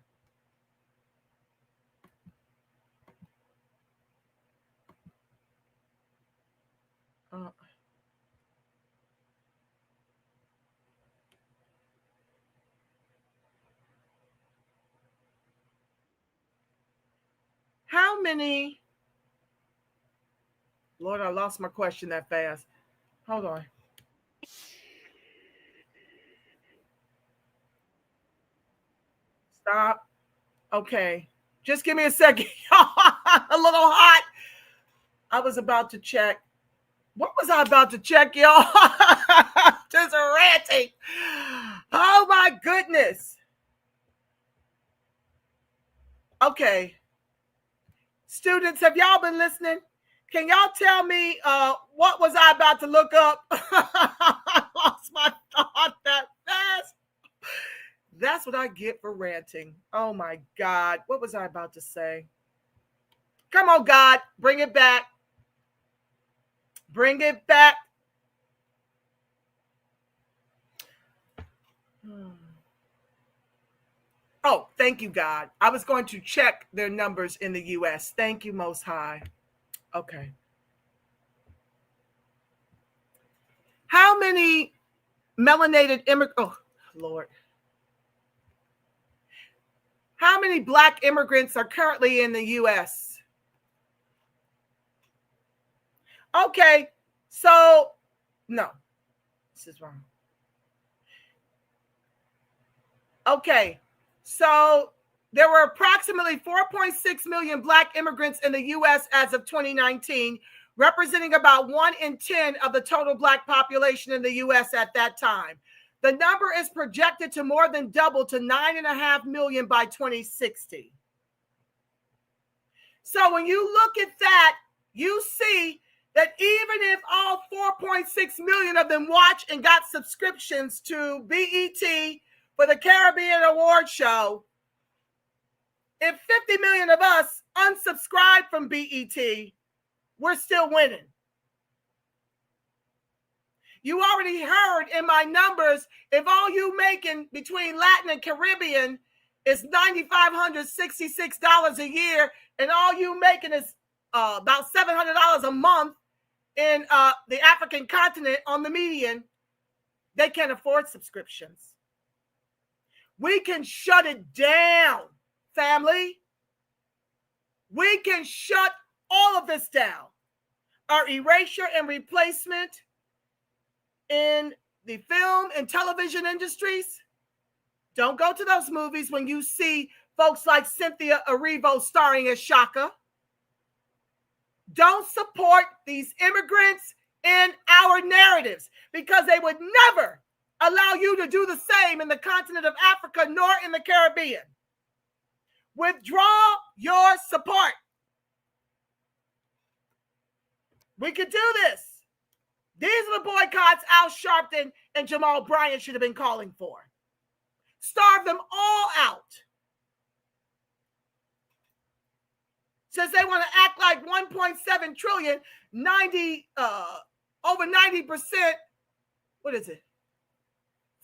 How many? Lord, I lost my question that fast. Hold on. Stop. Okay. Just give me a second. A little hot. I was about to check. What was I about to check, y'all? Just ranting. Oh, my goodness. Okay. Students, have y'all been listening? Can y'all tell me what was I about to look up? I lost my thought that fast. That's what I get for ranting. Oh, my God. What was I about to say? Come on, God. Bring it back. Bring it back. Oh, thank you, God. I was going to check their numbers in the U.S. Thank you, Most High. Okay. How many melanated immigrants? Oh, Lord. How many Black immigrants are currently in the U.S.? Okay, so no, this is wrong. Okay, so there were approximately 4.6 million Black immigrants in the U.S. as of 2019, representing about 1 in 10 of the total Black population in the U.S. at that time. The number is projected to more than double to 9.5 million by 2060. So when you look at that, you see that even if all 4.6 million of them watch and got subscriptions to BET for the Caribbean Award Show, if 50 million of us unsubscribe from BET, we're still winning. You already heard in my numbers, if all you making between Latin and Caribbean is $9,566 a year, and all you making is about $700 a month in the African continent on the median, they can't afford subscriptions. We can shut it down, family. We can shut all of this down. Our erasure and replacement in the film and television industries. Don't go to those movies when you see folks like Cynthia Erivo starring as Shaka. Don't support these immigrants in our narratives, because they would never allow you to do the same in the continent of Africa nor in the Caribbean. Withdraw your support. We could do this. These are the boycotts Al Sharpton and Jamal Bryant should have been calling for. Starve them all out. Since they want to act like 1.7 trillion, over 90%, what is it?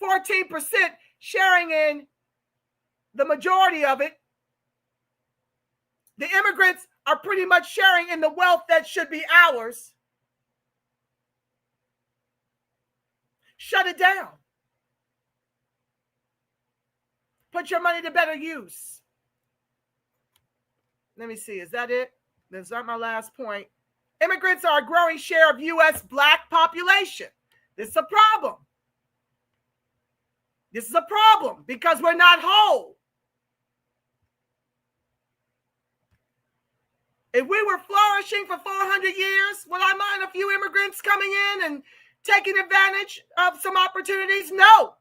14% sharing in the majority of it. The immigrants are pretty much sharing in the wealth that should be ours. Shut it down. Put your money to better use. Let me see. Is that it? That's not my last point. Immigrants are a growing share of U.S. Black population. This is a problem. This is a problem because we're not whole. If we were flourishing for 400 years, would I mind a few immigrants coming in and taking advantage of some opportunities? No.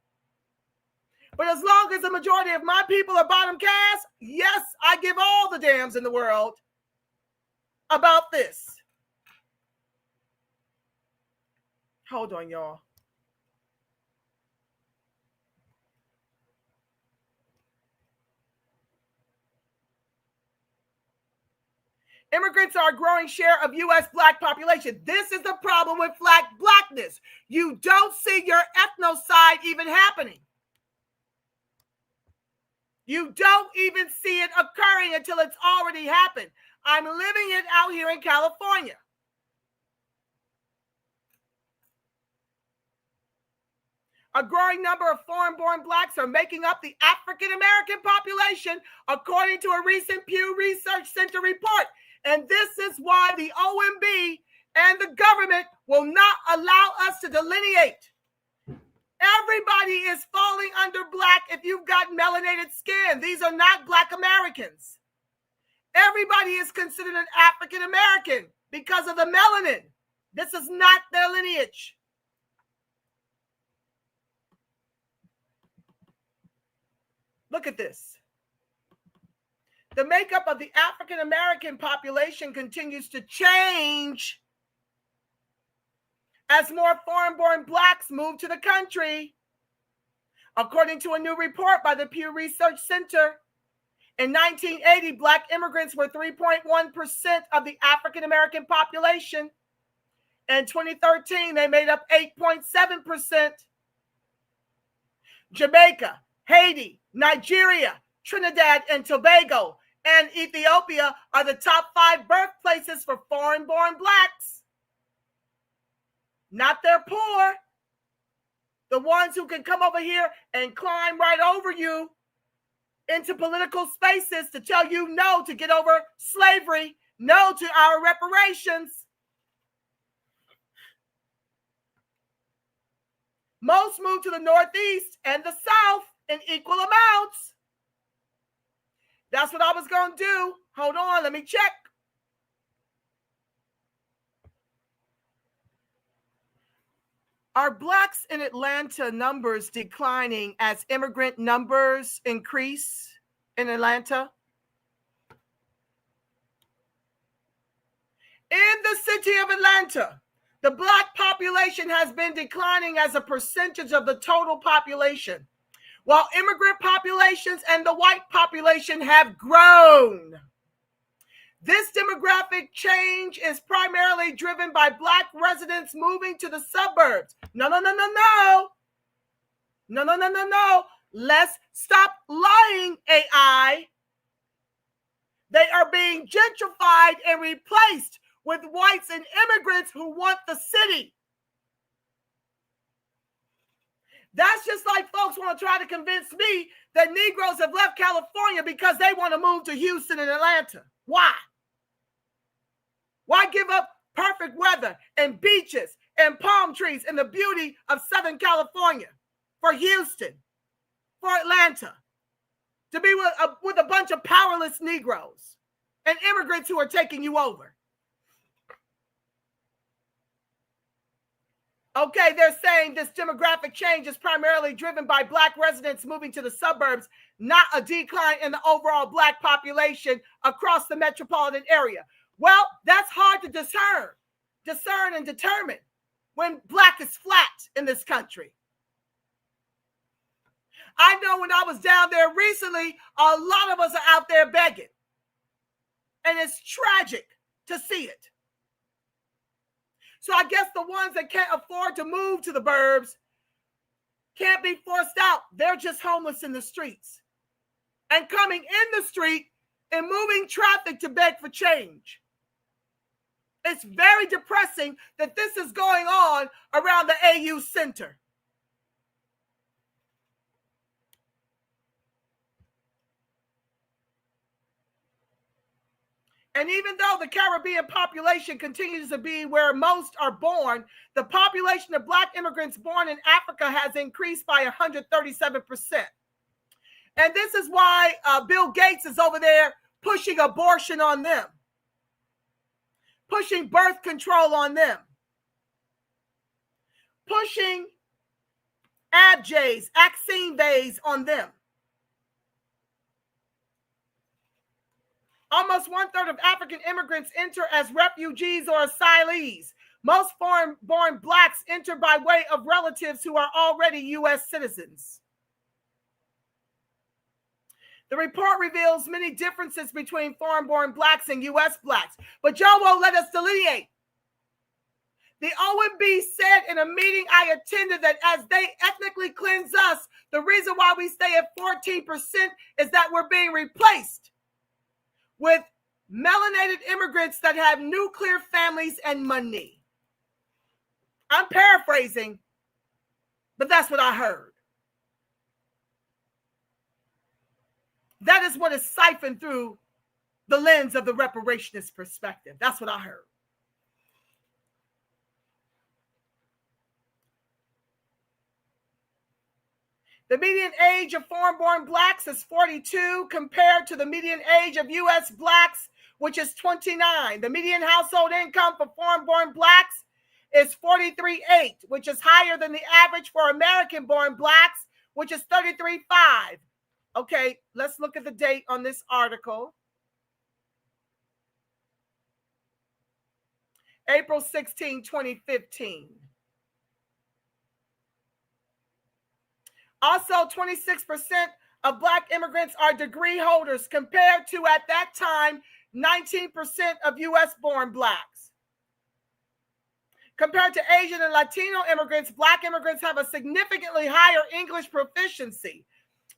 But as long as the majority of my people are bottom caste, yes, I give all the damns in the world about this. Hold on, y'all. Immigrants are a growing share of U.S. Black population. This is the problem with Blackness. You don't see your ethnocide even happening. You don't even see it occurring until it's already happened. I'm living it out here in California. A growing number of foreign-born Blacks are making up the African-American population, according to a recent Pew Research Center report. And this is why the OMB and the government will not allow us to delineate. Everybody is falling under Black if you've got melanated skin. These are not Black Americans. Everybody is considered an African American because of the melanin. This is not their lineage. Look at this. The makeup of the African American population continues to change as more foreign-born Blacks move to the country. According to a new report by the Pew Research Center, in 1980, Black immigrants were 3.1% of the African American population. In 2013, they made up 8.7%. Jamaica, Haiti, Nigeria, Trinidad and Tobago, and Ethiopia are the top 5 birthplaces for foreign-born Blacks. Not their poor. The ones who can come over here and climb right over you into political spaces to tell you no to get over slavery, no to our reparations. Most move to the Northeast and the South in equal amounts. That's what I was going to do. Hold on, let me check. Are Blacks in Atlanta numbers declining as immigrant numbers increase in Atlanta? In the city of Atlanta, the Black population has been declining as a percentage of the total population, while immigrant populations and the white population have grown. This demographic change is primarily driven by Black residents moving to the suburbs. No. Let's stop lying, AI. They are being gentrified and replaced with whites and immigrants who want the city. That's just like folks want to try to convince me that Negroes have left California because they want to move to Houston and Atlanta. Why? Why give up perfect weather and beaches and palm trees and the beauty of Southern California for Houston, for Atlanta, to be with a bunch of powerless Negroes and immigrants who are taking you over? Okay, they're saying this demographic change is primarily driven by Black residents moving to the suburbs, not a decline in the overall Black population across the metropolitan area. Well, that's hard to discern and determine when Black is flat in this country. I know when I was down there recently, a lot of us are out there begging. And it's tragic to see it. So I guess the ones that can't afford to move to the burbs can't be forced out. They're just homeless in the streets and coming in the street and moving traffic to beg for change. It's very depressing that this is going on around the AU Center. And even though the Caribbean population continues to be where most are born, the population of Black immigrants born in Africa has increased by 137%. And this is why Bill Gates is over there pushing abortion on them, pushing birth control on them, pushing vaccine on them. Almost 1/3 of African immigrants enter as refugees or asylees. Most foreign-born Blacks enter by way of relatives who are already U.S. citizens. The report reveals many differences between foreign-born Blacks and U.S. Blacks, but Joe won't let us delineate. The OMB said in a meeting I attended that as they ethnically cleanse us, the reason why we stay at 14% is that we're being replaced with melanated immigrants that have nuclear families and money. I'm paraphrasing, but that's what I heard. That is what is siphoned through the lens of the reparationist perspective. That's what I heard. The median age of foreign-born Blacks is 42 compared to the median age of U.S. Blacks, which is 29. The median household income for foreign-born Blacks is $43,800, which is higher than the average for American-born Blacks, which is $33,500. Okay, let's look at the date on this article. April 16, 2015. Also, 26% of Black immigrants are degree holders compared to, at that time, 19% of U.S.-born Blacks. Compared to Asian and Latino immigrants, Black immigrants have a significantly higher English proficiency.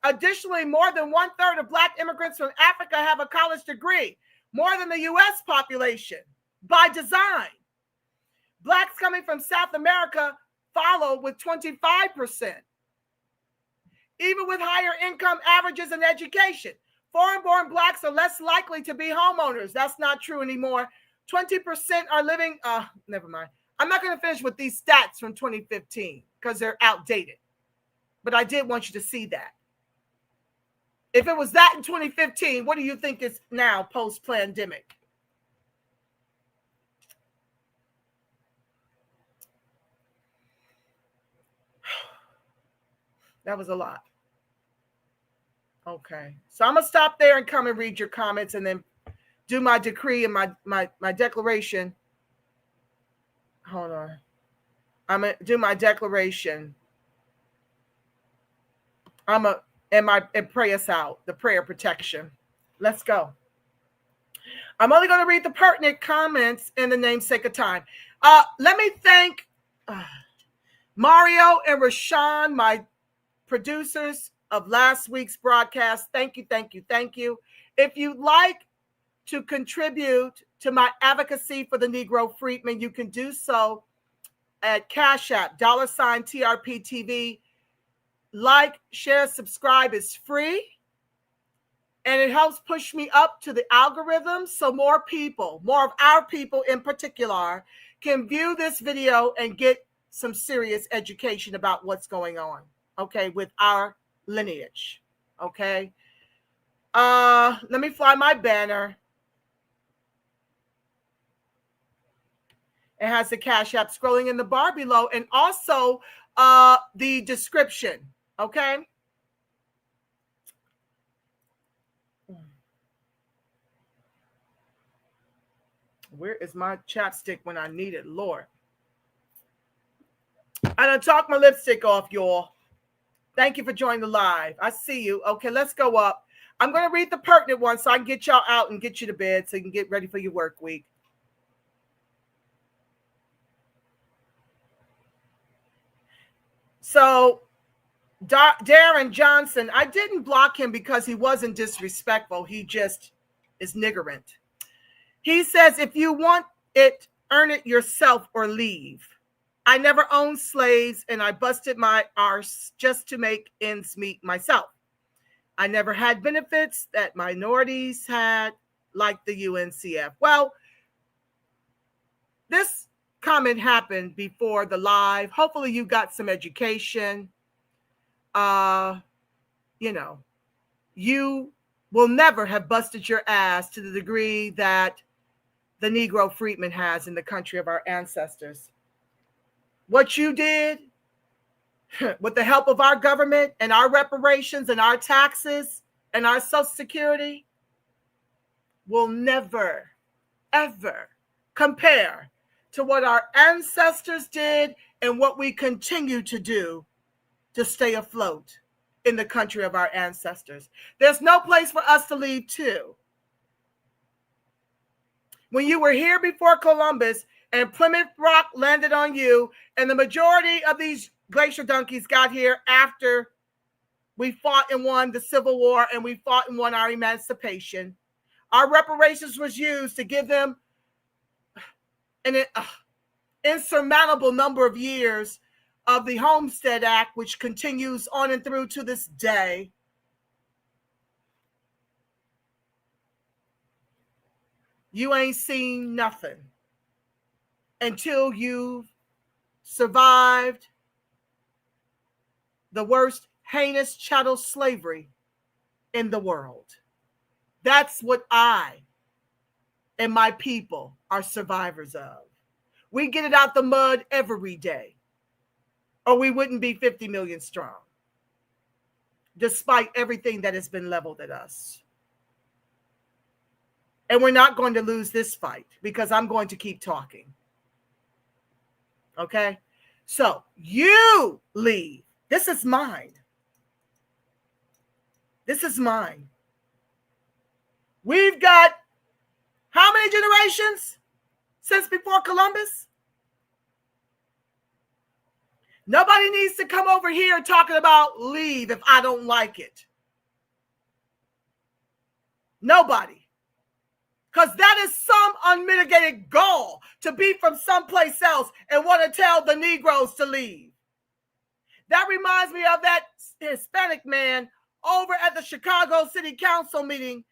Additionally, more than 1/3 of Black immigrants from Africa have a college degree, more than the U.S. population, by design. Blacks coming from South America follow with 25%. Even with higher income averages and education, foreign-born Blacks are less likely to be homeowners. That's not true anymore. 20% are living, never mind. I'm not going to finish with these stats from 2015 because they're outdated. But I did want you to see that. If it was that in 2015, what do you think is now post-pandemic? That was a lot. Okay, so I'm gonna stop there and come and read your comments and then do my decree and my declaration. Hold on. I'm gonna do my declaration. And pray us out, the prayer protection. Let's go. I'm only going to read the pertinent comments in the namesake of time. Let me thank Mario and Rashawn, my producers of last week's broadcast. Thank you, thank you, thank you. If you'd like to contribute to my advocacy for the Negro freedmen, you can do so at Cash App, $TRPTV. Like, share, subscribe is free. And it helps push me up to the algorithm so more people, more of our people in particular, can view this video and get some serious education about what's going on, okay, with our lineage, okay? Let me fly my banner. It has the Cash App scrolling in the bar below, and also the description, okay? Where is my chapstick when I need it, Lord? I done talked my lipstick off, y'all. Thank you for joining the live. I see you. Okay, let's go up. I'm going to read the pertinent one so I can get y'all out and get you to bed so you can get ready for your work week. So, Darren Johnson, I didn't block him because he wasn't disrespectful. He just is niggerant. He says, if you want it, earn it yourself or leave. I never owned slaves and I busted my arse just to make ends meet myself. I never had benefits that minorities had, like the UNCF. Well, this comment happened before the live. Hopefully you got some education. You know, you will never have busted your ass to the degree that the Negro freedman has in the country of our ancestors. What you did with the help of our government and our reparations and our taxes and our Social Security will never, ever compare to what our ancestors did and what we continue to do to stay afloat in the country of our ancestors. There's no place for us to leave to. When you were here before Columbus and Plymouth Rock landed on you, and the majority of these glacier donkeys got here after we fought and won the Civil War and we fought and won our emancipation, our reparations was used to give them an insurmountable number of years of the Homestead Act, which continues on and through to this day. You ain't seen nothing until you've survived the worst heinous chattel slavery in the world. That's what I and my people are survivors of. We get it out the mud every day, or we wouldn't be 50 million strong, despite everything that has been leveled at us. And we're not going to lose this fight because I'm going to keep talking. Okay? So you leave. This is mine. This is mine. We've got how many generations since before Columbus? Nobody needs to come over here talking about leave if I don't like it. Nobody. Because that is some unmitigated gall to be from someplace else and want to tell the Negroes to leave. That reminds me of that Hispanic man over at the Chicago City Council meeting,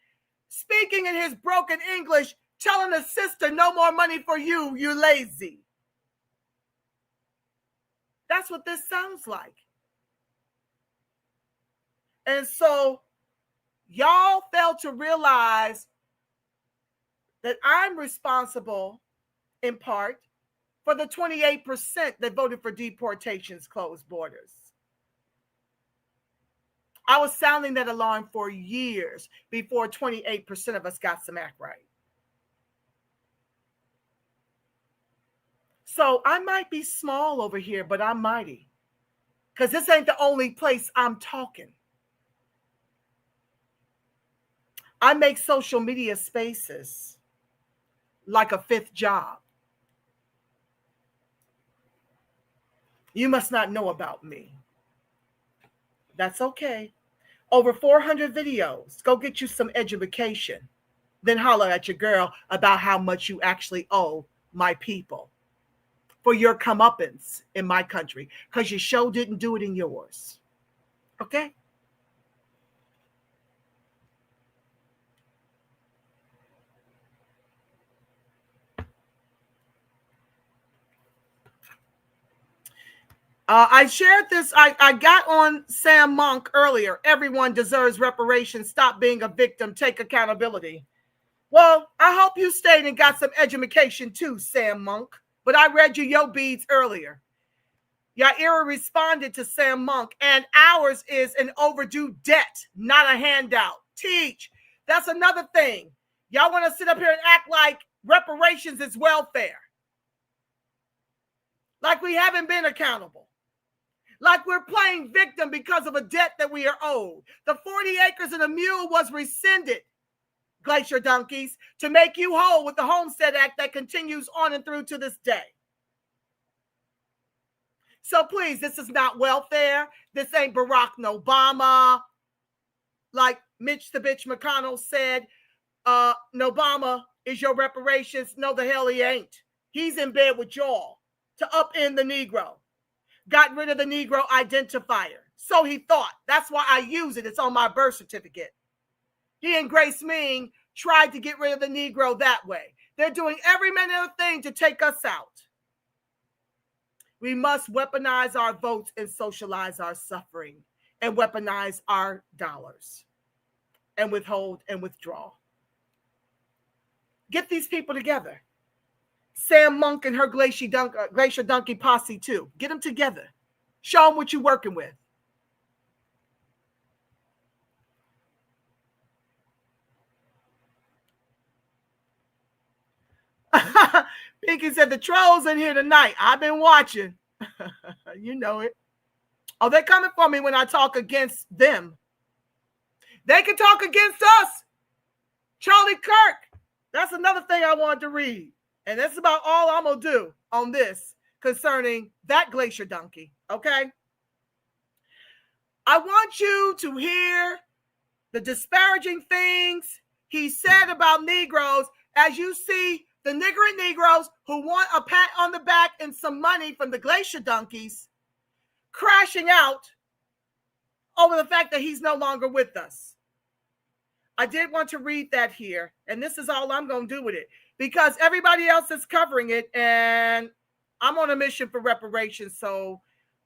speaking in his broken English, telling a sister, no more money for you, you lazy. That's what this sounds like. And so y'all fail to realize that I'm responsible, in part, for the 28% that voted for deportations, closed borders. I was sounding that alarm for years before 28% of us got some act right. So I might be small over here, but I'm mighty. Because this ain't the only place I'm talking. I make social media spaces like a fifth job. You must not know about me. That's okay. Over 400 videos. Go get you some education. Then holler at your girl about how much you actually owe my people for your comeuppance in my country, because your show didn't do it in yours. Okay? I shared this. I got on Sam Monk earlier. Everyone deserves reparations. Stop being a victim. Take accountability. Well, I hope you stayed and got some education too, Sam Monk. But I read you your beads earlier. Yaira responded to Sam Monk, and ours is an overdue debt, not a handout. Teach. That's another thing. Y'all want to sit up here and act like reparations is welfare. Like we haven't been accountable. Like we're playing victim because of a debt that we are owed. The 40 acres and a mule was rescinded, Glacier Donkeys, to make you whole with the Homestead Act that continues on and through to this day. So please, this is not welfare. This ain't Barack Obama. Like Mitch the Bitch McConnell said, Obama is your reparations. No, the hell he ain't. He's in bed with y'all to upend the Negro. Got rid of the Negro identifier. So he thought. That's why I use it. It's on my birth certificate. He and Grace Ming tried to get rid of the Negro that way. They're doing every manner of thing to take us out. We must weaponize our votes and socialize our suffering and weaponize our dollars and withhold and withdraw. Get these people together. Sam Monk and her Glacier Donkey posse too. Get them together. Show them what you're working with. Pinky said the trolls in here tonight. I've been watching. You know it. Oh, they're coming for me when I talk against them. They can talk against us. Charlie Kirk. That's another thing I wanted to read. And that's about all I'm going to do on this concerning that Glacier Donkey. Okay? I want you to hear the disparaging things he said about Negroes as you see the niggering Negroes who want a pat on the back and some money from the Glacier Donkeys crashing out over the fact that he's no longer with us. I did want to read that here, and this is all I'm going to do with it because everybody else is covering it, and I'm on a mission for reparations, so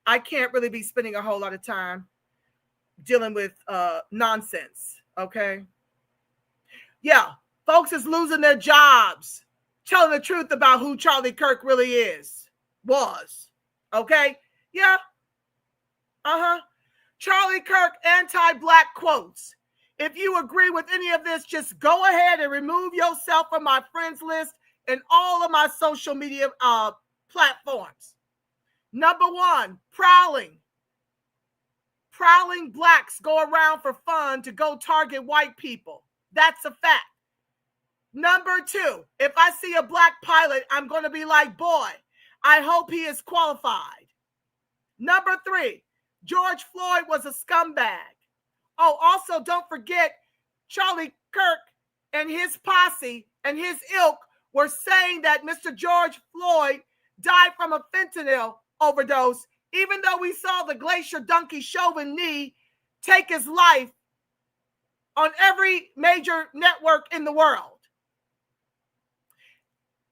I can't really be spending a whole lot of time dealing with nonsense, okay? Yeah, folks is losing their jobs, telling the truth about who Charlie Kirk really was, okay? Yeah, Charlie Kirk anti-black quotes. If you agree with any of this, just go ahead and remove yourself from my friends list and all of my social media platforms. Number one, prowling. Prowling blacks go around for fun to go target white people. That's a fact. Number two, if I see a black pilot, I'm going to be like, boy, I hope he is qualified. Number three, George Floyd was a scumbag. Oh, also don't forget Charlie Kirk and his posse and his ilk were saying that Mr. George Floyd died from a fentanyl overdose, even though we saw the Glacier Donkey chauvinist take his life on every major network in the world.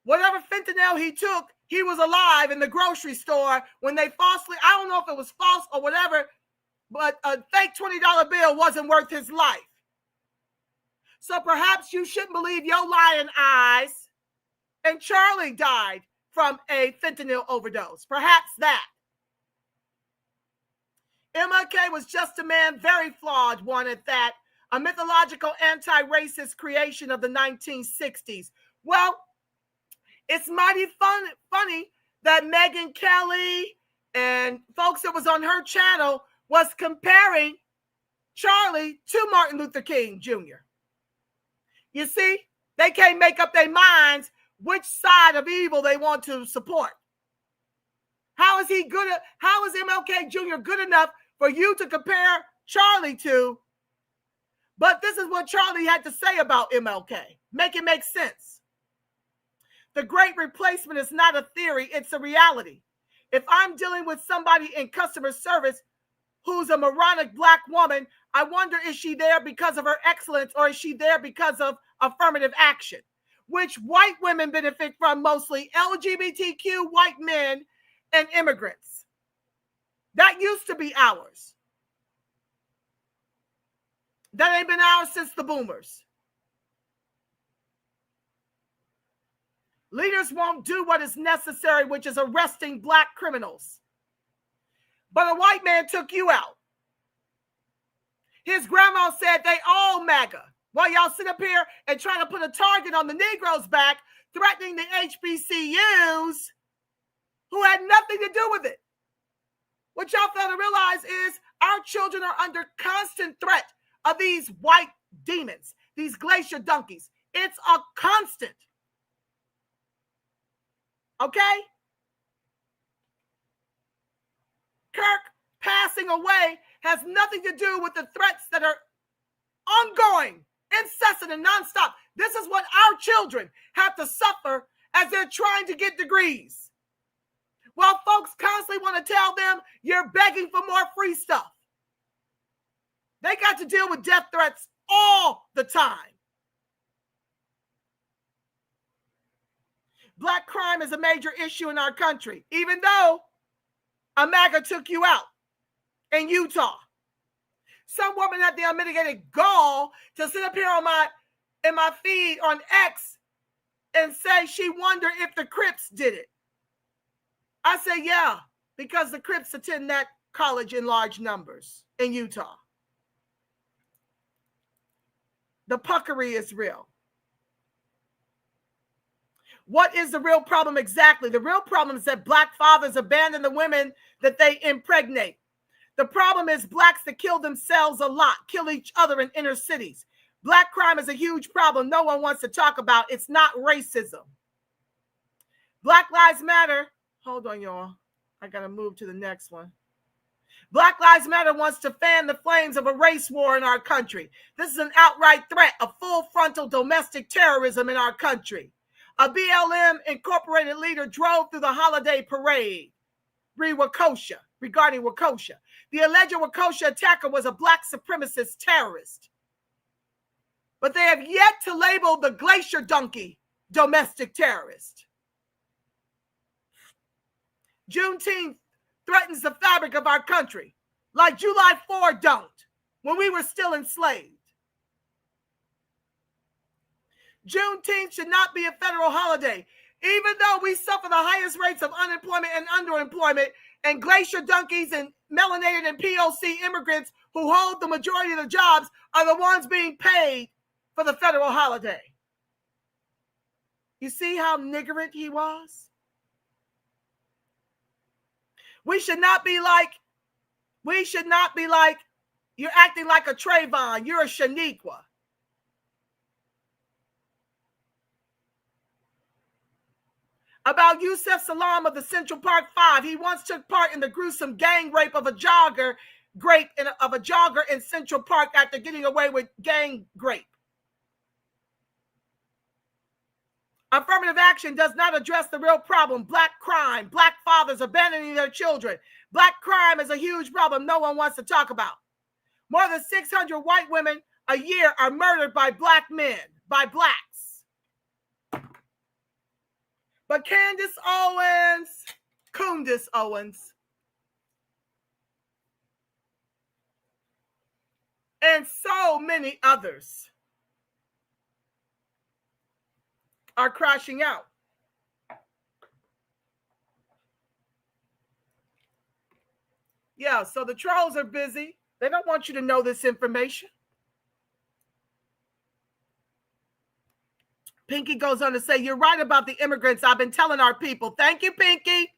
Whatever fentanyl he took, he was alive in the grocery store when they falsely, I don't know if it was false or whatever, but a fake $20 bill wasn't worth his life. So perhaps you shouldn't believe your lying eyes. And Charlie died from a fentanyl overdose. Perhaps that. MLK was just a man, very flawed one at that. A mythological anti-racist creation of the 1960s. Well, it's mighty funny that Megyn Kelly and folks that was on her channel was comparing Charlie to Martin Luther King Jr. You see, they can't make up their minds which side of evil they want to support. How is MLK Jr. good enough for you to compare Charlie to? But this is what Charlie had to say about MLK. Make it make sense. The great replacement is not a theory, it's a reality. If I'm dealing with somebody in customer service who's a moronic black woman, I wonder, is she there because of her excellence or is she there because of affirmative action, which white women benefit from, mostly LGBTQ white men and immigrants. That used to be ours. That ain't been ours since the boomers. Leaders won't do what is necessary, which is arresting black criminals. But a white man took you out. His grandma said they all MAGA. While y'all sit up here and try to put a target on the Negroes' back, threatening the HBCUs who had nothing to do with it. What y'all fail to realize is our children are under constant threat of these white demons, these glacier donkeys. It's a constant. Okay? Kirk passing away has nothing to do with the threats that are ongoing, incessant, and nonstop. This is what our children have to suffer as they're trying to get degrees. While folks constantly want to tell them you're begging for more free stuff. They got to deal with death threats all the time. Black crime is a major issue in our country, even though a MAGA took you out in Utah. Some woman had the unmitigated gall to sit up here in my feed on X and say she wondered if the Crips did it. I say, yeah, because the Crips attend that college in large numbers in Utah. The puckery is real. What is the real problem exactly? The real problem is that black fathers abandon the women that they impregnate. The problem is blacks that kill themselves a lot, kill each other in inner cities. Black crime is a huge problem no one wants to talk about. It's not racism. Black Lives Matter. Hold on, y'all. I got to move to the next one. Black Lives Matter wants to fan the flames of a race war in our country. This is an outright threat of full frontal domestic terrorism in our country. A BLM Incorporated leader drove through the holiday parade regarding Waukesha. The alleged Waukesha attacker was a black supremacist terrorist. But they have yet to label the glacier donkey domestic terrorist. Juneteenth threatens the fabric of our country, like July 4 don't, when we were still enslaved. Juneteenth should not be a federal holiday, even though we suffer the highest rates of unemployment and underemployment, and glacier donkeys and melanated and POC immigrants who hold the majority of the jobs are the ones being paid for the federal holiday. You see how niggard he was? We should not be like, you're acting like a Trayvon, you're a Shaniqua. About Yusef Salam of the Central Park Five, he once took part in the gruesome gang rape of a jogger in Central Park after getting away with gang rape. Affirmative action does not address the real problem, black crime, black fathers abandoning their children. Black crime is a huge problem no one wants to talk about. More than 600 white women a year are murdered by black men, by blacks. But Candace Owens, and so many others are crashing out. Yeah, so the trolls are busy. They don't want you to know this information. Pinky goes on to say, you're right about the immigrants. I've been telling our people. Thank you, Pinky.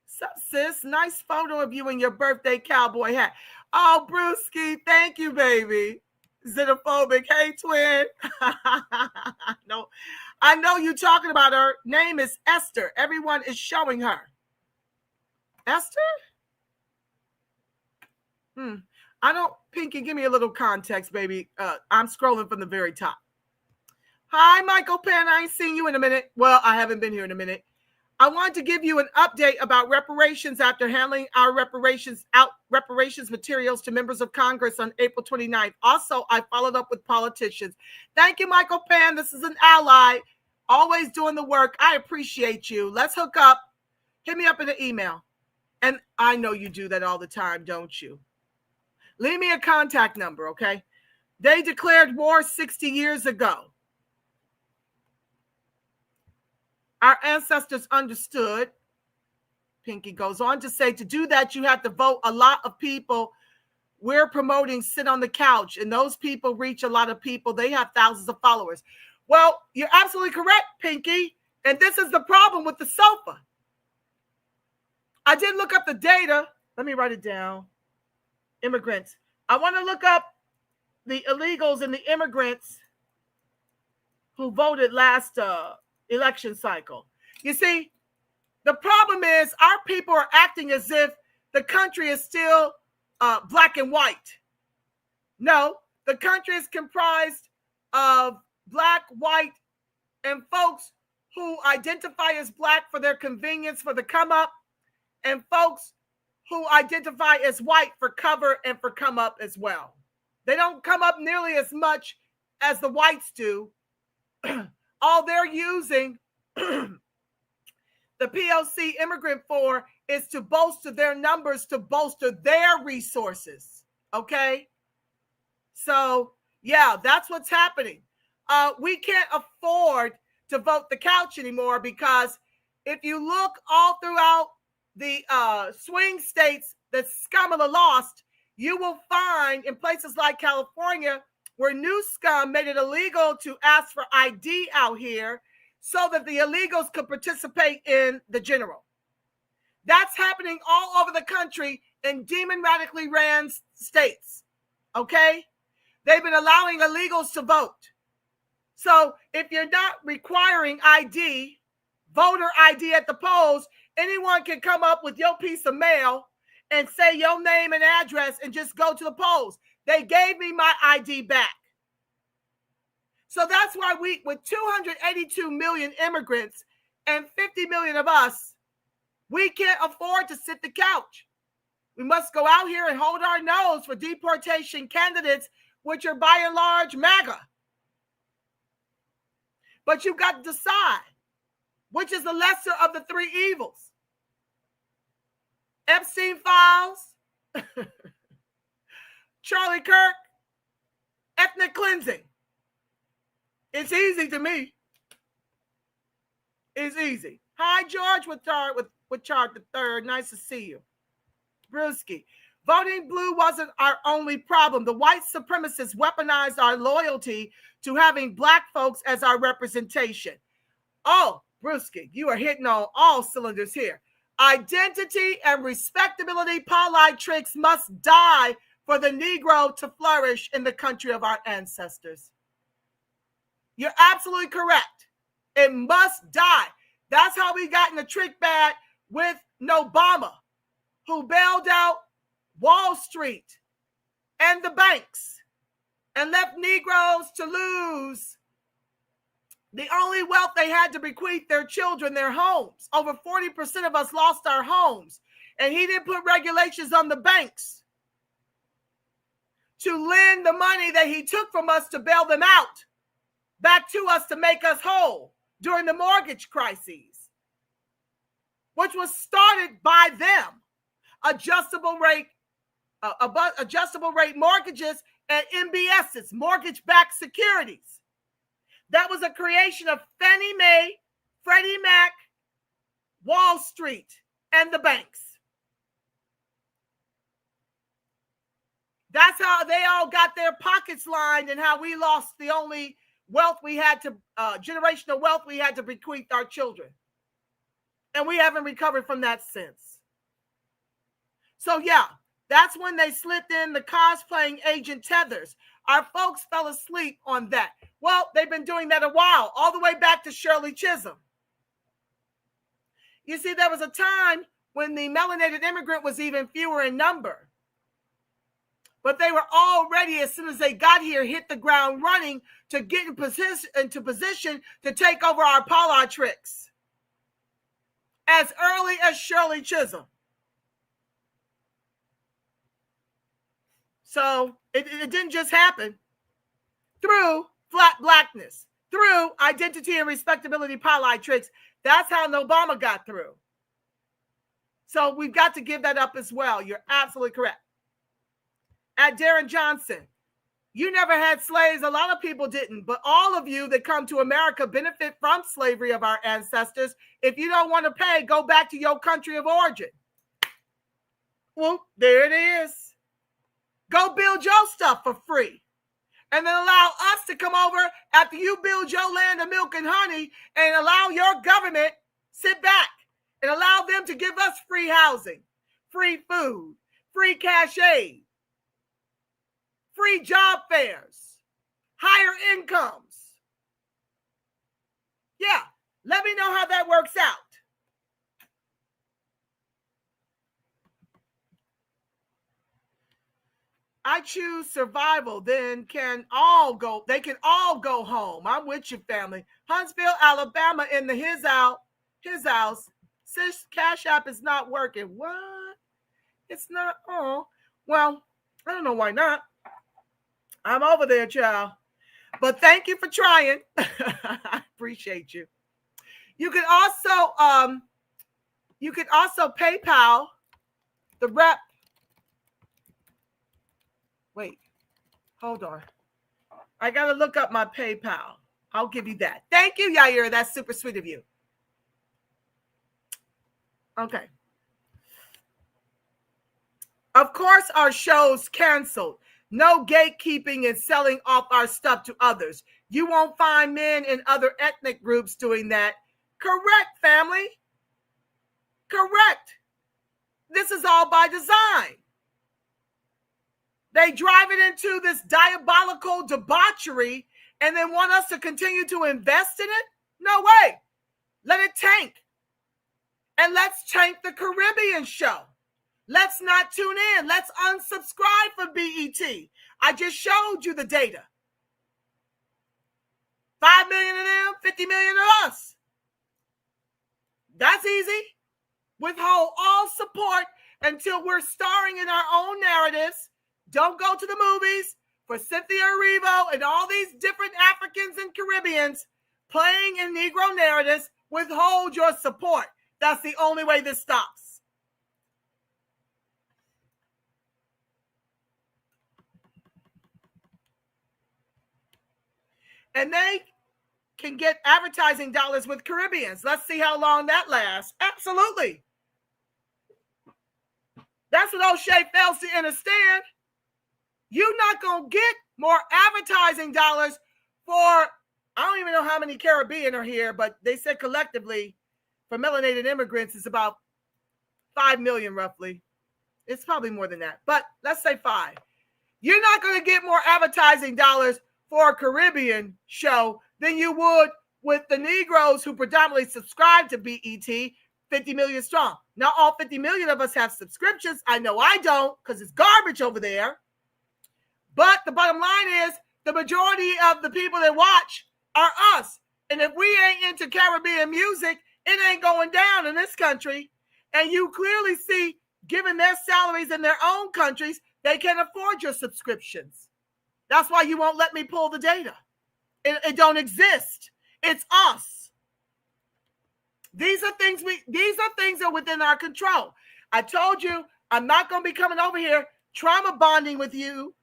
Sup, sis? Nice photo of you in your birthday cowboy hat. Oh, Brewski, thank you, baby. Xenophobic. Hey, twin. No, I know you talking about her. Name is Esther. Everyone is showing her. Esther? I don't, Pinky, give me a little context, baby. I'm scrolling from the very top. Hi, Michael Penn. I ain't seen you in a minute. Well, I haven't been here in a minute. I wanted to give you an update about reparations after handing our reparations materials to members of Congress on April 29th. Also, I followed up with politicians. Thank you, Michael Penn. This is an ally, always doing the work. I appreciate you. Let's hook up. Hit me up in an email. And I know you do that all the time, don't you? Leave me a contact number, okay? They declared war 60 years ago. Our ancestors understood. Pinky goes on to say, to do that, you have to vote a lot of people. We're promoting sit on the couch, and those people reach a lot of people. They have thousands of followers. Well, you're absolutely correct, Pinky. And this is the problem with the sofa. I did look up the data. Let me write it down. Immigrants. I want to look up the illegals and the immigrants who voted last election cycle. You see, the problem is our people are acting as if the country is still black and white. No, the country is comprised of black, white, and folks who identify as black for their convenience for the come up, and folks who identify as white for cover and for come up as well. They don't come up nearly as much as the whites do. All they're using the POC immigrant for is to bolster their numbers, to bolster their resources. Okay? So, yeah, that's what's happening. We can't afford to vote the couch anymore, because if you look all throughout the swing states that scum of the lost, you will find in places like California where new scum made it illegal to ask for ID out here so that the illegals could participate in the general. That's happening all over the country in demon radically ran states. Okay? They've been allowing illegals to vote. So if you're not requiring ID, voter ID at the polls, anyone can come up with your piece of mail and say your name and address and just go to the polls. They gave me my ID back. So that's why we, with 282 million immigrants and 50 million of us, we can't afford to sit the couch. We must go out here and hold our nose for deportation candidates, which are by and large MAGA. But you've got to decide which is the lesser of the three evils. Epstein files, Charlie Kirk, ethnic cleansing. It's easy to me. It's easy. Hi, George with Chart the Third. Nice to see you. Brewski. Voting blue wasn't our only problem. The white supremacists weaponized our loyalty to having black folks as our representation. Oh, Brewski, you are hitting on all cylinders here. Identity and respectability politics must die for the Negro to flourish in the country of our ancestors. You're absolutely correct. It must die. That's how we got in the trick bag with Obama, who bailed out Wall Street and the banks and left Negroes to lose the only wealth they had to bequeath their children, their homes. Over 40% of us lost our homes. And he didn't put regulations on the banks to lend the money that he took from us to bail them out back to us to make us whole during the mortgage crises, which was started by them. Adjustable rate mortgages and MBSs, mortgage-backed securities. That was a creation of Fannie Mae, Freddie Mac, Wall Street, and the banks. That's how they all got their pockets lined and how we lost the only wealth we had to, generational wealth we had to bequeath our children. And we haven't recovered from that since. So yeah, That's when they slipped in the cosplaying Agent Tethers. Our folks fell asleep on that. Well, they've been doing that a while, all the way back to Shirley Chisholm. You see, there was a time when the melanated immigrant was even fewer in number. But they were already, as soon as they got here, hit the ground running to get into position to take over our politics. As early as Shirley Chisholm. So it didn't just happen. Through flat blackness, through identity and respectability politics, that's how Obama got through. So we've got to give that up as well. You're absolutely correct. At Darren Johnson, you never had slaves. A lot of people didn't, but all of you that come to America benefit from slavery of our ancestors. If you don't want to pay, go back to your country of origin. Well, there it is. Go build your stuff for free. And then allow us to come over after you build your land of milk and honey and allow your government sit back and allow them to give us free housing, free food, free cash aid, free job fairs, higher incomes. Yeah, let me know how that works out. I choose survival, then they can all go home. I'm with you, family. Huntsville, Alabama in the his house. Sis, Cash App is not working. What? It's not. Oh, well, I don't know why not. I'm over there, child. But thank you for trying. I appreciate you. You can also PayPal the rep. Wait, hold on. I got to look up my PayPal. I'll give you that. Thank you, Yair. That's super sweet of you. Okay. Of course, our show's canceled. No gatekeeping and selling off our stuff to others. You won't find men in other ethnic groups doing that. Correct, family. Correct. This is all by design. They drive it into this diabolical debauchery and then want us to continue to invest in it? No way. Let it tank. And let's tank the Caribbean show. Let's not tune in. Let's unsubscribe from BET. I just showed you the data. 5 million of them, 50 million of us. That's easy. Withhold all support until we're starring in our own narratives. Don't go to the movies for Cynthia Erivo and all these different Africans and Caribbeans playing in Negro narratives. Withhold your support. That's the only way this stops. And they can get advertising dollars with Caribbeans. Let's see how long that lasts. Absolutely. That's what O'Shea fails to understand. You're not going to get more advertising dollars for, I don't even know how many Caribbean are here, but they said collectively for melanated immigrants is about 5 million roughly. It's probably more than that, but let's say 5. You're not going to get more advertising dollars for a Caribbean show than you would with the Negroes who predominantly subscribe to BET, 50 million strong. Not all 50 million of us have subscriptions. I know I don't because it's garbage over there. But the bottom line is the majority of the people that watch are us. And if we ain't into Caribbean music, it ain't going down in this country. And you clearly see, given their salaries in their own countries, they can afford your subscriptions. That's why you won't let me pull the data. It don't exist. It's us. These are things that are within our control. I told you I'm not going to be coming over here trauma bonding with you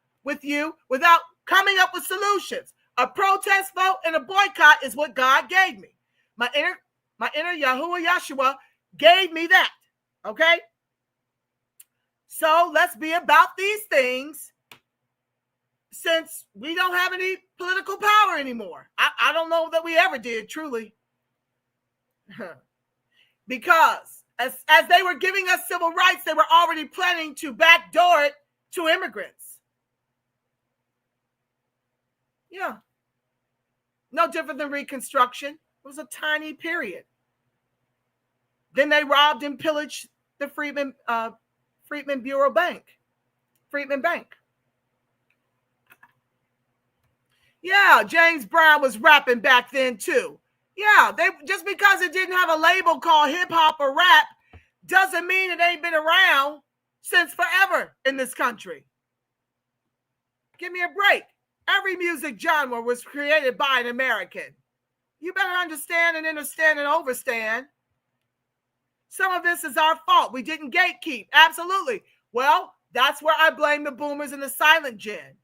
without coming up with solutions. A protest vote and a boycott is what God gave me. My inner Yahuwah Yeshua gave me that. Okay? So let's be about these things since we don't have any political power anymore. I don't know that we ever did, truly. Because As they were giving us civil rights, they were already planning to backdoor it to immigrants. Yeah. No different than Reconstruction. It was a tiny period. Then they robbed and pillaged the Freedmen Bureau Bank. Freedmen Bank. Yeah, James Brown was rapping back then too. Yeah, they just because it didn't have a label called hip hop or rap doesn't mean it ain't been around since forever in this country. Give me a break. Every music genre was created by an American. You better understand and understand and overstand. Some of this is our fault. We didn't gatekeep. Absolutely. Well, that's where I blame the boomers and the silent gen.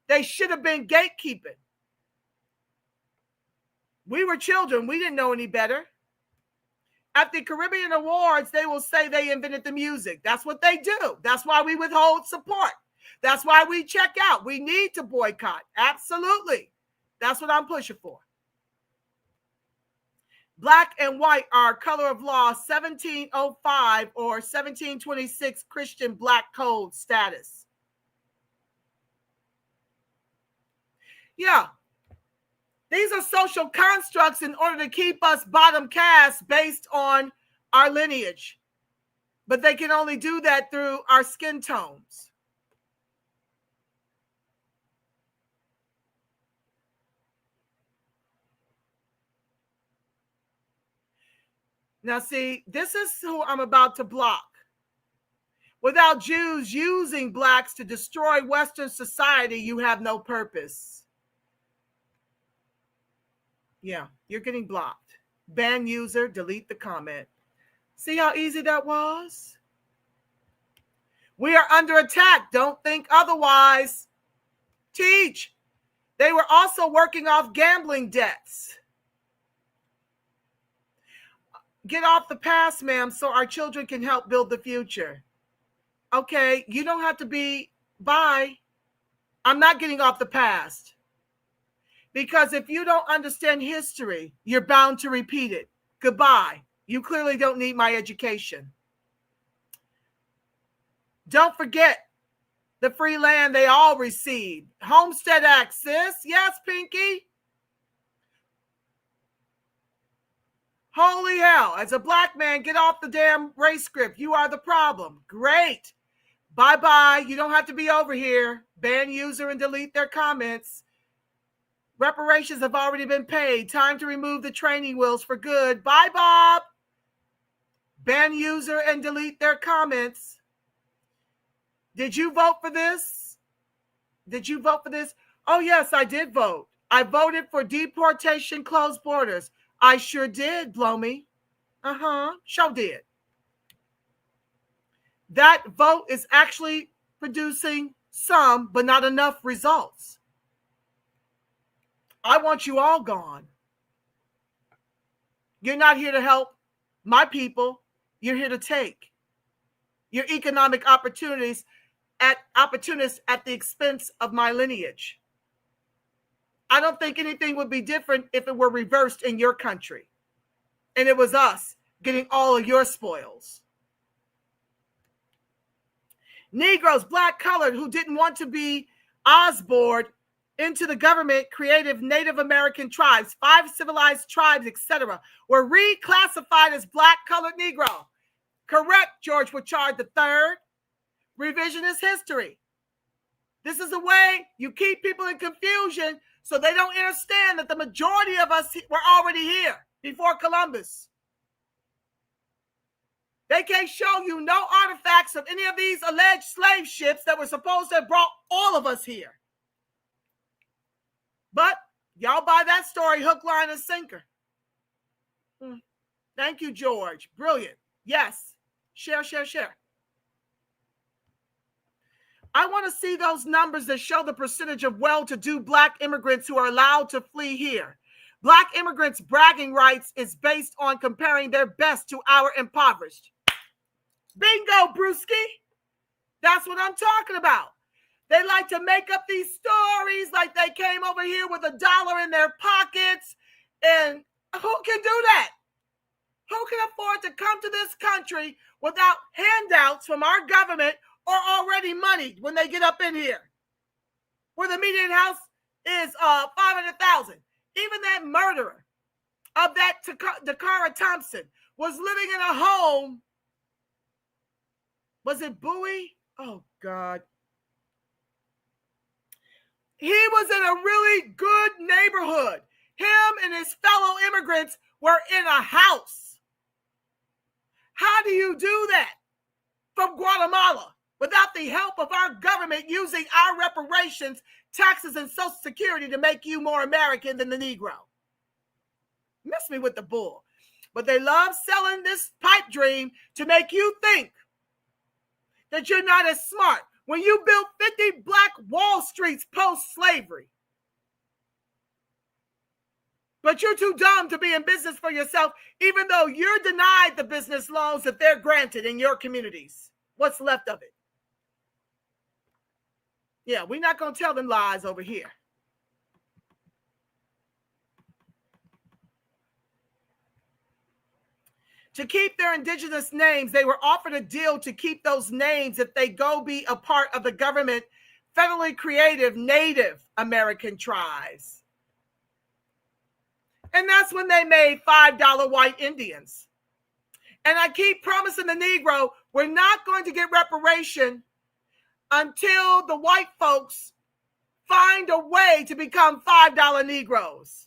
They should have been gatekeeping. We were children. We didn't know any better. At the Caribbean Awards, they will say they invented the music. That's what they do. That's why we withhold support. That's why we check out. We need to boycott. Absolutely. That's what I'm pushing for. Black and white are color of law 1705 or 1726 Christian Black Code status. Yeah. These are social constructs in order to keep us bottom caste based on our lineage. But they can only do that through our skin tones. Now, see, this is who I'm about to block. Without Jews using blacks to destroy Western society, you have no purpose. Yeah, you're getting blocked. Ban user, delete the comment. See how easy that was? We are under attack. Don't think otherwise. Teach. They were also working off gambling debts. Get off the past, ma'am, so our children can help build the future. Okay, you don't have to be, bye. I'm not getting off the past. Because if you don't understand history, you're bound to repeat it. Goodbye. You clearly don't need my education. Don't forget the free land they all received. Homestead Act, sis. Yes, Pinky. Holy hell. As a black man, get off the damn race script. You are the problem. Great. Bye-bye. You don't have to be over here. Ban user and delete their comments. Reparations have already been paid. Time to remove the training wheels for good. Bye, Bob. Ban user and delete their comments. Did you vote for this? Did you vote for this? Oh, yes, I did vote. I voted for deportation, closed borders. I sure did, blow me. Sure did. That vote is actually producing some, but not enough results. I want you all gone. You're not here to help my people. You're here to take your economic opportunities at the expense of my lineage. I don't think anything would be different if it were reversed in your country. And it was us getting all of your spoils. Negroes, black, colored, who didn't want to be Osborne into the government, creative Native American tribes, 5 civilized tribes, etc., were reclassified as black, colored, Negro. Correct, George Wachard III. Revisionist history. This is the way you keep people in confusion so they don't understand that the majority of us were already here before Columbus. They can't show you no artifacts of any of these alleged slave ships that were supposed to have brought all of us here. But y'all buy that story hook, line, and sinker. Thank you, George. Brilliant. Yes. Share, share, share. I want to see those numbers that show the percentage of well-to-do black immigrants who are allowed to flee here. Black immigrants' bragging rights is based on comparing their best to our impoverished. Bingo, brewski. That's what I'm talking about. They like to make up these stories like they came over here with $1 in their pockets. And who can do that? Who can afford to come to this country without handouts from our government or already money when they get up in here? Where the median house is $500,000. Even that murderer of that Takara Thompson was living in a home. Was it Bowie? Oh, God. He was in a really good neighborhood. Him and his fellow immigrants were in a house. How do you do that from Guatemala without the help of our government using our reparations, taxes, and Social Security to make you more American than the Negro? Miss me with the bull. But they love selling this pipe dream to make you think that you're not as smart. When you built 50 black Wall Streets post-slavery, but you're too dumb to be in business for yourself, even though you're denied the business loans that they're granted in your communities. What's left of it? Yeah, we're not going to tell them lies over here. To keep their indigenous names, they were offered a deal to keep those names if they go be a part of the government federally creative Native American tribes. And that's when they made $5 white Indians. And I keep promising the Negro, we're not going to get reparation until the white folks find a way to become $5 Negroes.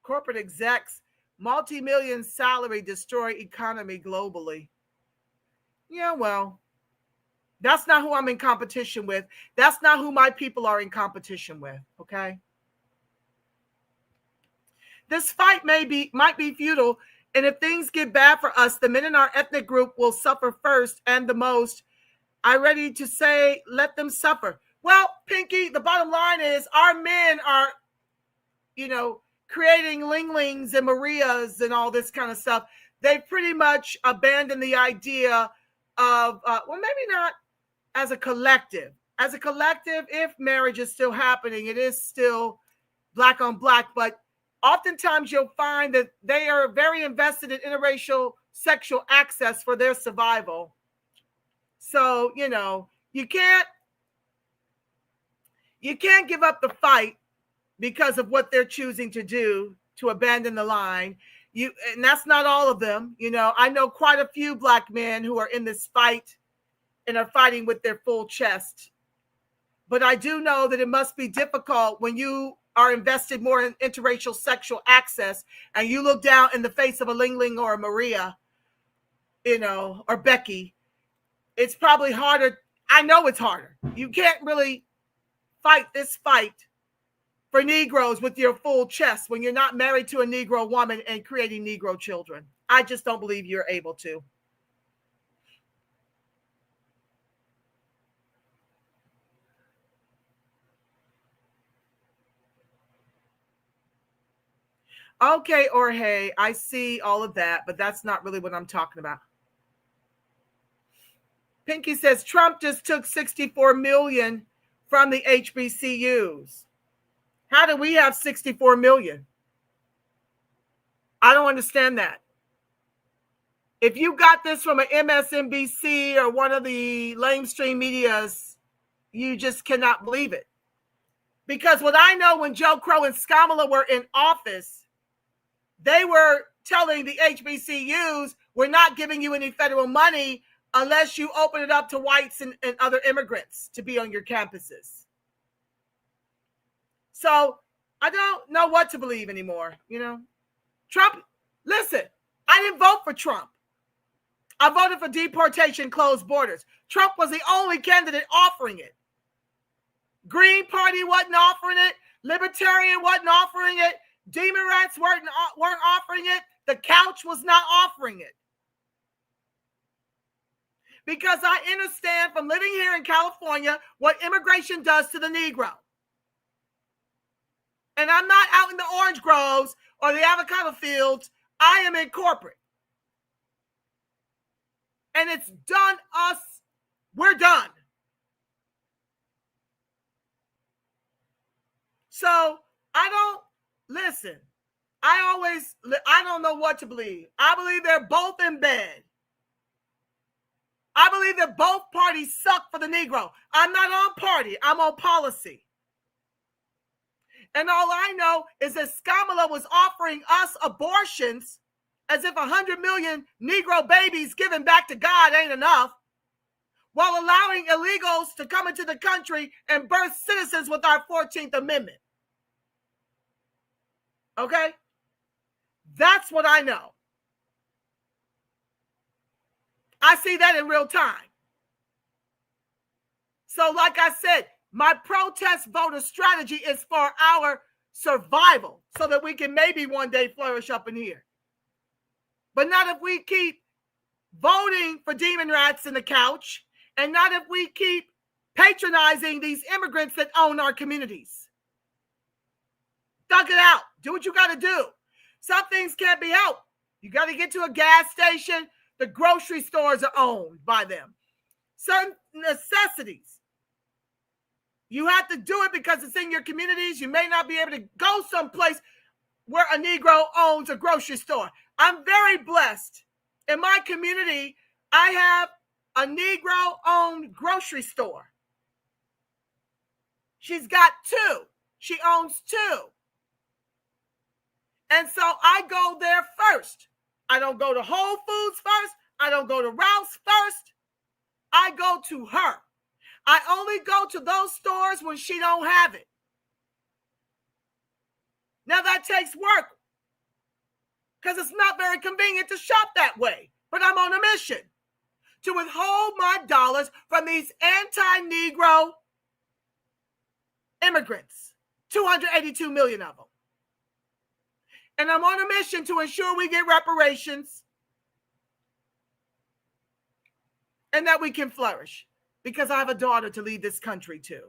Corporate execs, multi-million salary destroy economy globally. Yeah, well, that's not who I'm in competition with. That's not who my people are in competition with, okay? This fight might be futile, and if things get bad for us, the men in our ethnic group will suffer first and the most. I'm ready to say, let them suffer. Well, Pinky, the bottom line is our men are, creating Linglings and Marias and all this kind of stuff. They've pretty much abandoned the idea of, maybe not as a collective. As a collective, if marriage is still happening, it is still black on black, but oftentimes you'll find that they are very invested in interracial sexual access for their survival. So, you can't give up the fight because of what they're choosing to do, to abandon the line. And that's not all of them. I know quite a few black men who are in this fight and are fighting with their full chest. But I do know that it must be difficult when you are invested more in interracial sexual access and you look down in the face of a Lingling or a Maria, or Becky. It's probably harder. I know it's harder. You can't really fight this fight for Negroes with your full chest when you're not married to a Negro woman and creating Negro children. I just don't believe you're able to. Okay, Jorge, I see all of that, but that's not really what I'm talking about. Pinky says Trump just took $64 million from the HBCUs. How do we have $64 million? I don't understand that. If you got this from an MSNBC or one of the lamestream medias, you just cannot believe it. Because what I know, when Joe Crow and Skamala were in office, they were telling the HBCUs, we're not giving you any federal money unless you open it up to whites and other immigrants to be on your campuses. So I don't know what to believe anymore. Trump, listen, I didn't vote for Trump. I voted for deportation, closed borders. Trump was the only candidate offering it. Green Party wasn't offering it. Libertarian wasn't offering it. Democrats weren't offering it. The couch was not offering it. Because I understand from living here in California what immigration does to the Negro. And I'm not out in the orange groves or the avocado fields. I am in corporate. And it's done us. We're done. So I don't listen. I don't know what to believe. I believe they're both in bed. I believe that both parties suck for the Negro. I'm not on party. I'm on policy. And all I know is that Skamala was offering us abortions as if 100 million Negro babies given back to God ain't enough, while allowing illegals to come into the country and birth citizens with our 14th Amendment. Okay? That's what I know. I see that in real time. So like I said, my protest voter strategy is for our survival so that we can maybe one day flourish up in here. But not if we keep voting for demon rats in the couch, and not if we keep patronizing these immigrants that own our communities. Thug it out. Do what you got to do. Some things can't be helped. You got to get to a gas station. The grocery stores are owned by them. Certain necessities. You have to do it because it's in your communities. You may not be able to go someplace where a Negro owns a grocery store. I'm very blessed. In my community, I have a Negro-owned grocery store. She's got 2. She owns 2. And so I go there first. I don't go to Whole Foods first. I don't go to Ralph's first. I go to her. I only go to those stores when she don't have it. Now that takes work because it's not very convenient to shop that way. But I'm on a mission to withhold my dollars from these anti-Negro immigrants, 282 million of them. And I'm on a mission to ensure we get reparations and that we can flourish because I have a daughter to lead this country too.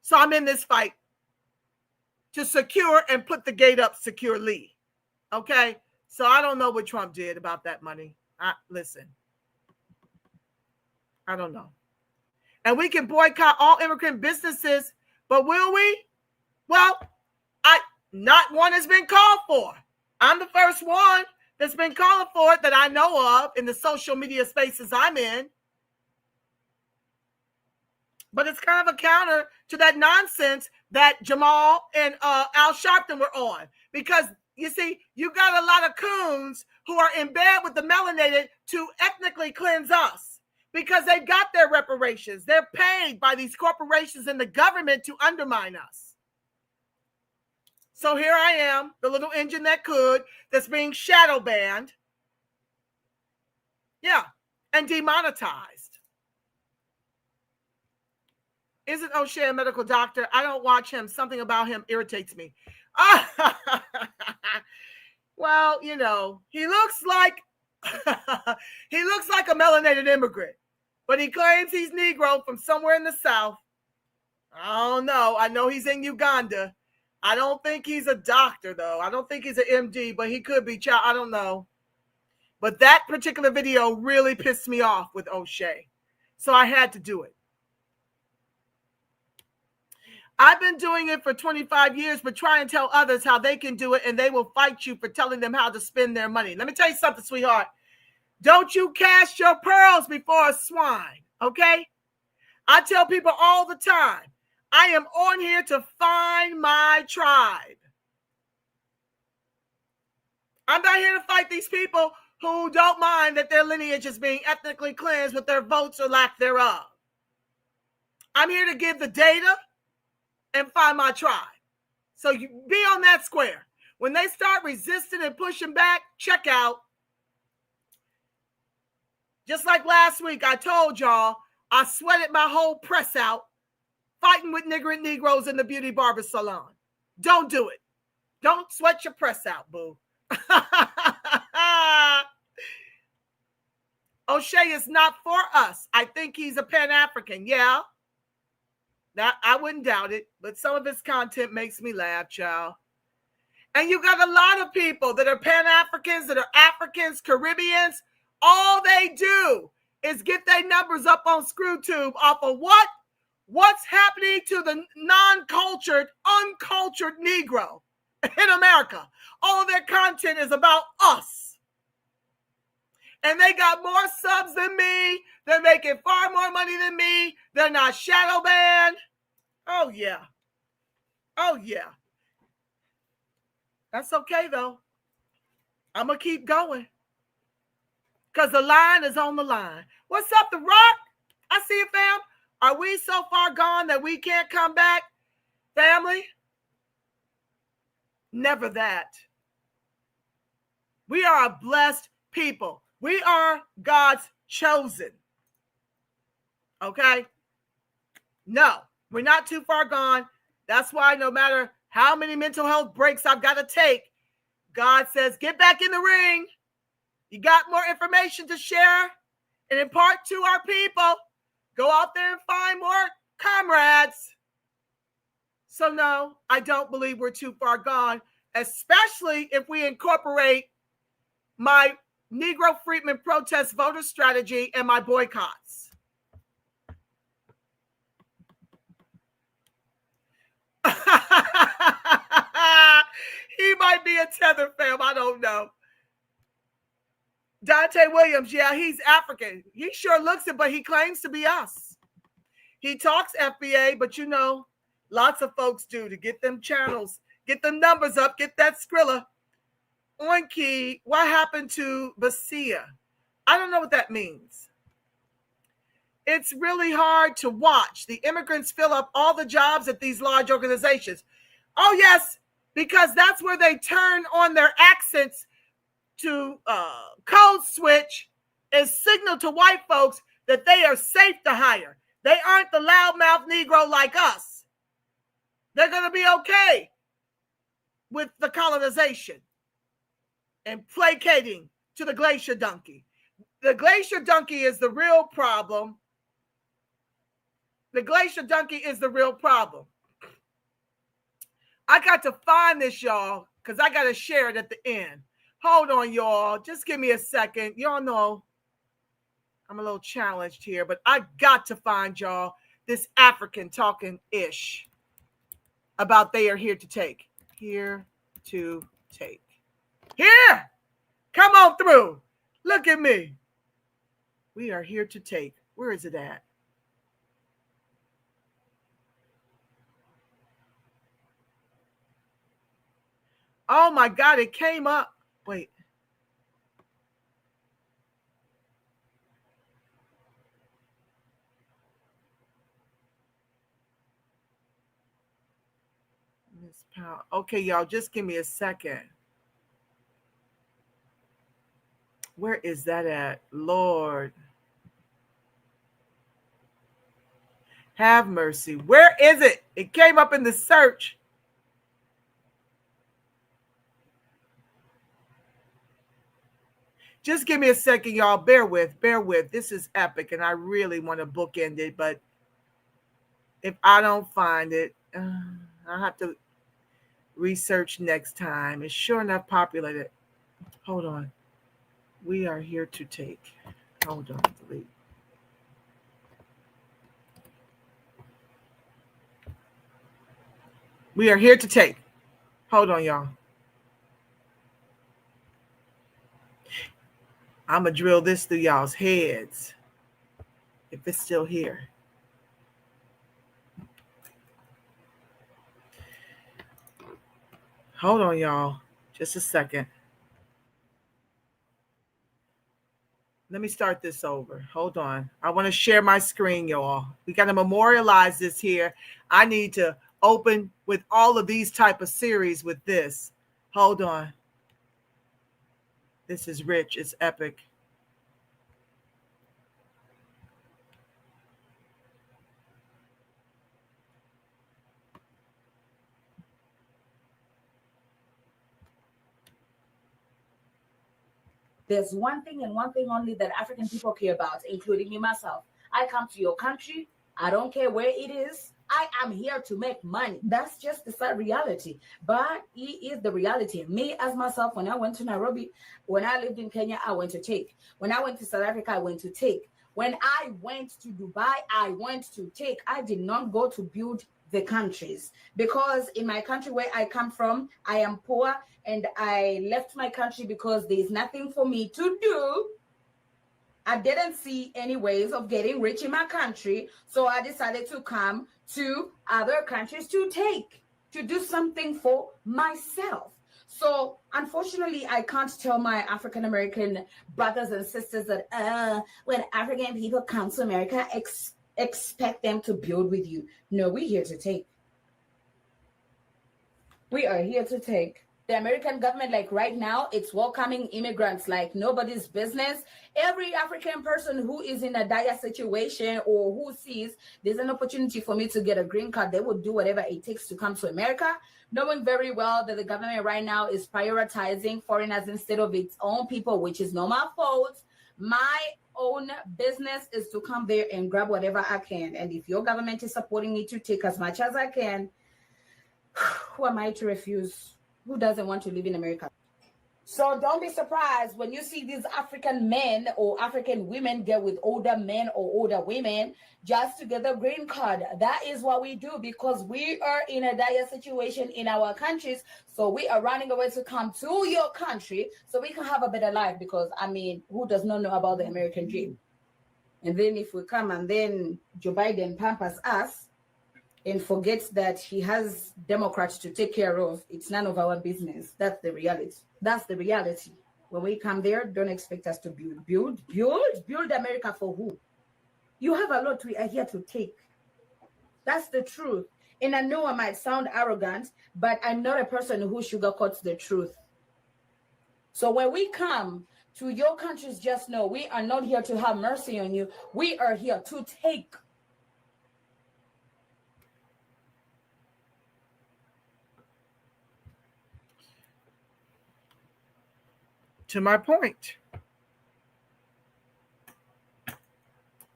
So I'm in this fight to secure and put the gate up securely. Okay? So I don't know what Trump did about that money. Listen, I don't know. And we can boycott all immigrant businesses, but will we? Well, not one has been called for. I'm the first one that's been calling for it that I know of in the social media spaces I'm in. But it's kind of a counter to that nonsense that Jamal and Al Sharpton were on. Because, you see, you got a lot of coons who are in bed with the melanated to ethnically cleanse us. Because they've got their reparations. They're paid by these corporations and the government to undermine us. So here I am, the little engine that could, that's being shadow banned. Yeah, and demonetized. Isn't O'Shea a medical doctor? I don't watch him. Something about him irritates me. Well, you know, he looks like a melanated immigrant, but he claims he's Negro from somewhere in the South. I don't know. I know he's in Uganda. I don't think he's a doctor, though. I don't think he's an MD, but he could be. I don't know. But that particular video really pissed me off with O'Shea. So I had to do it. I've been doing it for 25 years, but try and tell others how they can do it, and they will fight you for telling them how to spend their money. Let me tell you something, sweetheart. Don't you cast your pearls before a swine, okay? I tell people all the time, I am on here to find my tribe. I'm not here to fight these people who don't mind that their lineage is being ethnically cleansed with their votes or lack thereof. I'm here to give the data and find my tribe. So you be on that square. When they start resisting and pushing back, check out. Just like last week, I told y'all, I sweated my whole press out fighting with Negroes in the beauty barber salon. Don't do it. Don't sweat your press out, boo. O'Shea is not for us. I think he's a Pan-African. Yeah. That I wouldn't doubt it, but some of his content makes me laugh, child. And you got a lot of people that are Pan-Africans, that are Africans, Caribbeans. All they do is get their numbers up on ScrewTube off of what? What's happening to the non-cultured, uncultured Negro in America. All of their content is about us. And they got more subs than me. They're making far more money than me. They're not shadow banned. Oh, yeah. Oh, yeah. That's okay, though. I'm going to keep going. Because the line is on the line. What's up, The Rock? I see you, fam. Are we so far gone that we can't come back, family? Never that. We are a blessed people. We are God's chosen. Okay? No, we're not too far gone. That's why no matter how many mental health breaks I've got to take, God says, get back in the ring. You got more information to share and impart to our people. Go out there and find more comrades. So no, I don't believe we're too far gone, especially if we incorporate my Negro Freedmen protest voter strategy and my boycotts. He might be a tether fam, I don't know. Dante Williams, yeah, he's African. He sure looks it, but he claims to be us. He talks FBA, but you know, lots of folks do to get them channels, get them numbers up, get that Skrilla. On key, what happened to Basia? I don't know what that means. It's really hard to watch the immigrants fill up all the jobs at these large organizations. Oh, yes, because that's where they turn on their accents to code switch and signal to white folks that they are safe to hire. They aren't the loudmouth Negro like us. They're going to be okay with the colonization and placating to the glacier donkey. The glacier donkey is the real problem. The glacier donkey is the real problem. I got to find this, y'all, because I got to share it at the end. Hold on, y'all. Just give me a second. Y'all know I'm a little challenged here, but I got to find y'all this African talking ish about they are here to take. Here to take. Here! Come on through. Look at me. We are here to take. Where is it at? Oh my God, it came up. Wait. Miss Powell. Okay, y'all, just give me a second. Where is that at? Lord. Have mercy. Where is it? It came up in the search. Just give me a second, y'all. Bear with. This is epic, and I really want to bookend it, but if I don't find it, I'll have to research next time. It's sure enough populated. Hold on. We are here to take. Hold on. Delete. We are here to take. Hold on, y'all. I'm going to drill this through y'all's heads if it's still here. Hold on, y'all. Just a second. Let me start this over. Hold on. I want to share my screen, y'all. We got to memorialize this here. I need to open with all of these type of series with this. Hold on. This is rich. It's epic. There's one thing and one thing only that African people care about, including me myself. I come to your country. I don't care where it is. I am here to make money. That's just the sad reality. But it is the reality. Me as myself, when I went to Nairobi, when I lived in Kenya, I went to take. When I went to South Africa, I went to take. When I went to Dubai, I went to take. I did not go to build the countries, because in my country where I come from, I am poor, and I left my country because there's nothing for me to do. I didn't see any ways of getting rich in my country, so I decided to come to other countries to do something for myself. So unfortunately, I can't tell my African American brothers and sisters that when African people come to America, expect them to build with you. No, we're here to take. We are here to take. The American government, like right now, it's welcoming immigrants like nobody's business. Every African person who is in a dire situation or who sees there's an opportunity for me to get a green card, they would do whatever it takes to come to America, knowing very well that the government right now is prioritizing foreigners instead of its own people, which is not my fault. My own business is to come there and grab whatever I can. And if your government is supporting me to take as much as I can, who am I to refuse? Who doesn't want to live in America? So don't be surprised when you see these African men or African women get with older men or older women just to get the green card. That is what we do because we are in a dire situation in our countries. So we are running away to come to your country so we can have a better life because, I mean, who does not know about the American dream? And then if we come and then Joe Biden pampers us, and forgets that he has Democrats to take care of, it's none of our business. That's the reality. That's the reality. When we come there, don't expect us to build America for who? You have a lot we are here to take. That's the truth. And I know I might sound arrogant, but I'm not a person who sugarcoats the truth. So when we come to your countries, just know we are not here to have mercy on you. We are here to take. To my point.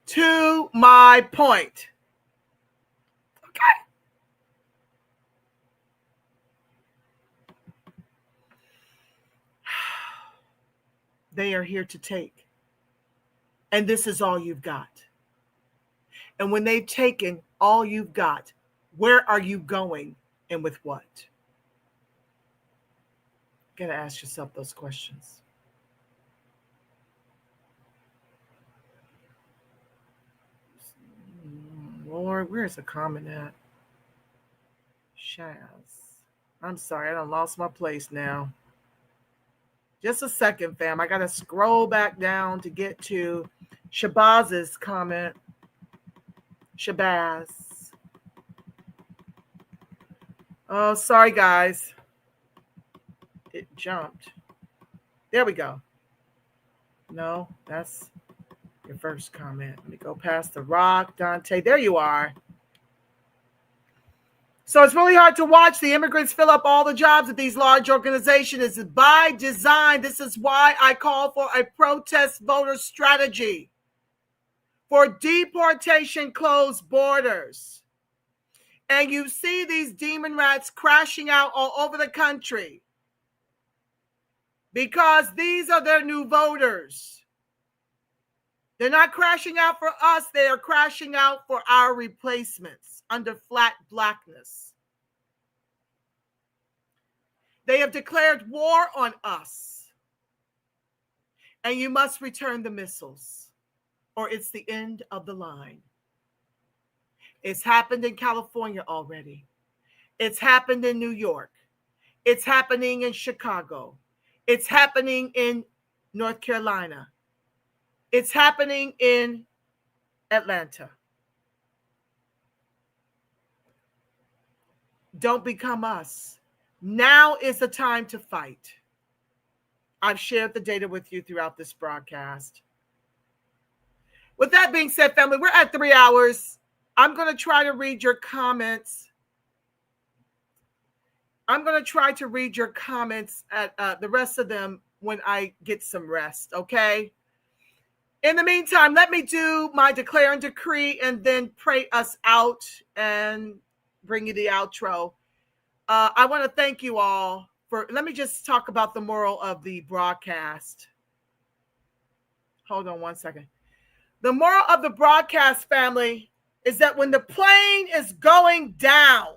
To my point. Okay. They are here to take. And this is all you've got. And when they've taken all you've got, where are you going and with what? You gotta ask yourself those questions. Lord, where's the comment at? Shaz. I'm sorry, I done lost my place now. Just a second, fam. I gotta scroll back down to get to Shabaz's comment. Shabazz. Oh, sorry, guys. It jumped. There we go. No, that's your first comment. Let me go past the rock, Dante. There you are. So it's really hard to watch the immigrants fill up all the jobs at these large organizations. It's by design. This is why I call for a protest voter strategy for deportation, closed borders. And you see these demon rats crashing out all over the country because these are their new voters. They're not crashing out for us. They are crashing out for our replacements under flat blackness. They have declared war on us. And you must return the missiles, or it's the end of the line. It's happened in California already. It's happened in New York. It's happening in Chicago. It's happening in North Carolina. It's happening in Atlanta. Don't become us. Now is the time to fight. I've shared the data with you throughout this broadcast. With that being said, family, we're at 3 hours. I'm going to try to read your comments. I'm going to try to read your comments at the rest of them when I get some rest, okay? In the meantime, let me do my declare and decree and then pray us out and bring you the outro. I want to thank you all for, let me just talk about the moral of the broadcast. Hold on one second. The moral of the broadcast, family, is that when the plane is going down,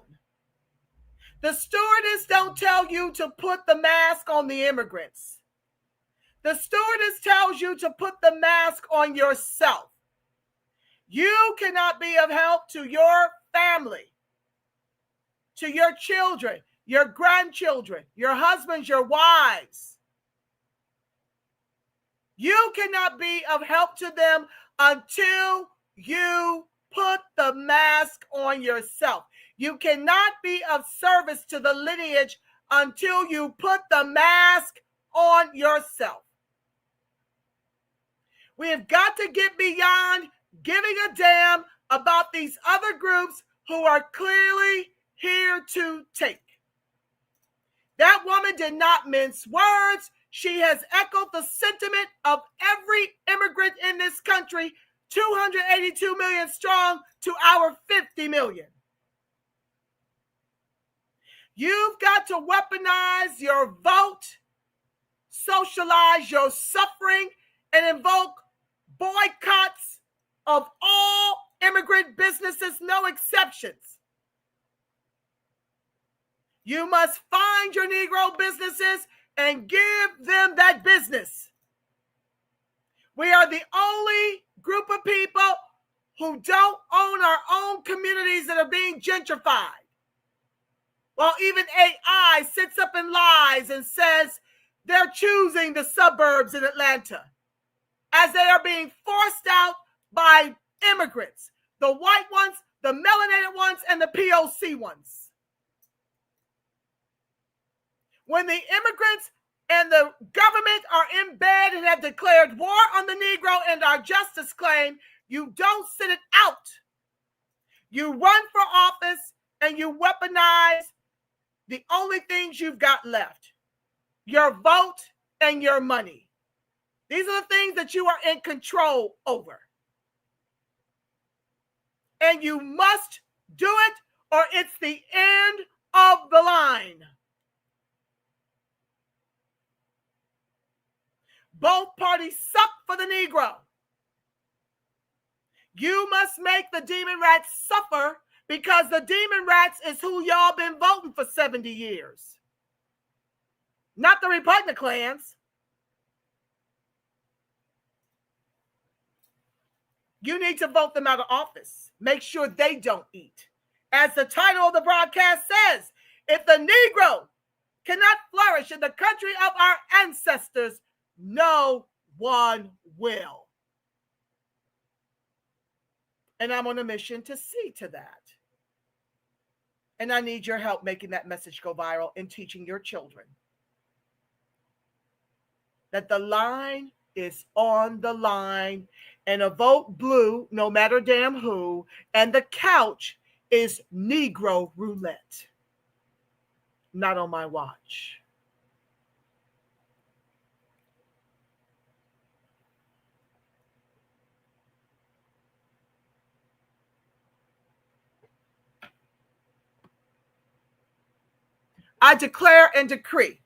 the stewardess don't tell you to put the mask on the immigrants. The stewardess tells you to put the mask on yourself. You cannot be of help to your family, to your children, your grandchildren, your husbands, your wives. You cannot be of help to them until you put the mask on yourself. You cannot be of service to the lineage until you put the mask on yourself. We have got to get beyond giving a damn about these other groups who are clearly here to take. That woman did not mince words. She has echoed the sentiment of every immigrant in this country, 282 million strong to our 50 million. You've got to weaponize your vote, socialize your suffering, and invoke boycotts of all immigrant businesses, no exceptions. You must find your Negro businesses and give them that business. We are the only group of people who don't own our own communities that are being gentrified. While even AI sits up and lies and says they're choosing the suburbs in Atlanta as they are being forced out by immigrants, the white ones, the melanated ones, and the POC ones. When the immigrants and the government are in bed and have declared war on the Negro and our justice claim, you don't sit it out. You run for office and you weaponize the only things you've got left: your vote and your money. These are the things that you are in control over. And you must do it or it's the end of the line. Both parties suck for the Negro. You must make the demon rats suffer because the demon rats is who y'all been voting for 70 years. Not the Republicans. You need to vote them out of office. Make sure they don't eat. As the title of the broadcast says, if the Negro cannot flourish in the country of our ancestors, no one will. And I'm on a mission to see to that. And I need your help making that message go viral and teaching your children that the line is on the line, and a vote blue, no matter damn who, and the couch is Negro roulette. Not on my watch. I declare and decree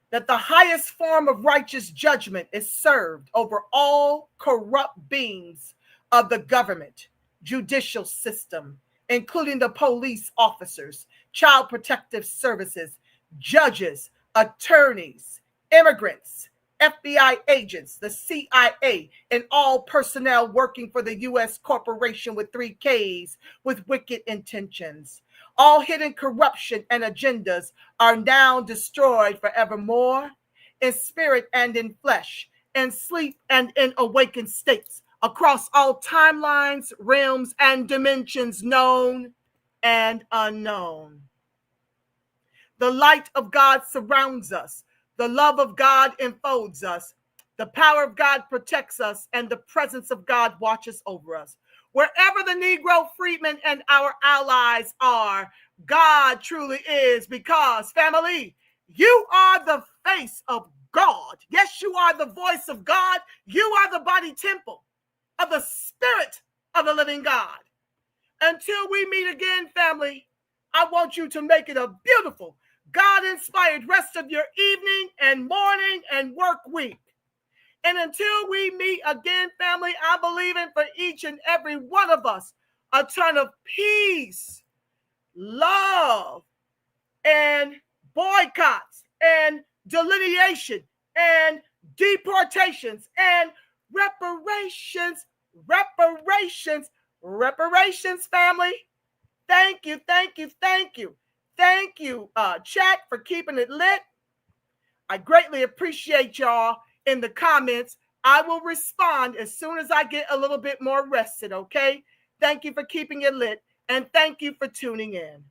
that the highest form of righteous judgment is served over all corrupt beings of the government, judicial system, including the police officers, child protective services, judges, attorneys, immigrants, FBI agents, the CIA, and all personnel working for the U.S. corporation with 3 Ks with wicked intentions. All hidden corruption and agendas are now destroyed forevermore, in spirit and in flesh, in sleep and in awakened states, across all timelines, realms, and dimensions known and unknown. The light of God surrounds us. The love of God enfolds us. The power of God protects us, and the presence of God watches over us. Wherever the Negro freedmen and our allies are, God truly is, because, family, you are the face of God. Yes, you are the voice of God. You are the body temple of the Spirit of the living God. Until we meet again, family, I want you to make it a beautiful, God-inspired rest of your evening and morning and work week. And until we meet again, family, I believe in for each and every one of us a ton of peace, love, and boycotts, and delineation, and deportations, and reparations, family. Thank you, chat, for keeping it lit. I greatly appreciate y'all in the comments. I will respond as soon as I get a little bit more rested, okay? Thank you for keeping it lit, and thank you for tuning in.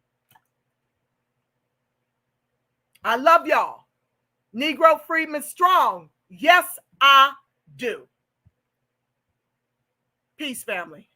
I love y'all. Negro Freedmen strong. Yes, I do. Peace, family.